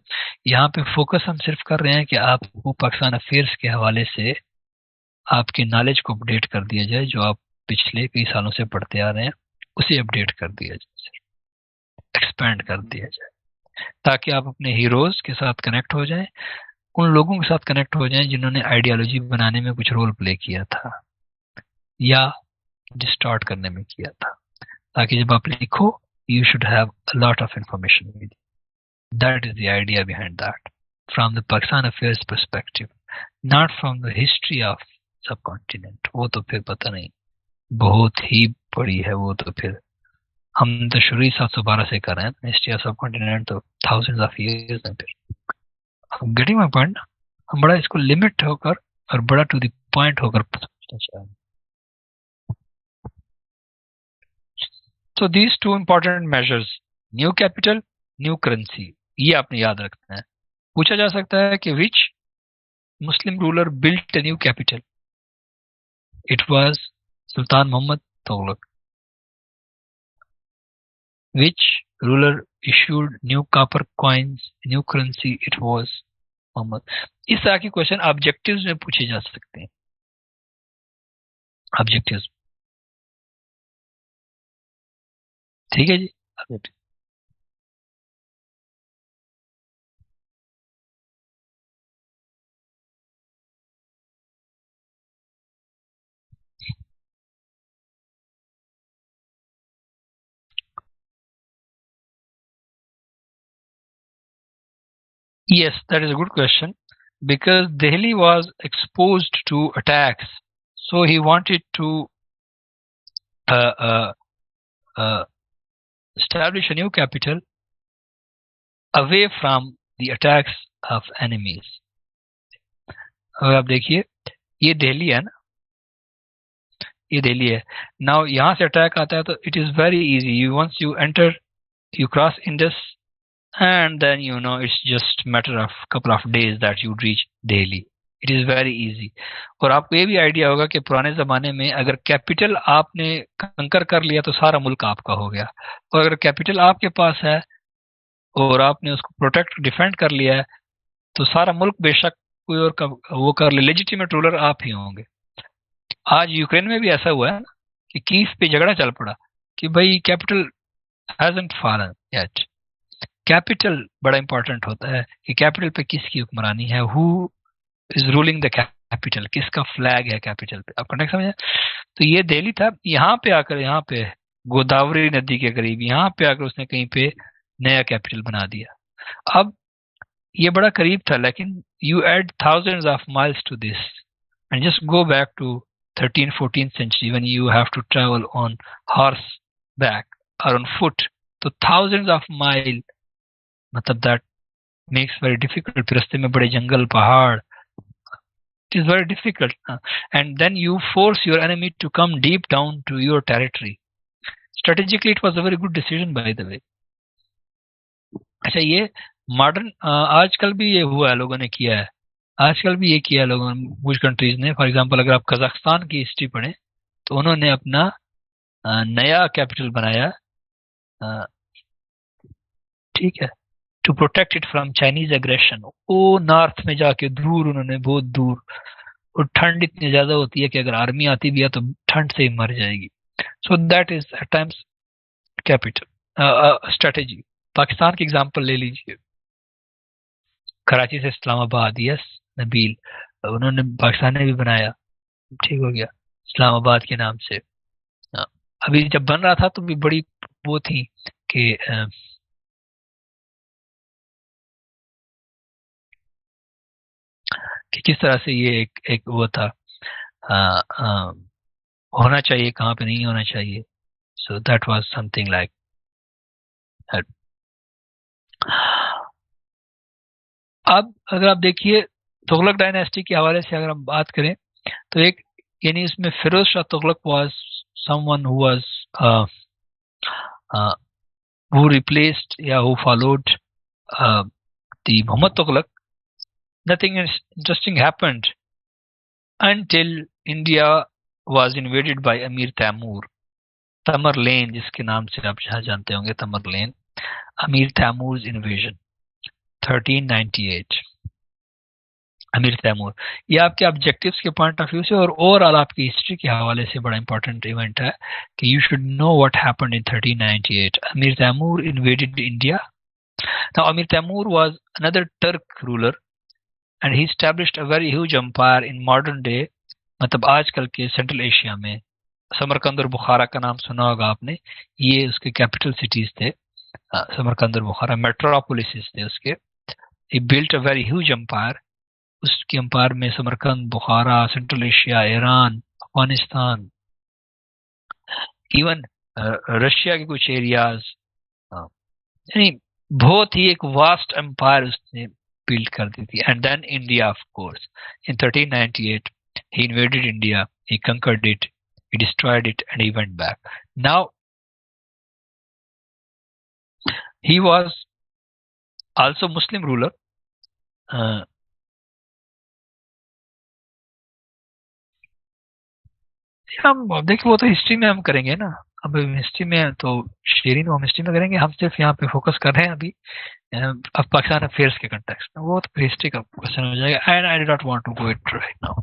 Speaker 2: यहाँ पे फोकस हम सिर्फ कर रहे हैं कि आपको पाकिस्तान अफेयर्स के हवाले से आपके नॉलेज को अपडेट कर दिया जाए, जो आप पिछले कई सालों से पढ़ते आ रहे हैं उसे अपडेट कर दिया जाए, एक्सपेंड कर दिया जाए, ताकि आप अपने हीरोज के साथ कनेक्ट हो जाएं, उन लोगों के साथ कनेक्ट हो जाएं जिन्होंने आइडियोलॉजी बनाने में कुछ रोल प्ले किया था या डिस्टॉर्ट करने में किया था, ताकि जब आप लिखो you should have a lot of information with you. That is the idea behind that, from the Pakistan affairs perspective, not from the history of subcontinent. वो तो फिर पता नहीं, बहुत ही बड़ी है वो तो. फिर हम तो शुरू ही 712 से कर रहे हैं, हिस्ट्री ऑफ सबकॉन्टिनेंट तो थाउजेंड्स ऑफ इयर्स है. फिर गेटिंग माय पॉइंट, हम बड़ा इसको लिमिट होकर और बड़ा टू द पॉइंट होकर समझना चाहिए. So these two important measures, new capital, new currency, ये आपने याद रखना है. पूछा जा सकता है कि which Muslim ruler built a new capital? It was Sultan Muhammad Tughlaq. Which ruler issued new copper coins, new currency? It was Muhammad. इस तरह के क्वेश्चन ऑब्जेक्टिव्स में पूछे जा सकते हैं. ऑब्जेक्टिव्स, ठीक है जी. Yes, that is a good question, because Delhi was exposed to attacks, so he wanted to establish a new capital away from the attacks of enemies. अब आप देखिए ये दिल्ली है ना, ये दिल्ली है. नाउ यहाँ से अटैक आता है तो it is very easy. You once you enter, you cross Indus, and then it's just matter of couple of days that you reach Delhi. It is very easy. और आपको ये भी आइडिया होगा कि पुराने जमाने में अगर कैपिटल आपने कंकर कर लिया तो सारा मुल्क आपका हो गया, और अगर कैपिटल आपके पास है और आपने उसको प्रोटेक्ट डिफेंड कर लिया है तो सारा मुल्क बेशक कोई और वो कर ले, लेजिटिमेट रूलर आप ही होंगे। आज यूक्रेन में भी ऐसा हुआ है ना कि कीव पे झगड़ा चल पड़ा कि भाई capital hasn't fallen yet. Capital बड़ा इंपॉर्टेंट होता है कि कैपिटल पे किसकी हुक्मरानी है, who is ruling the capital, किसका फ्लैग है कैपिटल पे। आप कनेक्ट समझे? तो ये दिल्ली था, यहाँ पे आकर, यहाँ पे गोदावरी नदी के करीब यहाँ पे आकर उसने कहीं पे नया कैपिटल बना दिया। अब ये बड़ा करीब था, लेकिन you add thousands of miles to this and just go back to 13th-14th century when you have to travel on horseback or on foot, तो thousands of mile, मतलब that makes very difficult। फिर रास्ते में बड़े जंगल पहाड़, it is very difficult, and then you force your enemy to come deep down to your territory। strategically it was a very good decision by the way। अच्छा, ये modern आजकल भी ये हुआ है, लोगों ने किया है, आजकल भी ये किया है लोगों ने, कुछ कंट्रीज ने। फॉर एग्जांपल अगर आप कजाकिस्तान की हिस्ट्री पढ़ें तो उन्होंने अपना नया कैपिटल बनाया, ठीक है, to protect it from Chinese aggression. वो नॉर्थ में जाके दूर, उन्होंने बहुत दूर, और ठंड इतनी ज्यादा होती है कि अगर आर्मी आती भी है तो ठंड से ही मर जाएगी। So that is at times capital strategy. Pakistan की एग्जांपल ले लीजिए, कराची से इस्लामाबाद, यस नबील, उन्होंने पाकिस्तान ने भी बनाया, ठीक हो गया, इस्लामाबाद के नाम से। अभी जब बन रहा था तो भी बड़ी वो थी कि किस तरह से ये एक वो था, होना चाहिए, कहाँ पे नहीं होना चाहिए। So that was something like that. अब अगर आप देखिए तुगलक डायनेस्टी के हवाले से अगर हम बात करें तो एक, यानी इसमें Firoz Shah Tughlaq was someone who was who replaced, yeah, who followed the Muhammad Tughlaq. Nothing interesting happened until India was invaded by Amir Taimur। तमरलेन जिसके नाम से आप जहाँ जानते होंगे, तमरलेन, अमीर तैमूर इन्वेजन 1398। अमीर तैमूर, ये आपके ऑब्जेक्टिव्स के पॉइंट ऑफ व्यू से और ओवरऑल आपकी हिस्ट्री के हवाले से बड़ा इंपॉर्टेंट इवेंट है कि you should know what happened in 1398। Amir Timur invaded India. Now Amir Timur was another Turk ruler and he established a very huge empire in modern day, मतलब आजकल के सेंट्रल एशिया में। समरकंद और बुखारा का नाम सुना होगा आपने, ये उसके कैपिटल सिटीज थे, समरकंद और बुखारा मेट्रोपोलिस थे उसके। He built a very huge empire. उसके एम्पायर में Samarkand, Bukhara, Central Asia, Iran, Afghanistan, even Russia के कुछ एरियाज, यानी बहुत ही एक वास्ट एम्पायर उसने बिल्ड कर दी थी। And then India of course in 1398 he invaded India, he conquered it, he destroyed it, and he went back. Now he was also Muslim ruler, हम देखिए वो तो हिस्ट्री में हम करेंगे ना, अब हिस्ट्री में तो शेयरिंग हम हिस्ट्री में करेंगे, हम सिर्फ यहाँ पे फोकस कर रहे हैं अभी अब पाकिस्तान अफेयर्स के कंटेक्स्ट में, वो तो हिस्ट्री का क्वेश्चन हो जाएगा and I do not want to go it right now.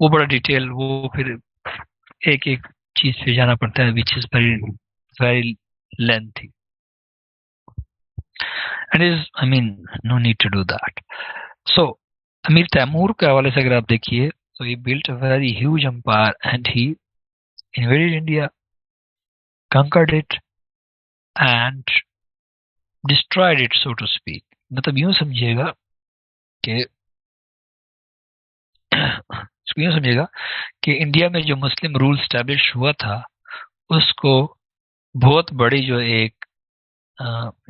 Speaker 2: वो बड़ा डिटेल, वो फिर एक एक चीज पे जाना पड़ता है which is very very lengthy and is I mean no need to do that. So Amir Taimur के हवाले से अगर आप देखिए, so he built a very huge empire and he invaded India, conquered it and destroyed it, so to speak। मतलब यूं समझिएगा कि यूं समझिएगा कि इंडिया में जो मुस्लिम रूल स्टैब्लिश हुआ था उसको बहुत बड़ी जो एक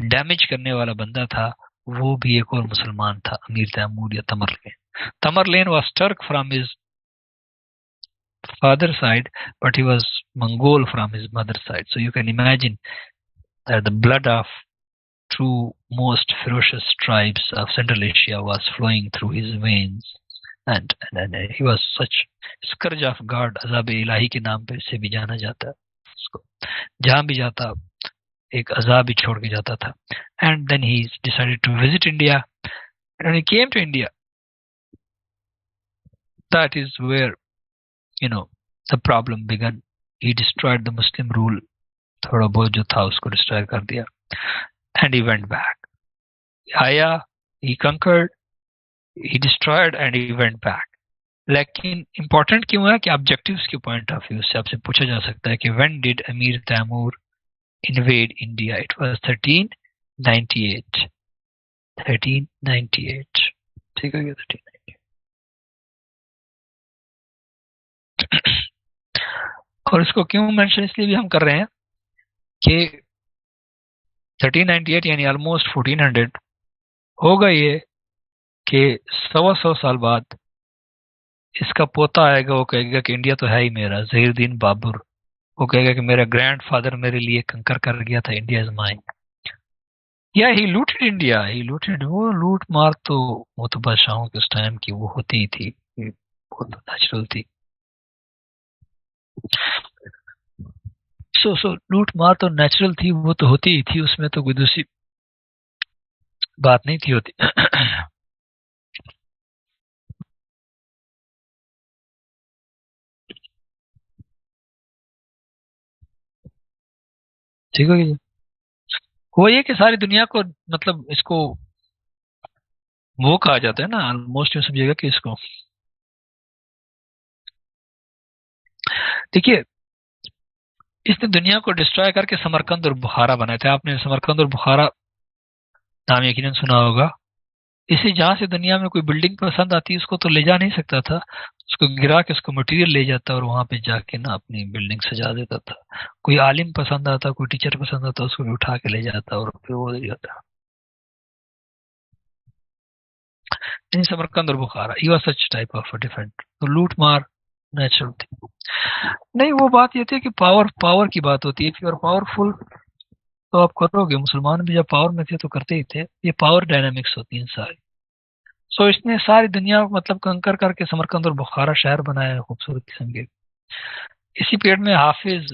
Speaker 2: डैमेज करने वाला बंदा था वो भी एक और मुसलमान था, अमीर तैमूर या तमरलेन। तमरलेन was Turk from his father side, but he was Mongol from his mother side. So you can imagine that the blood of two most ferocious tribes of Central Asia was flowing through his veins, and he was such scourge of God, अज़ाब इलाही के नाम पे से भी जाना जाता है उसको, जहाँ भी जाता एक अज़ाब ही छोड़ के जाता था। And then he decided to visit India, and he came to India that is where the problem began. He destroyed the Muslim rule. थोड़ा बहुत जो था उसको डिस्ट्रॉय कर दिया. And he went back. आया, he conquered, he destroyed and he went back. लेकिन important क्यों है कि ऑब्जेक्टिव्स के पॉइंट ऑफ व्यू से आपसे पूछा जा सकता है कि when did Amir Timur invade India? It was 1398. 1398. ठीक है, 1398. और इसको क्यों मेंशन इसलिए भी हम कर रहे हैं कि 1398 यानी ऑलमोस्ट 1400 होगा ये कि 100 साल बाद इसका पोता आएगा, वो कहेगा कि इंडिया तो है ही मेरा. ज़हीरुद्दीन बाबर वो कहेगा कि मेरा ग्रैंडफादर मेरे लिए कंकर कर गया था, इंडिया इज माइन. या ही लूटेड इंडिया, ही लूटेड. वो लूट मार तो वो तो बादशाहों के उस टाइम की वो होती ही थी, वो तो नेचुरल थी. सो लूट मार तो नेचुरल थी, वो तो होती ही थी, उसमें तो कोई दूसरी बात नहीं थी होती. ठीक है. वो ये कि सारी दुनिया को मतलब इसको वो कहा जाता है ना, ऑलमोस्ट ये समझिएगा कि इसको देखिए, इसने दुनिया को डिस्ट्रॉय करके समरकंद और बुखारा बनाए थे. आपने समरकंद और बुखारा नाम यकीनन सुना होगा. इसे जहां से दुनिया में कोई बिल्डिंग पसंद आती उसको तो ले जा नहीं सकता था, उसको गिरा के उसको मटेरियल ले जाता और वहां पे जाके ना अपनी बिल्डिंग सजा देता था. कोई आलिम पसंद आता, कोई टीचर पसंद आता, उसको भी उठा के ले जाता और फिर वो दे जाता. समरकंद और Bukhara, he was such type of different. तो लूट मार नेचुरल थी. नहीं, वो बात ये थी कि पावर की बात होती है. इफ यू आर पावरफुल तो आप करोगे. मुसलमान भी जब पावर में थे तो करते ही थे. ये पावर डायनामिक्स होती है सारी. सो इसने सारी दुनिया मतलब कंकर करके समरकंद और बुखारा शहर बनाया है खूबसूरत किस्म के. इसी पीरियड में हाफिज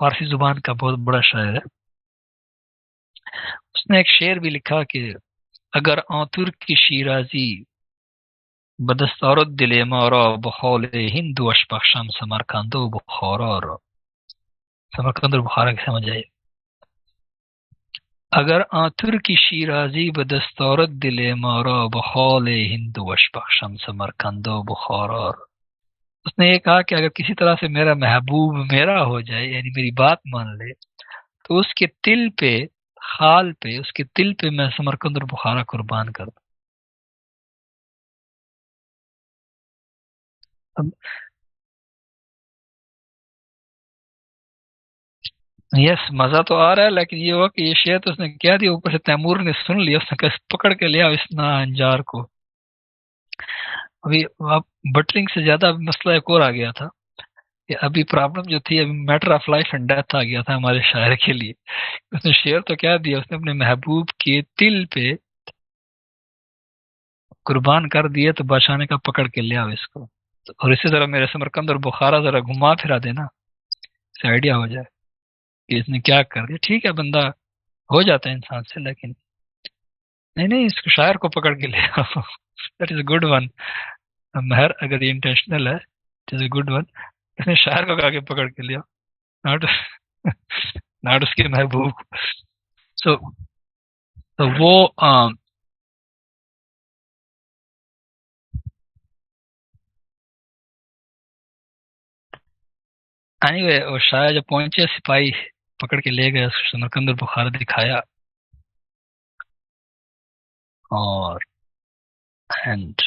Speaker 2: फारसी जुबान का बहुत बड़ा शायर है. उसने एक शेर भी लिखा कि अगर आतुर की शिराजी बदस्तौरत दिले मारा बखौल हिंदू अशबख्शम समरकंदो बुखारा. और समरकंद और बुखारा की समझ आए. अगर आतुर की शिराजी बदस्तौरत दिले मारा बखौल हिंदू अशबख्शम समरकंदो बुखारा. उसने ये कहा कि अगर किसी तरह से मेरा महबूब मेरा हो जाए, यानी मेरी बात मान ले, तो उसके तिल पे, खाल पे, उसके तिल पे मैं समरकंद और बुखारा कुर्बान कर दूं. अब यस, मजा तो आ रहा है, लेकिन ये हुआ कि ये शेर तो उसने क्या दिया, ऊपर से तैमूर ने सुन लिया, उसने कहा पकड़ के लिया इस ना अंजार को. अभी अब बटरिंग से ज्यादा मसला एक और आ गया था कि अभी प्रॉब्लम जो थी, अभी matter of life and death आ गया था हमारे शायर के लिए. उसने शेर तो क्या दिया, उसने अपने महबूब के तिल पे कुर्बान कर दिए, तो बादशाह ने कहा पकड़ के ले आओ इसको. और इसी तरह मेरे समरकंद और बुखारा जरा घुमा फिरा देना, इसे आइडिया हो जाए कि इसने क्या कर दिया. ठीक है, बंदा हो जाता है इंसान से, लेकिन नहीं नहीं, इसको शायर को पकड़ के ले आओ. That is a good one. Mehar अगर ये इंटेंशनल है, it is a good one. इसने शायर को कहा कि पकड़ के ले आओ, नॉट नॉट उसके महबूब. सो तो वो एनीवे, वो शायर जब पहुंचे, सिपाही पकड़ के ले गए, समरकंद और बुखारा दिखाया और एंड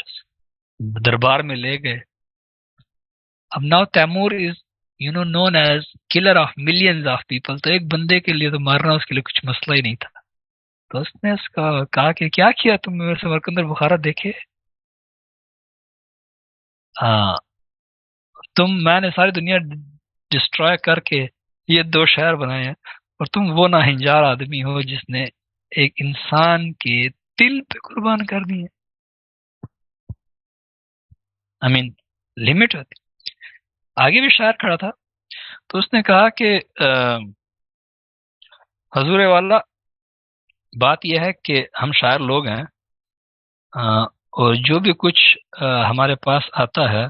Speaker 2: दरबार में ले गए. अब now Timur is known as killer of millions of people. तो एक बंदे के लिए तो मारना उसके लिए कुछ मसला ही नहीं था. तो उसने उसका कहा कि क्या किया तुम, मेरे समरकंद और बुखारा देखे? हाँ, मैंने सारी दुनिया डिस्ट्रॉय करके ये दो शहर बनाए हैं, और तुम वो नाहिंजार आदमी हो जिसने एक इंसान के दिल पे कुर्बान कर दिए. आई मीन, लिमिट होती. आगे भी शायर खड़ा था, तो उसने कहा कि हजूर वाला, बात यह है कि हम शायर लोग हैं, और जो भी कुछ हमारे पास आता है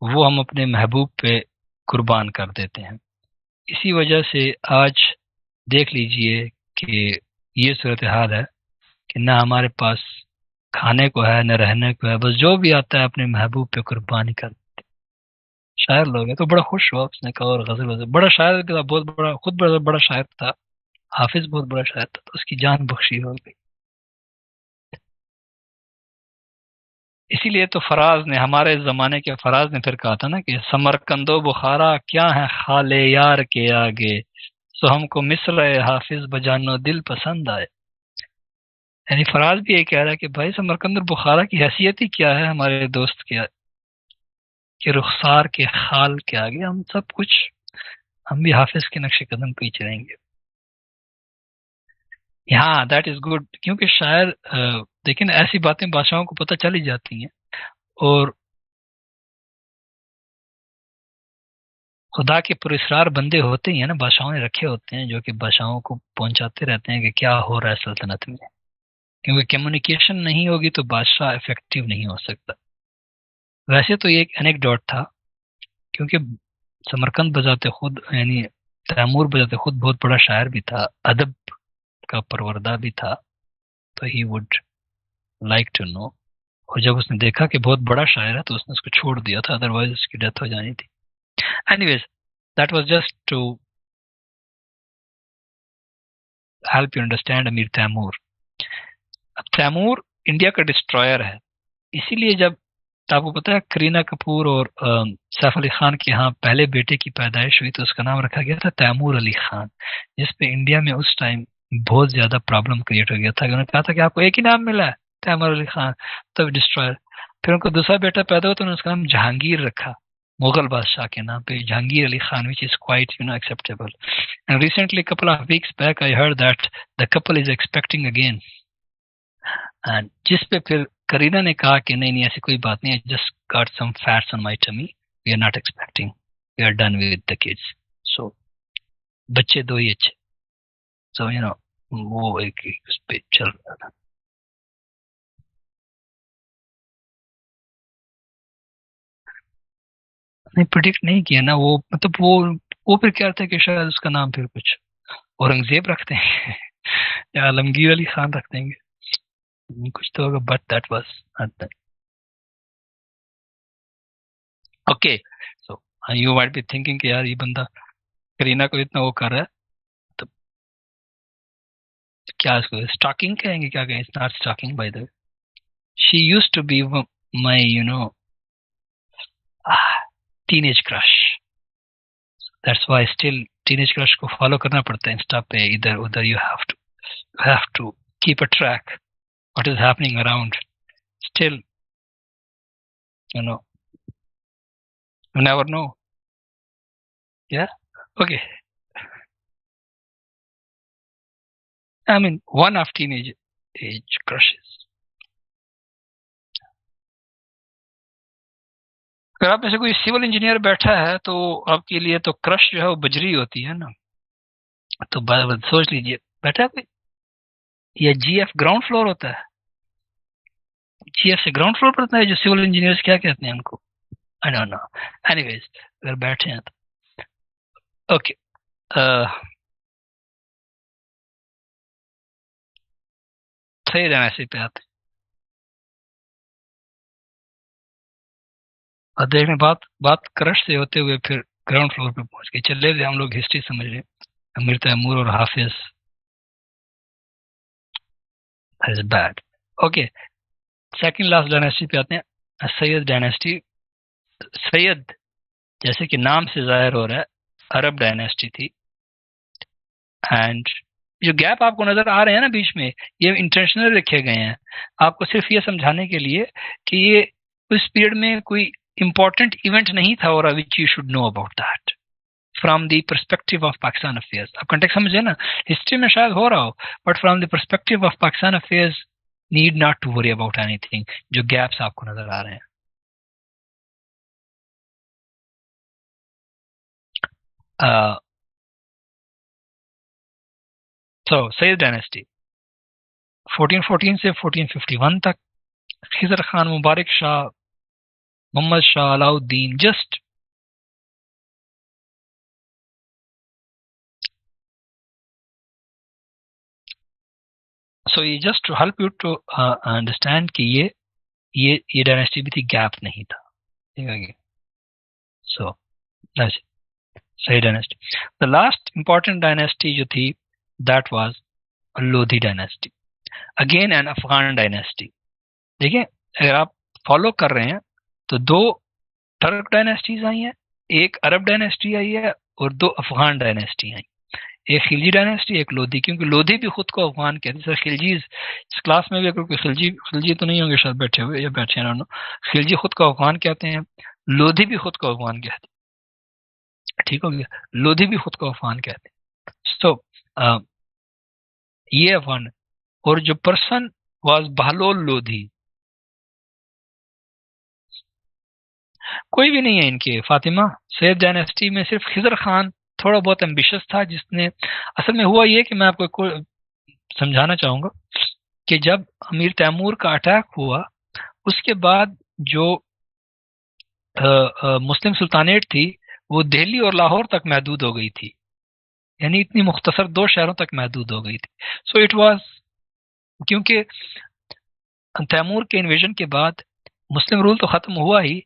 Speaker 2: वो हम अपने महबूब पे कुर्बान कर देते हैं। इसी वजह से आज देख लीजिए कि ये सूरत हाल है कि न हमारे पास खाने को है, न रहने को है, बस जो भी आता है अपने महबूब पे कुर्बानी कर। शायर लोग हैं तो बड़ा खुश हुआ, उसने कहा और गजल वजल, बड़ा शायर था, बहुत बड़ा, खुद बड़ा बड़ा शायर था, हाफिज बहुत बड़ा शायर था, तो उसकी जान बख्शी हो गई। इसीलिए तो फराज ने, हमारे जमाने के फराज ने फिर कहा था ना कि समरकंदो बुखारा क्या है खाले यार के आगे, सो हमको मिस्र हाफिज बजानो दिल पसंद आए। यानी फराज भी ये कह रहा है कि भाई समरकंद और बुखारा की हैसियत ही क्या है हमारे दोस्त के रुखसार के खाल के आगे, हम सब कुछ, हम भी हाफिज के नक्शे कदम पे ही चलेंगे। हाँ दैट इज गुड, क्योंकि शायर लेकिन ऐसी बातें बादशाहों को पता चल ही जाती हैं, और खुदा के पुरस्कार बंदे होते ही हैं ना, बादशाहों ने रखे होते हैं जो कि बादशाहों को पहुंचाते रहते हैं कि क्या हो रहा है सल्तनत में, क्योंकि कम्युनिकेशन नहीं होगी तो बादशाह इफेक्टिव नहीं हो सकता। वैसे तो ये एक एनेक्डोट था, क्योंकि समरकंद बजाते खुद, यानी तैमूर बजाते खुद बहुत बड़ा शायर भी था, अदब का परवरदा भी था, तो he would like to know. और जब उसने देखा कि बहुत बड़ा शायर है तो उसने उसको छोड़ दिया था, अदरवाइज उसकी डेथ हो जानी थी। Anyways, that was just to help you understand Amir Timur. अब तैमूर इंडिया का डिस्ट्रॉयर है, इसीलिए जब, आपको पता है करीना कपूर और सैफ अली खान के यहाँ पहले बेटे की पैदाइश हुई तो उसका नाम रखा गया था तैमूर अली खान, जिसपे इंडिया में उस टाइम बहुत ज्यादा प्रॉब्लम क्रिएट हो गया था। उन्होंने कहा था कि आपको एक ही नाम मिला है, तैमूर अली खान, तो डिस्ट्रॉयर। फिर उनको दूसरा बेटा पैदा हुआ तो उन्होंने उसका नाम जहांगीर रखा, मुगल बादशाह के नाम पे Jahangir Ali Khan, which is quite acceptable. And recently couple of weeks back I heard that the couple is expecting again, and जिस पे फिर करीना ने कहा कि नहीं नहीं ऐसी कोई बात नहीं है, just got some fats on my tummy, we are not expecting, we are done with the kids, so बच्चे दो ही अच्छे। सो वो एक उस पे चल रहा था। नहीं प्रिडिक्ट नहीं किया ना वो, मतलब वो फिर क्या था कि शायद उसका नाम फिर कुछ औरंगजेब रखते हैं या आलमगीर अली खान रख देंगे, कुछ तो होगा, but that was okay. So you might be thinking कि यार ये बंदा करीना को इतना वो कर रहा है, तो क्या इसको स्टॉकिंग कहेंगे, क्या कहेंगे, it's not stalking by the way, she used to be my teenage crush, that's why still teenage crush को फॉलो करना पड़ता है इंस्टा पे, इधर उधर, you have to keep a track what is happening around, still you know you never know. या okay, I mean one of teenage age crushes. अगर आप में से कोई सिविल इंजीनियर बैठा है तो आपके लिए तो क्रश जो है वो बजरी होती है ना, तो सोच लीजिए बैठा है कोई, या जीएफ ग्राउंड फ्लोर होता है, जीएफ से ग्राउंड फ्लोर पड़ता है, जो सिविल इंजीनियर्स क्या कहते हैं उनको, आई डोंट नो। एनीवेज, अगर बैठे हैं तो ओके। सही रहना ऐसे पे आते हैं। और देखने बात बात क्रश से होते हुए फिर ग्राउंड फ्लोर पे पहुंच गए, चले थे हम लोग हिस्ट्री समझ रहे, अमीर तैमूर और Hafiz is bad. Okay, second last dynasty पे आते हैं, सैयद डायनेस्टी। सैयद जैसे कि नाम से जाहिर हो रहा है अरब डायनेस्टी थी, एंड जो गैप आपको नजर आ रहे हैं ना बीच में, ये इंटेंशनल रखे गए हैं आपको सिर्फ ये समझाने के लिए कि ये उस पीरियड में कोई इंपॉर्टेंट इवेंट नहीं था, और which you should know about that from the perspective of Pakistan affairs. आप कंटेक्स्ट समझे ना, हिस्ट्री में शायद हो रहा हो, but from the perspective of Pakistan affairs need not to worry about anything, जो गैप्स आपको नजर आ रहे हैं। सो सैयद डायनेस्टी 1414 से 1451 तक, खिजर खान, मुबारक शाह, मोहम्मद शाह, अलाउद्दीन, just so ये just to help you to understand कि ये डायनेस्टी भी थी, गैप नहीं था, ठीक है। सो सही dynasty. The last important dynasty जो थी that was Lodi dynasty, again an Afghan dynasty. देखिए अगर आप फॉलो कर रहे हैं तो दो टर्क डायनेस्टीज आई हैं, एक अरब डायनेस्टी आई है और दो अफगान डायनेस्टी आई। एक खिलजी डायनेस्टी, एक लोधी, क्योंकि लोधी भी खुद को अफगान कहते हैं। खिलजी इस क्लास में भी अगर कोई खिलजी तो नहीं होंगे शायद बैठे हुए या बैठे हैं, खिलजी खुद को अफगान कहते हैं, लोधी भी खुद को अफगान कहते हैं, ठीक हो गया। लोधी भी खुद को अफगान कहते हैं। तो ये अफगान, और जो पर्सन वाज बहलोल लोधी, कोई भी नहीं है इनके फातिमा सैयद डायनेस्टी में, सिर्फ खिजर खान थोड़ा बहुत एम्बिशियस था, जिसने असल में हुआ ये कि मैं आपको समझाना चाहूंगा कि जब अमीर तैमूर का अटैक हुआ उसके बाद जो मुस्लिम सुल्तानेट थी वो दिल्ली और लाहौर तक महदूद हो गई थी, यानी इतनी मुख्तसर दो शहरों तक महदूद हो गई थी। सो इट वाज, क्योंकि तैमूर के इन्वेजन के बाद मुस्लिम रूल तो खत्म हुआ ही,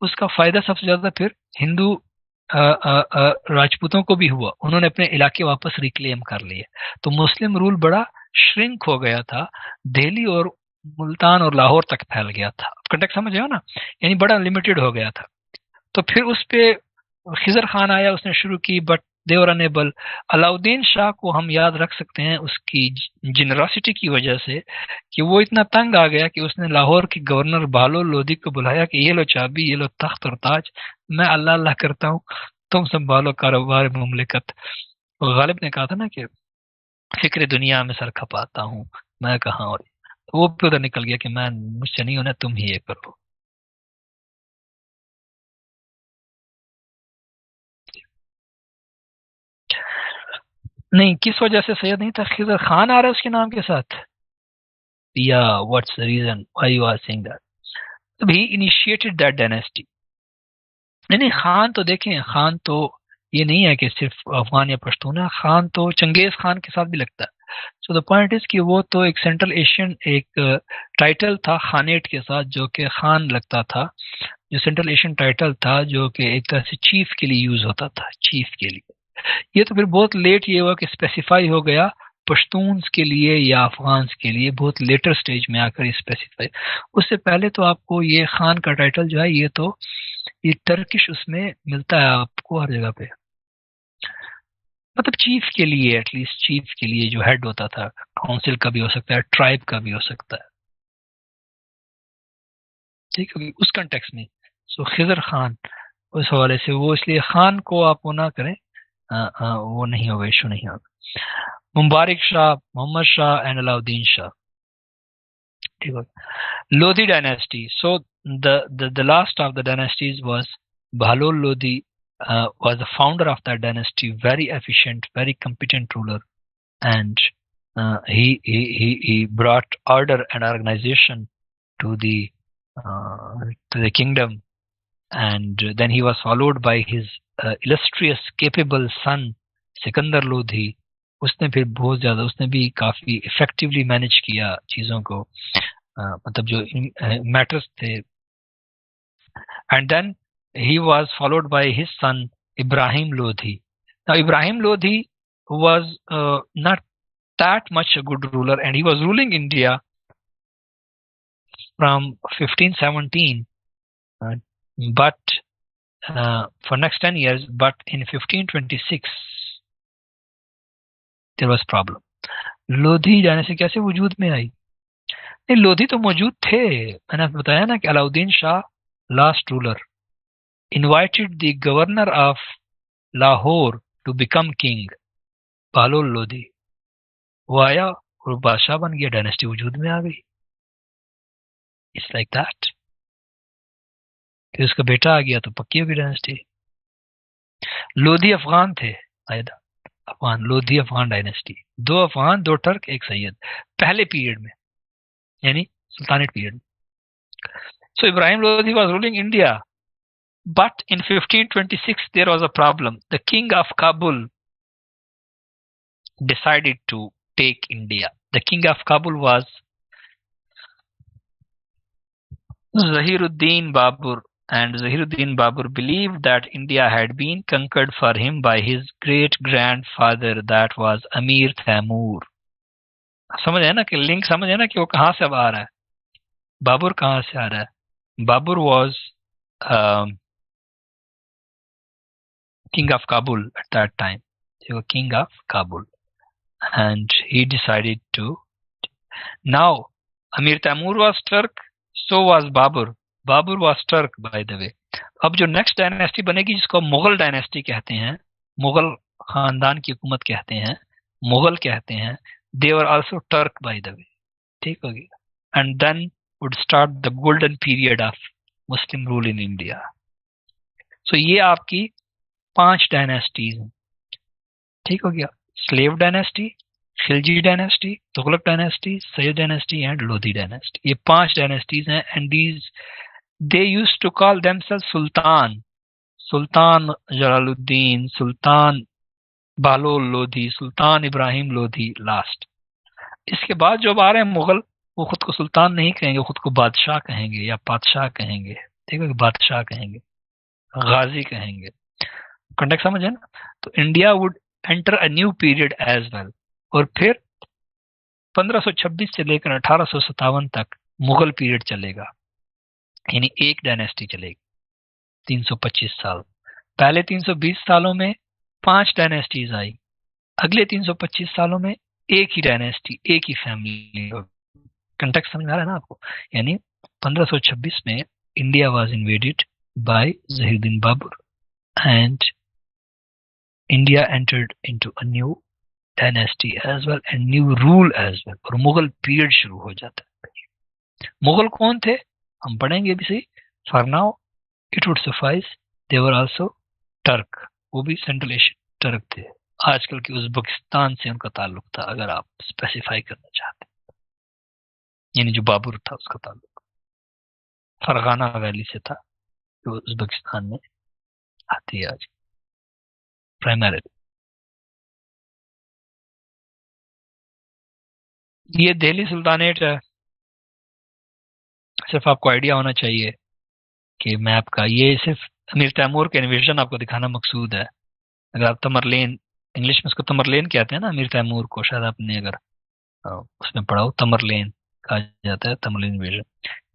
Speaker 2: उसका फायदा सबसे ज्यादा फिर हिंदू राजपूतों को भी हुआ, उन्होंने अपने इलाके वापस रिक्लेम कर लिए, तो मुस्लिम रूल बड़ा श्रिंक हो गया था, दिल्ली और मुल्तान और लाहौर तक फैल गया था। कंटेक्ट समझ रहे हो ना, यानी बड़ा लिमिटेड हो गया था। तो फिर उस पे खिजर खान आया, उसने शुरू की, but they were enable. Alauddin Shah को हम याद रख सकते हैं उसकी जेनरसिटी की वजह से, कि वो इतना तंग आ गया कि उसने लाहौर के गवर्नर बहलोल लोधी को बुलाया कि ये लो चाबी, ये लो तख्त और ताज, मैं अल्लाह अल्लाह करता हूँ, तुम संभालो कारोबार मुमलिकत। गालिब ने कहा था ना कि फिक्र दुनिया में सर खपाता हूँ मैं कहाँ, और तो वो भी उधर निकल गया कि मैं, मुझसे नहीं होना, तुम ही ये करो। नहीं, किस वजह से सैयद नहीं था, खिजर खान आ रहा है उसके नाम के साथ, या what's the reason why you are saying that. He initiated that dynasty. नहीं नहीं, खान तो देखें, खान तो ये नहीं है कि सिर्फ अफगान या पश्तून है, खान तो चंगेज खान के साथ भी लगता है। सो द पॉइंट इज कि वो तो एक सेंट्रल एशियन एक टाइटल था खानेट के साथ, जो कि खान लगता था, जो सेंट्रल एशियन टाइटल था, जो कि एक तरह से चीफ के लिए यूज होता था, चीफ के लिए। ये तो फिर बहुत लेट ये हुआ कि स्पेसिफाई हो गया पश्तून्स के लिए या अफगान्स के लिए, बहुत लेटर स्टेज में आकर स्पेसिफाई। उससे पहले तो आपको ये खान का टाइटल जो है, ये तो ये टर्किश उसमें मिलता है आपको हर जगह पे, मतलब चीफ के लिए, एटलीस्ट चीफ के लिए जो हेड होता था, काउंसिल का भी हो सकता है, ट्राइब का भी हो सकता है, ठीक है, उस कंटेक्स्ट में। सो खिजर खान उस हवाले से, वो इसलिए खान को आप वो ना करें, वो नहीं होगा, इशू नहीं होगा। मुबारक शाह, मोहम्मद शाह एंड अलाउद्दीन शाह, ठीक है। Lodi dynasty. So the last of the dynasties was Bahlol Lodi, was the founder of that dynasty, very efficient, very competent ruler, and he brought order and organization to the kingdom, and then he was followed by his illustrious, capable son Sikandar Lodhi. उसने फिर बहुत ज्यादा, उसने भी काफी effectively manage किया चीजों को, मतलब जो मैटर्स थे। And then he was followed by his son Ibrahim Lodi. Now Ibrahim Lodi was not that much a good ruler, and he was ruling India from 1517, but for next 10 years, but in 1526 there was problem. Lodhi जाने से कैसे वजूद में आई? नहीं, लोधी तो मौजूद थे, मैंने बताया ना कि Alauddin Shah last ruler invited the governor of Lahore to become king, Bahlol Lodi, वो आया और बादशाह बन गया, डायनेस्टी वजूद में आ गई। इट्स लाइक दैट, फिर उसका बेटा आ गया तो पक्की होगी डायनेस्टी। लोधी अफगान थे, आयदा अफगान, लोधी अफगान डायनेस्टी, दो अफगान, दो टर्क, एक सैयद, पहले पीरियड में, यानी सुल्तानेट पीरियड में। So Ibrahim Lodi was ruling India. But in 1526 there was a problem. The king of Kabul decided to take India. The king of Kabul was Zahiruddin Babur, and Zahiruddin Babur believed that India had been conquered for him by his great grandfather, that was Amir Taimur. समझ है ना कि link समझ है ना कि वो कहाँ से अब आ रहा है, बाबर कहाँ से आ रहा है. Babar was king of Kabul at that time. He was king of Kabul, and he decided to. Now, Amir Taimur was Turk, so was Babur. Babur was Turk, by the way. अब जो नेक्स्ट डायनेस्टी बनेगी जिसको Mughal dynasty कहते हैं, मुगल खानदान की हुकूमत कहते हैं, मुगल कहते हैं, they were also Turk by the way. ठीक हो गया. And then would start the golden period of Muslim rule in India. So ये आपकी 5 डायनेस्टीज हैं. ठीक हो गया. Slave dynasty, Khilji dynasty, Tughlaq dynasty, Sayyid dynasty and Lodi dynasty. ये 5 डायनेस्टीज हैं. And these they used to call themselves Sultan. Sultan Jalaluddin, Sultan Bahlol Lodhi, Sultan Ibrahim Lodhi last. इसके बाद जो अब आ रहे हैं मुगल, वो खुद को सुल्तान नहीं कहेंगे, खुद को बादशाह कहेंगे या पादशाह कहेंगे. ठीक है, बादशाह कहेंगे, गाजी कहेंगे. कॉन्टेक्स्ट समझ है ना. तो India would enter a new period as well. और फिर 1526 से लेकर 1857 तक मुगल पीरियड चलेगा, यानी एक डायनेस्टी चलेगी 325 साल. पहले 320 सालों में 5 डायनेस्टीज आई, अगले 325 सालों में एक ही डायनेस्टी, एक ही फैमिली. कंटेक्स्ट समझ आ रहा है ना आपको. यानी 1526 में India was invaded by Zahiruddin Babur and India entered into a new dynasty as well and new rule as well. और मुगल पीरियड शुरू हो जाता है. मुगल कौन थे हम पढ़ेंगे भी सही. For now it would suffice, they were also Turk. वो भी सेंट्रल एशियन टर्क थे. आजकल के उज्बेकिस्तान से उनका ताल्लुक था, अगर आप स्पेसिफाई करना चाहते हैं. यानी जो बाबर था उसका ताल्लुक फरगाना वैली से था, जो उज्बेकिस्तान में आती है आज प्राइमरी. ये दिल्ली सुल्तानेट है. सिर्फ आपको आइडिया होना चाहिए कि मैप का, ये सिर्फ अमीर तैमूर के इन्वेजन आपको दिखाना मकसूद है. अगर आप तमरलेन, इंग्लिश में उसको तमरलेन कहते हैं ना, अमीर तैमूर को शायद आपने अगर उसमें पढ़ा हो, तमरलेन कहा जाता है, तमरलेन इन्वेजन.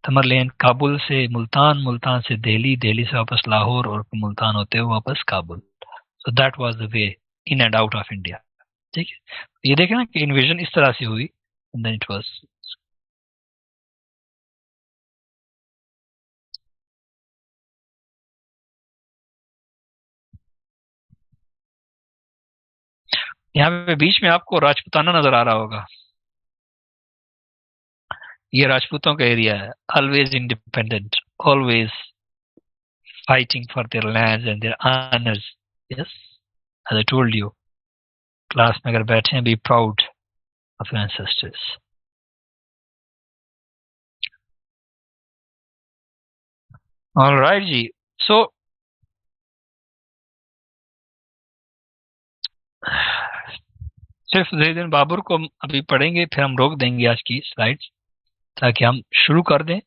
Speaker 2: तमरलेन काबुल से मुल्तान, मुल्तान से दिल्ली, दिल्ली से वापस लाहौर और मुल्तान होते हुए वापस Kabul. So that was the way in and out of India. ठीक है, ये देखें ना कि इन्वेजन इस तरह से हुई. एंड देन इट वाज यहाँ पे बीच में आपको राजपूताना नजर आ रहा होगा. ये राजपूतों का एरिया है. Always independent, always fighting for their lands and their honours. Yes, as I told you, class में अगर बैठे हैं, be proud of your ancestors. Alright ji. So सिर्फ जहीरुद्दीन बाबर को अभी पढ़ेंगे, फिर हम रोक देंगे आज की स्लाइड्स, ताकि हम शुरू कर दें,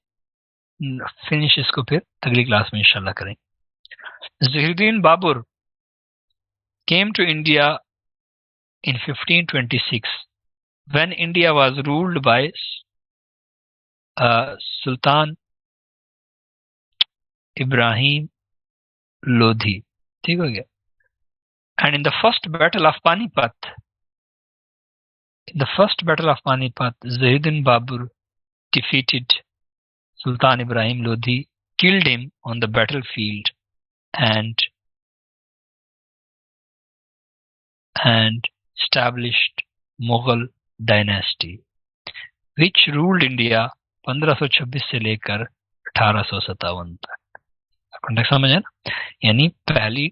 Speaker 2: फिनिश इसको फिर अगली क्लास में इंशाल्लाह करें. Zahiruddin Babar came to India in 1526 when India was ruled by Sultan Ibrahim Lodhi. ठीक हो गया. And in the first battle of Panipat, Zahidin Babur defeated Sultan Ibrahim Lodhi, killed him on the battlefield, and established Mughal dynasty, which ruled India 1526 से लेकर 1857 तक. Context समझ है ना. यानी पहली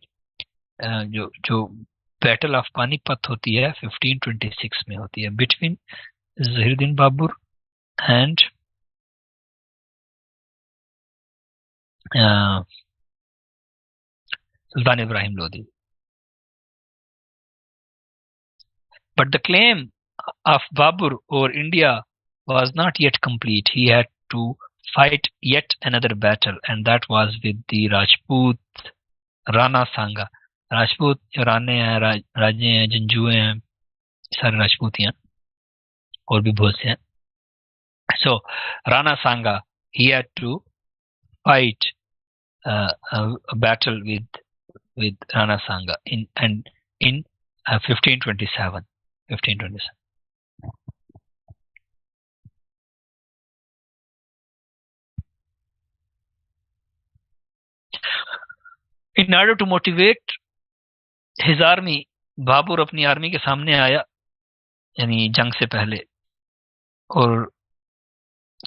Speaker 2: जो बैटल ऑफ पानीपत होती है 1526 में होती है, between Zahiruddin Babur and Sultan Ibrahim Lodi. But the claim of Babur over India was not yet complete. He had to fight yet another battle, and that was with the Rajput Rana Sangha. Rajput Rane हैं, राजे हैं, जंजुए हैं, सारे राजपूत हैं और भी बहुत से हैं. So Rana Sangha, he had to fight a battle with Rana Sangha in 1527. In order to motivate his army, Babar अपनी आर्मी के सामने आया, यानी जंग से पहले, और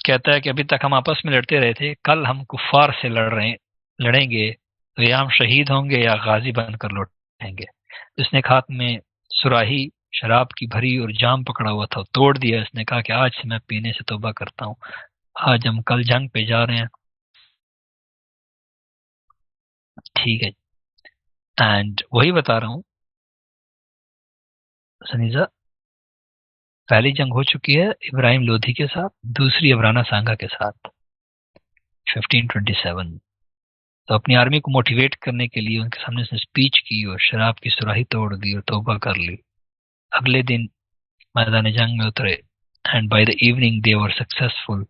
Speaker 2: कहता है कि अभी तक हम आपस में लड़ते रहे थे, कल हम कुफार से लड़ेंगे तो या हम शहीद होंगे या गाजी बनकर लौटेंगे. उसने हाथ में सुराही शराब की भरी और जाम पकड़ा हुआ था, तोड़ दिया. इसने कहा कि आज से मैं पीने से तौबा करता हूँ, आज हम कल जंग पे जा रहे हैं. ठीक है, एंड वही बता रहा हूँ सनीजा, पहली जंग हो चुकी है इब्राहिम लोधी के साथ, दूसरी अब राणा सांगा के साथ 1527. तो अपनी आर्मी को मोटिवेट करने के लिए उनके सामने उसने स्पीच की और शराब की सुराही तोड़ दी और तौबा कर ली. अगले दिन मैदान जंग में उतरे, and by the evening they were successful.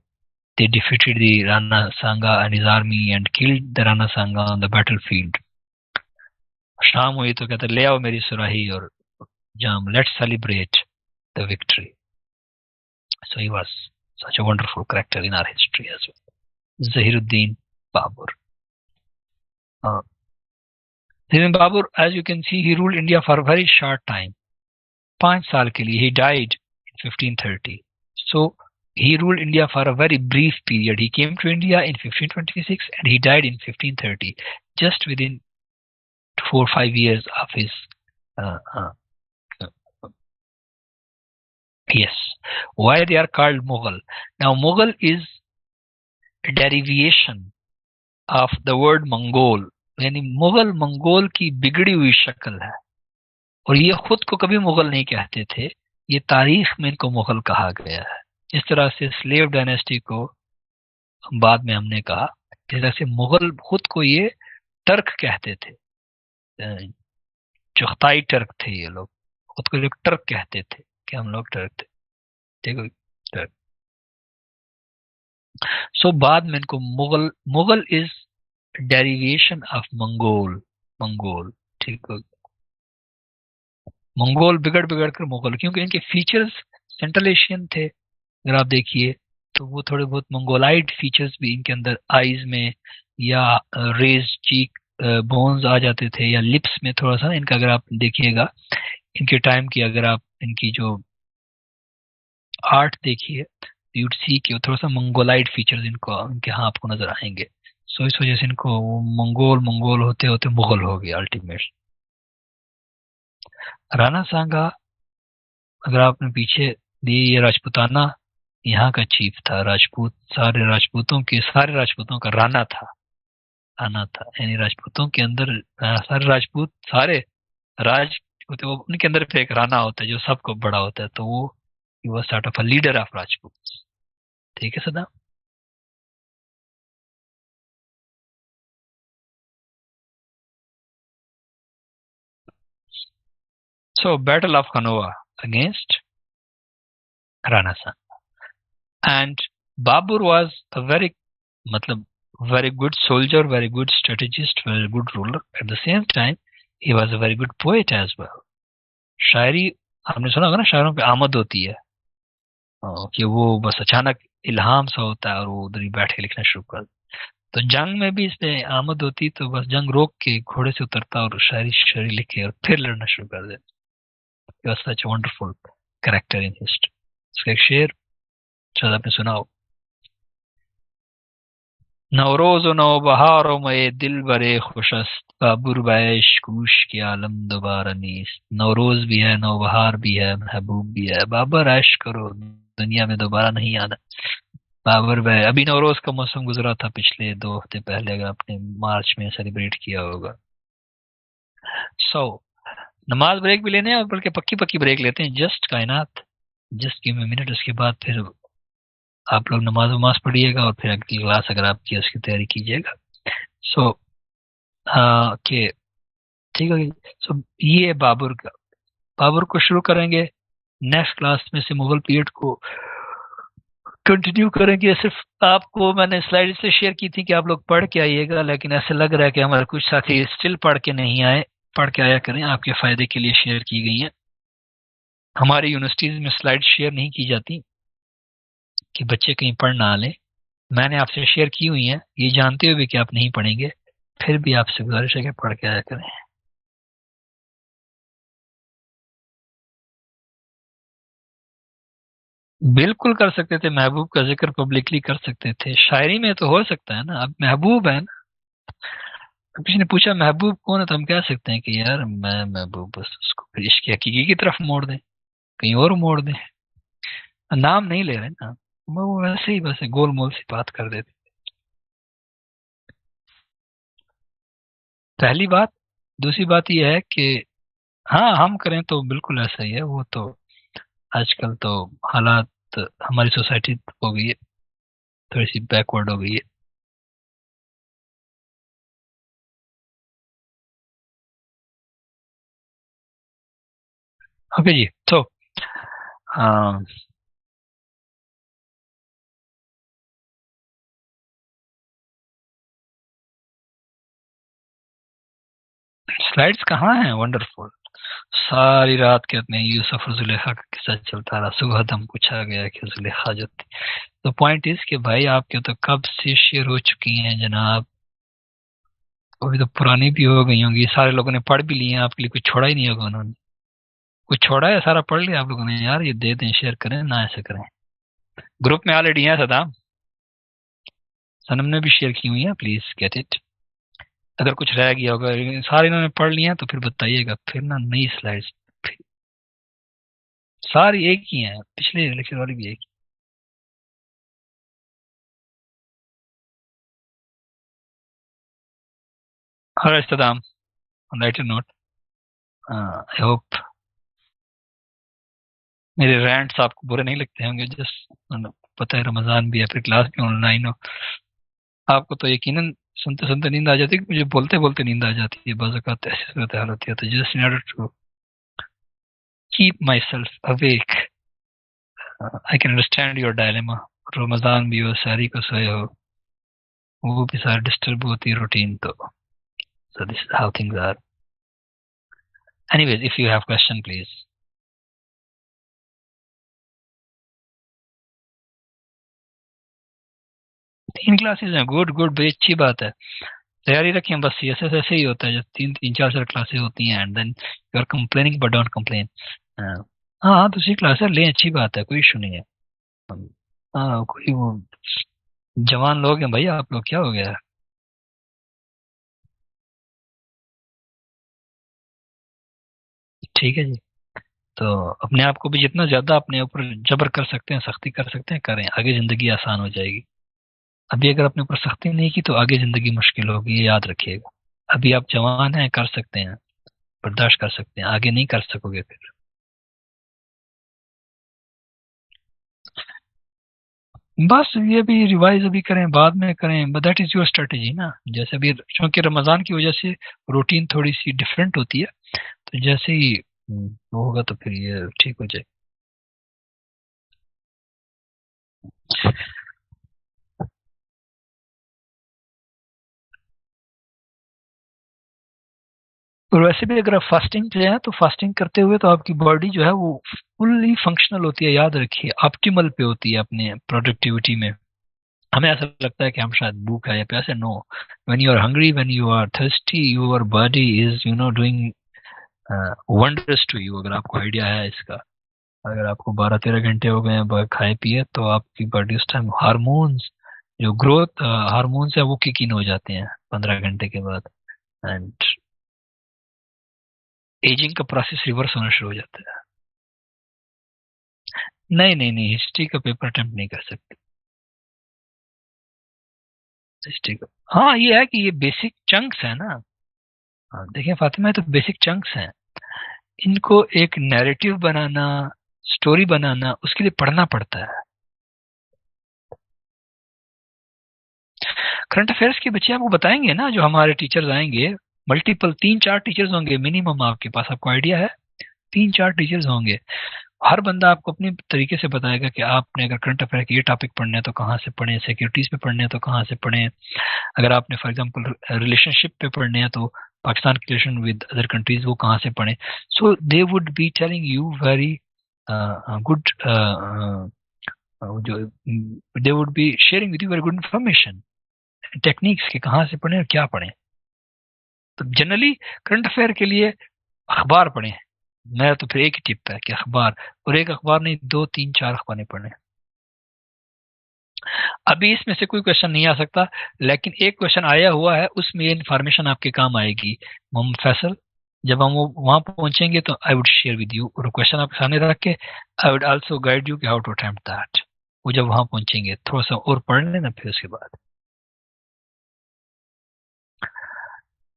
Speaker 2: They defeated the Rana Sangha and his army and killed the Rana Sangha on the battlefield. शाम हुई तो कहते ले आओ मेरी सुराही और जाम, let's celebrate the victory. So he was such a wonderful character in our history as well. Zahiruddin Babur. Zahiruddin Babur, as you can see, he ruled India for a very short time. 5 साल के लिए. He died in 1530. So he ruled India for a very brief period. He came to India in 1526 and he died in 1530, just within 4 or 5 years of his yes. Why they are called Mughal? Now Mughal is a derivation of the word Mongol. यानी Mughal Mongol की बिगड़ी हुई शक्ल है, और ये खुद को कभी मुगल नहीं कहते थे, ये तारीख में इनको मुगल कहा गया है. जिस तरह से स्लेव डायनेस्टी को बाद में हमने कहा, जिस तरह से मुगल खुद को ये टर्क कहते थे, चुगताई टर्क थे ये लोग, खुद को लोग टर्क कहते थे कि हम लोग टर्क थे. ठीक है, टर्क. सो बाद में इनको Mughal is derivation of Mongol. ठीक है, मंगोल बिगड़ कर मुगल, क्योंकि इनके फीचर्स सेंट्रल एशियन थे. अगर आप देखिए तो वो थोड़े बहुत मंगोलाइड फीचर्स भी इनके अंदर, आईज में या रेज चीक बोन्स आ जाते थे, या लिप्स में थोड़ा सा इनका, अगर आप देखिएगा इनके टाइम की, अगर आप इनकी जो आर्ट देखिए, यूड सी कि थोड़ा सा मंगोलाइड फीचर्स इनको इनके यहाँ आपको नजर आएंगे. सो इस वजह से इनको मंगोल होते होते मुगल हो गया अल्टीमेट. राणा सांगा, अगर आपने पीछे दिए, ये राजपुताना यहाँ का चीफ था. राजपूत, सारे राजपूतों का राणा था, यानी राजपूतों के अंदर सारे राजपूत, सारे राज होते, वो उनके अंदर फिर एक राणा होता है जो सबको बड़ा होता है, तो वो sort of a leader of Rajput. ठीक है सदा. So Battle of Kanova against Rana Sangha. And Babur was a very good soldier, very good strategist, very good ruler. At the same time, he was a very good poet as well. शायरी आपने सुना होगा ना, शायरों पे आमद होती है कि वो बस अचानक इल्हाम सा होता है और वो उधर ही बैठ के लिखना शुरू कर. तो जंग में भी इसमें आमद होती, तो बस जंग रोक के घोड़े से उतरता और शायरी लिखे और फिर लड़ना शुरू कर देता. He was such a wonderful character in history. इसका एक शेर शायद आपने सुना हो. नवरोज व नवबहार में दिल बरे खुशस्त, बाबुर बैश कूश के आलम दोबारा नीस. नवरोज भी है, नवबहार भी है, महबूब भी है, बाबर ऐश करो, दुनिया में दोबारा नहीं आना. बाबर भाई, अभी नवरोज का मौसम गुजरा था पिछले 2 हफ्ते पहले, अगर आपने मार्च में सेलिब्रेट किया होगा। सो नमाज ब्रेक भी लेने हैं, और बल्कि पक्की पक्की ब्रेक लेते हैं, जस्ट कायनात, जस्ट गिव मी मिनट, उसके बाद फिर आप लोग नमाज वमाज पढ़िएगा और फिर अगली क्लास अगर आपकी है उसकी तैयारी कीजिएगा। सो हाँ के ठीक है। सो ये बाबर का, बाबर को शुरू करेंगे, नेक्स्ट क्लास में से मुगल पीरियड को कंटिन्यू करेंगे। सिर्फ आपको मैंने स्लाइड से शेयर की थी कि आप लोग पढ़ के आइएगा, लेकिन ऐसे लग रहा है कि हमारे कुछ साथी स्टिल पढ़ के नहीं आए। पढ़ के आया करें, आपके फायदे के लिए शेयर की गई है। हमारी यूनिवर्सिटीज में स्लाइड शेयर नहीं की जाती कि बच्चे कहीं पढ़ ना लें। मैंने आपसे शेयर की हुई है, ये जानते हुए भी कि आप नहीं पढ़ेंगे, फिर भी आपसे गुजारिश है कि पढ़ के आया करें। बिल्कुल कर सकते थे, महबूब का जिक्र पब्लिकली कर सकते थे, शायरी में तो हो सकता है ना, अब महबूब है ना। अब किसी ने पूछा महबूब कौन है, तो हम कह सकते हैं कि यार मैं महबूब, बस उसको फिर इश्क हकीकी की तरफ मोड़ दें, कहीं और मोड़ दें, नाम नहीं ले रहे ना, वो वैसे ही बस गोल मोल सी बात कर देते। पहली बात। दूसरी बात यह है कि हाँ, हम करें तो बिल्कुल ऐसा ही है, वो तो आजकल तो हालात, हमारी सोसाइटी हो गई है थोड़ी सी बैकवर्ड हो गई है। ओके जी। तो हाँ, स्लाइड्स कहाँ हैं, वंडरफुल। सारी रात के अपने यूसुफ और जुलेखा का किस्सा चलता रहा, सुबह दम पूछा गया कि जुलेखा जो थी। तो पॉइंट इज कि भाई आपके तो कब से शेयर हो चुकी हैं जनाब, अभी तो पुरानी भी हो गई होंगी, सारे लोगों ने पढ़ भी लिए हैं, आपके लिए कुछ छोड़ा ही नहीं होगा उन्होंने। कुछ छोड़ा है, सारा पढ़ लिया आप लोगों ने, यार ये दे दें, शेयर करें ना, ऐसे करें। ग्रुप में ऑलरेडी है सदाम, सनम ने भी शेयर की हुई है, प्लीज गेट इट। अगर कुछ रह गया होगा, सारे इन्होंने पढ़ लिए हैं तो फिर बताइएगा, फिर ना नई स्लाइड्स। सारी एक ही है, पिछले लेक्चर वाली भी एक ही। और इस्तेदाम, राइट नोट। आई होप मेरे रैंट्स आपको बुरे नहीं लगते होंगे, जस्ट पता है रमजान भी है, फिर क्लास भी ऑनलाइन हो, आपको तो यकीनन सुनते सुनते नींद आ जाती है, कि मुझे बोलते बोलते नींद आ जाती है, बाज़ औक़ात ऐसी सूरत हाल होती है। तो just in order to keep myself awake, I can understand your dilemma. Ramzan भी हो, सारी को सोए हो, वो भी सारा डिस्टर्ब होती है रूटीन, तो so this is how things are. Anyways, if you have question, please. 3 classes हैं, गुड गुड, बड़ी अच्छी बात है। तैयारी रखें, बस सीएसएस ऐसे ही होता है, जब तीन तीन चार चार क्लासेस होती हैं, and then you are complaining but don't complain. हाँ हाँ, दूसरी क्लास है, लें, अच्छी बात है, कोई इशू नहीं है। हाँ, कोई वो जवान लोग हैं भाई, आप लोग क्या हो गया। ठीक है जी। तो अपने आप को भी जितना ज्यादा अपने ऊपर जबर कर सकते हैं, सख्ती कर सकते हैं, करें, आगे जिंदगी आसान हो जाएगी। अभी अगर अपने ऊपर सख्ती नहीं की तो आगे जिंदगी मुश्किल होगी, ये याद रखिएगा। अभी आप जवान हैं, कर सकते हैं, बर्दाश्त कर सकते हैं, आगे नहीं कर सकोगे फिर। बस ये भी रिवाइज अभी करें, बाद में करें, but that is your strategy ना। जैसे अभी क्योंकि रमजान की वजह से रूटीन थोड़ी सी डिफरेंट होती है, तो जैसे ही वो होगा तो फिर ये ठीक हो जाए। और वैसे भी अगर आप फास्टिंग पे हैं, तो फास्टिंग करते हुए तो आपकी बॉडी जो है वो फुल्ली फंक्शनल होती है, याद रखिए, ऑप्टिमल पे होती है अपने प्रोडक्टिविटी में। हमें ऐसा लगता है कि हम शायद भूख है या प्यासे, no. When you are hungry, when you are thirsty, your body is doing wonders to you. अगर आपको आइडिया है इसका, अगर आपको 12-13 घंटे हो गए हैं खाए पिए, तो आपकी बॉडी उस टाइम हार्मोन्स, जो ग्रोथ हार्मोन्स है, वो किक इन हो जाते हैं 15 घंटे के बाद, एंड एजिंग का प्रोसेस रिवर्स होना शुरू हो जाता है। नहीं नहीं नहीं, हिस्ट्री का पेपर अटेम्प्ट नहीं कर सकते। हाँ, ये है कि ये बेसिक चंक्स है ना। हाँ, देखिए फातिमा, तो बेसिक चंक्स हैं, इनको एक नैरेटिव बनाना, स्टोरी बनाना, उसके लिए पढ़ना पड़ता है। करंट अफेयर्स के बच्चे आपको बताएंगे ना, जो हमारे टीचर्स आएंगे, मल्टीपल 3-4 टीचर्स होंगे मिनिमम आपके पास, आपको आइडिया है? 3-4 टीचर्स होंगे। हर बंदा आपको अपने तरीके से बताएगा कि आपने अगर करंट अफेयर के ये टॉपिक पढ़ने हैं तो कहाँ से पढ़ें, सिक्योरिटीज पे पढ़ने हैं तो कहाँ से पढ़ें, अगर आपने फॉर एग्जांपल रिलेशनशिप पे पढ़ने हैं तो पाकिस्तान के रिलेशन विद अदर कंट्रीज वो कहाँ से पढ़ें। So they would be telling you very good, जो they would be sharing with you very good information, techniques के कहाँ से पढ़ें और क्या पढ़ें। तो जनरली करंट अफेयर के लिए अखबार पढ़ें। मेरा तो फिर एक ही टिप है कि अखबार, और एक अखबार नहीं, 2-3-4 अखबारें पढ़ें। अभी इसमें से कोई क्वेश्चन नहीं आ सकता, लेकिन एक क्वेश्चन आया हुआ है, उसमें ये इन्फॉर्मेशन आपके काम आएगी मोहम्मद फैसल। जब हम वो वहां पहुंचेंगे तो I would share with you, और क्वेश्चन आपके सामने रख के I would also guide you कि हाउ टू अटेम्प्ट दैट। वो जब वहां पहुंचेंगे थोड़ा सा और पढ़ लेना, फिर उसके बाद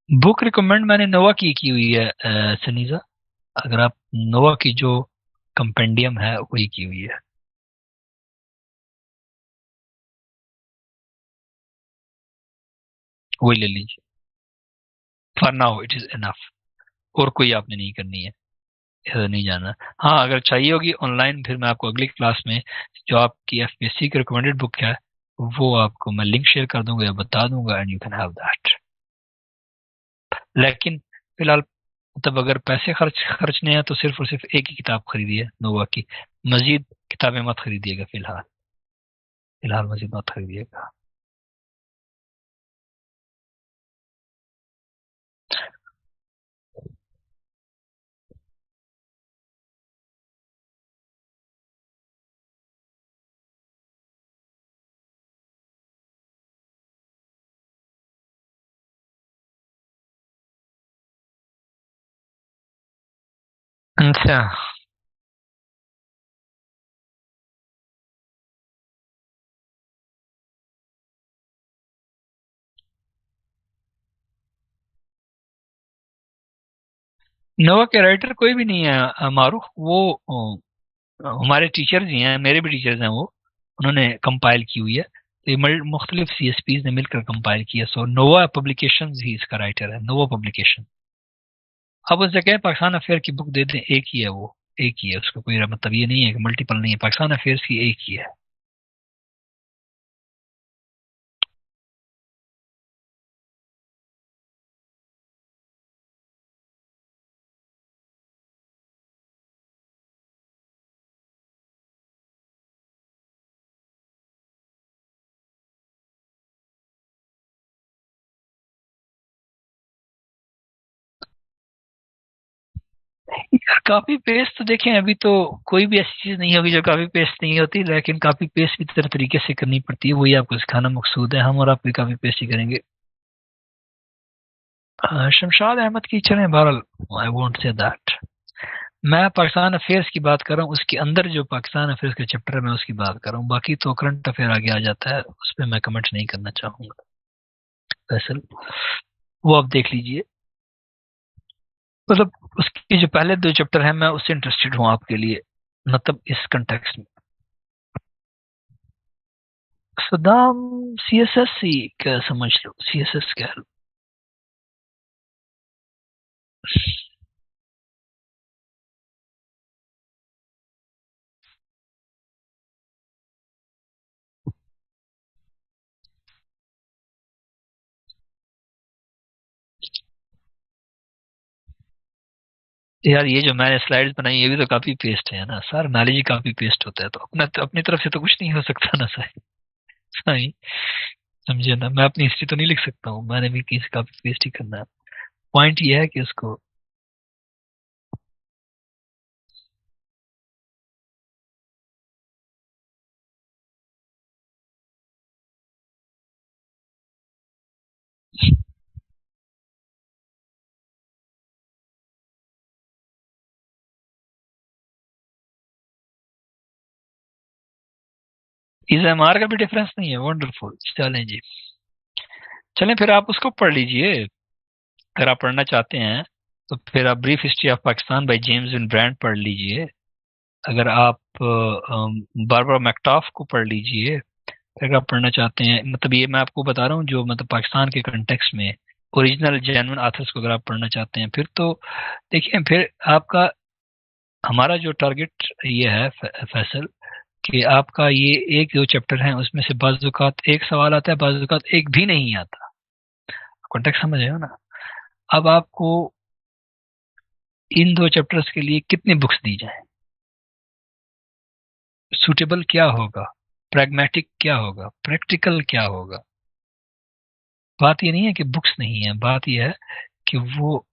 Speaker 2: बुक रिकमेंड मैंने नोवा की हुई है सनीजा। अगर आप नोवा की जो कंपेंडियम है वही की हुई है, वही ले लीजिए। For now it is enough, और कोई आपने नहीं करनी है, नहीं जाना। हाँ, अगर चाहिए होगी ऑनलाइन, फिर मैं आपको अगली क्लास में जो आपकी एफपीएससी की रिकमेंडेड बुक है वो आपको मैं लिंक शेयर कर दूंगा या बता दूंगा, and you can have that. लेकिन फिलहाल, मतलब अगर पैसे खर्चने हैं तो सिर्फ और सिर्फ एक ही किताब खरीदिए नोवा की, मजीद किताबें मत खरीदिएगा फिलहाल। फिलहाल मजीद मत खरीदिएगा। अच्छा, नोवा के राइटर कोई भी नहीं है मारूफ, वो हमारे टीचर्स ही हैं, मेरे भी टीचर्स हैं वो, उन्होंने कंपाइल की हुई है। तो ये मुख्तलिफ सीएसपीज ने मिलकर कंपाइल किया। सो नोवा पब्लिकेशन ही इसका राइटर है, नोवा पब्लिकेशन। अब उस जगह पाकिस्तान अफेयर की बुक दे दें, एक ही है वो, एक ही है, उसका कोई मतलब ये नहीं है कि मल्टीपल नहीं है, पाकिस्तान अफेयर्स की एक ही है। यार कॉपी पेस्ट तो देखें, अभी तो कोई भी ऐसी चीज नहीं होगी जो कॉपी पेस्ट नहीं होती, लेकिन कॉपी पेस्ट भी तरह तरीके से करनी पड़ती है, वही आपको सिखाना मकसूद है। हम और आप भी कॉपी पेस्ट ही करेंगे। शमशाद अहमद की चलें, बहरहाल आई वोंट से दैट। मैं पाकिस्तान अफेयर्स की बात कर रहा हूँ, उसके अंदर जो पाकिस्तान अफेयर्स का चैप्टर है मैं उसकी बात कर रहा हूँ, बाकी तो करंट अफेयर आगे आ जाता है, उस पर मैं कमेंट नहीं करना चाहूंगा। फैसल, वो आप देख लीजिए। मतलब उसके जो पहले 2 चैप्टर हैं मैं उससे इंटरेस्टेड हूँ आपके लिए, मतलब इस कंटेक्स्ट में। सदाम, सीएसएस ही क्या समझ लो, सीएसएस कह लो। यार ये जो मैंने स्लाइड्स बनाई ये भी तो काफी पेस्ट है ना सर, नॉलेज ही काफी पेस्ट होता है, तो अपना तो अपनी तरफ से तो कुछ नहीं हो सकता ना सर। सही, समझे ना, मैं अपनी हिस्ट्री तो नहीं लिख सकता हूँ, मैंने भी किसी काफी पेस्ट ही करना है। पॉइंट ये है कि उसको, इस एमआर का भी डिफरेंस नहीं है, वंडरफुल, चलें जी। चलें फिर आप उसको पढ़ लीजिए अगर आप पढ़ना चाहते हैं, तो फिर आप brief history of Pakistan by James win brand पढ़ लीजिए। अगर आप बारबरा मैक्टाफ को पढ़ लीजिए। अगर आप पढ़ना चाहते हैं, मतलब ये मैं आपको बता रहा हूँ जो मतलब पाकिस्तान के कंटेक्स्ट में ओरिजिनल जेन्युइन ऑथर्स को अगर आप पढ़ना चाहते हैं, फिर तो देखिए फिर आपका हमारा जो टारगेट ये है फैसल, कि आपका ये एक दो चैप्टर हैं उसमें से बाज़ औक़ात एक सवाल आता है, बाज़ औक़ात एक भी नहीं आता। कॉन्टेक्स्ट समझ रहे हो ना? अब आपको इन दो चैप्टर्स के लिए कितनी बुक्स दी जाए, सूटेबल क्या होगा, प्रैग्मेटिक क्या होगा, प्रैक्टिकल क्या होगा। बात ये नहीं है कि बुक्स नहीं है, बात ये है कि वो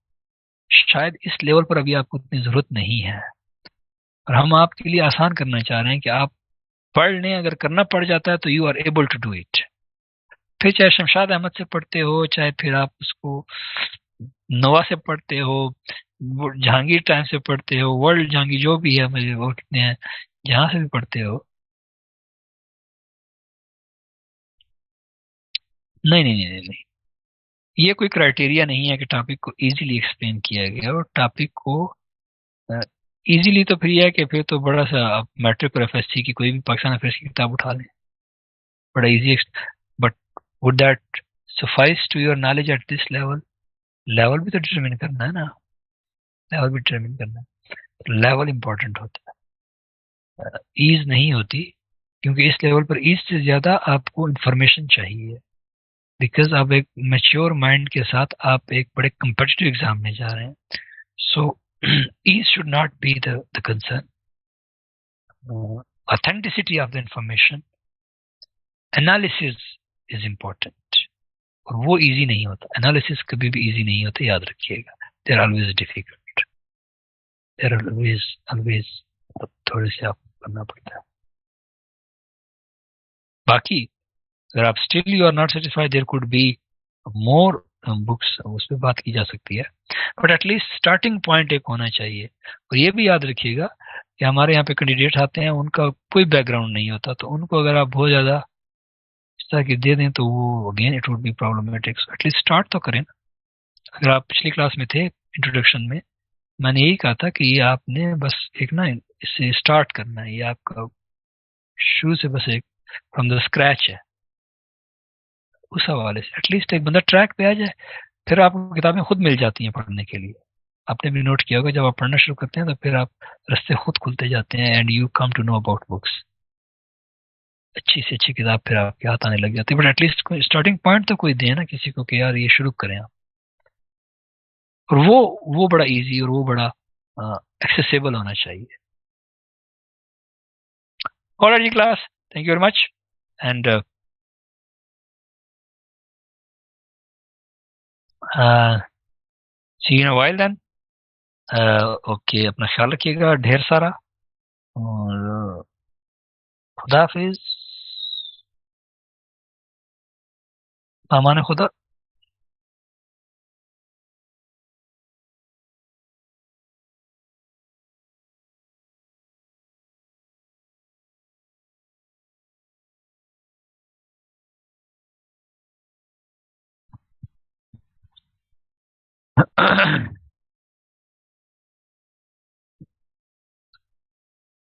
Speaker 2: शायद इस लेवल पर अभी आपको उतनी जरूरत नहीं है, और हम आपके लिए आसान करना चाह रहे हैं कि आप पढ़ लें। अगर करना पड़ जाता है तो you are able to do it. फिर चाहे शमशाद अहमद से पढ़ते हो, चाहे फिर आप उसको नवा से पढ़ते हो, जहांगीर टाइम से पढ़ते हो, वर्ल्ड जहांगीर जो भी है, मुझे वो कितने हैं, जहां से भी पढ़ते हो। नहीं नहीं नहीं नहीं नहीं, ये कोई क्राइटेरिया नहीं है कि टॉपिक को इजीली एक्सप्लेन किया गया, और टॉपिक को इजीली तो फिर यह है कि फिर तो बड़ा सा आप मैट्रिक और एफएससी की कोई भी पाकिस्तान अफेयर्स की किताब उठा लें, बड़ा easy. But would that suffice to your knowledge at this level? Level भी तो डिटरमिन करना है ना, लेवल भी डिटरमिन करना है, लेवल इंपॉर्टेंट होता है, ईज नहीं होती। क्योंकि इस लेवल पर ईज से ज्यादा आपको इंफॉर्मेशन चाहिए, बिकॉज आप एक मेच्योर माइंड के साथ आप एक बड़े कम्पिटिटिव एग्जाम में जा रहे हैं। So ease should not be the concern, authenticity of the information, analysis is important. और वो इजी नहीं होता, एनालिसिस कभी भी इजी नहीं होता, याद रखिएगा। They are always difficult, they are always always थोड़े से आपको करना पड़ता है। बाकी अगर आप still you are not satisfied, there could be more books, उस पर बात की जा सकती है, बट एटलीस्ट स्टार्टिंग पॉइंट एक होना चाहिए। और ये भी याद रखिएगा कि हमारे यहाँ पे कैंडिडेट आते हैं, उनका कोई बैकग्राउंड नहीं होता, तो उनको अगर आप बहुत ज़्यादा इस तरह की दे दें तो वो again it would be problematic. At least start तो करें ना। अगर आप पिछली क्लास में थे इंट्रोडक्शन में, मैंने यही कहा था कि ये आपने बस एक ना इससे स्टार्ट करना है, ये आपका शुरू से बस एक फ्रॉम द स्क्रैच है। उस हवाले से एटलीस्ट एक बंदा ट्रैक पे आ जाए, फिर आपको किताबें खुद मिल जाती हैं पढ़ने के लिए। आपने भी नोट किया होगा, जब आप पढ़ना शुरू करते हैं तो फिर आप रास्ते खुद खुलते जाते हैं, and you come to know about books. अच्छी से अच्छी किताब फिर आपके हाथ आने लग जाती है, बट एटलीस्ट कोई स्टार्टिंग पॉइंट तो कोई दे ना किसी को कि यार ये शुरू करें आप। और वो बड़ा इजी और वो बड़ा एक्सेसिबल होना चाहिए। ऑलराइट जी class, thank you very much, and see you in a while then. Okay, अपना ख्याल रखिएगा ढेर सारा, और खुदा हाफिज, पामाने खुदा।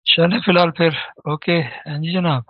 Speaker 2: चले फिलहाल फिर, ओके जी जनाब।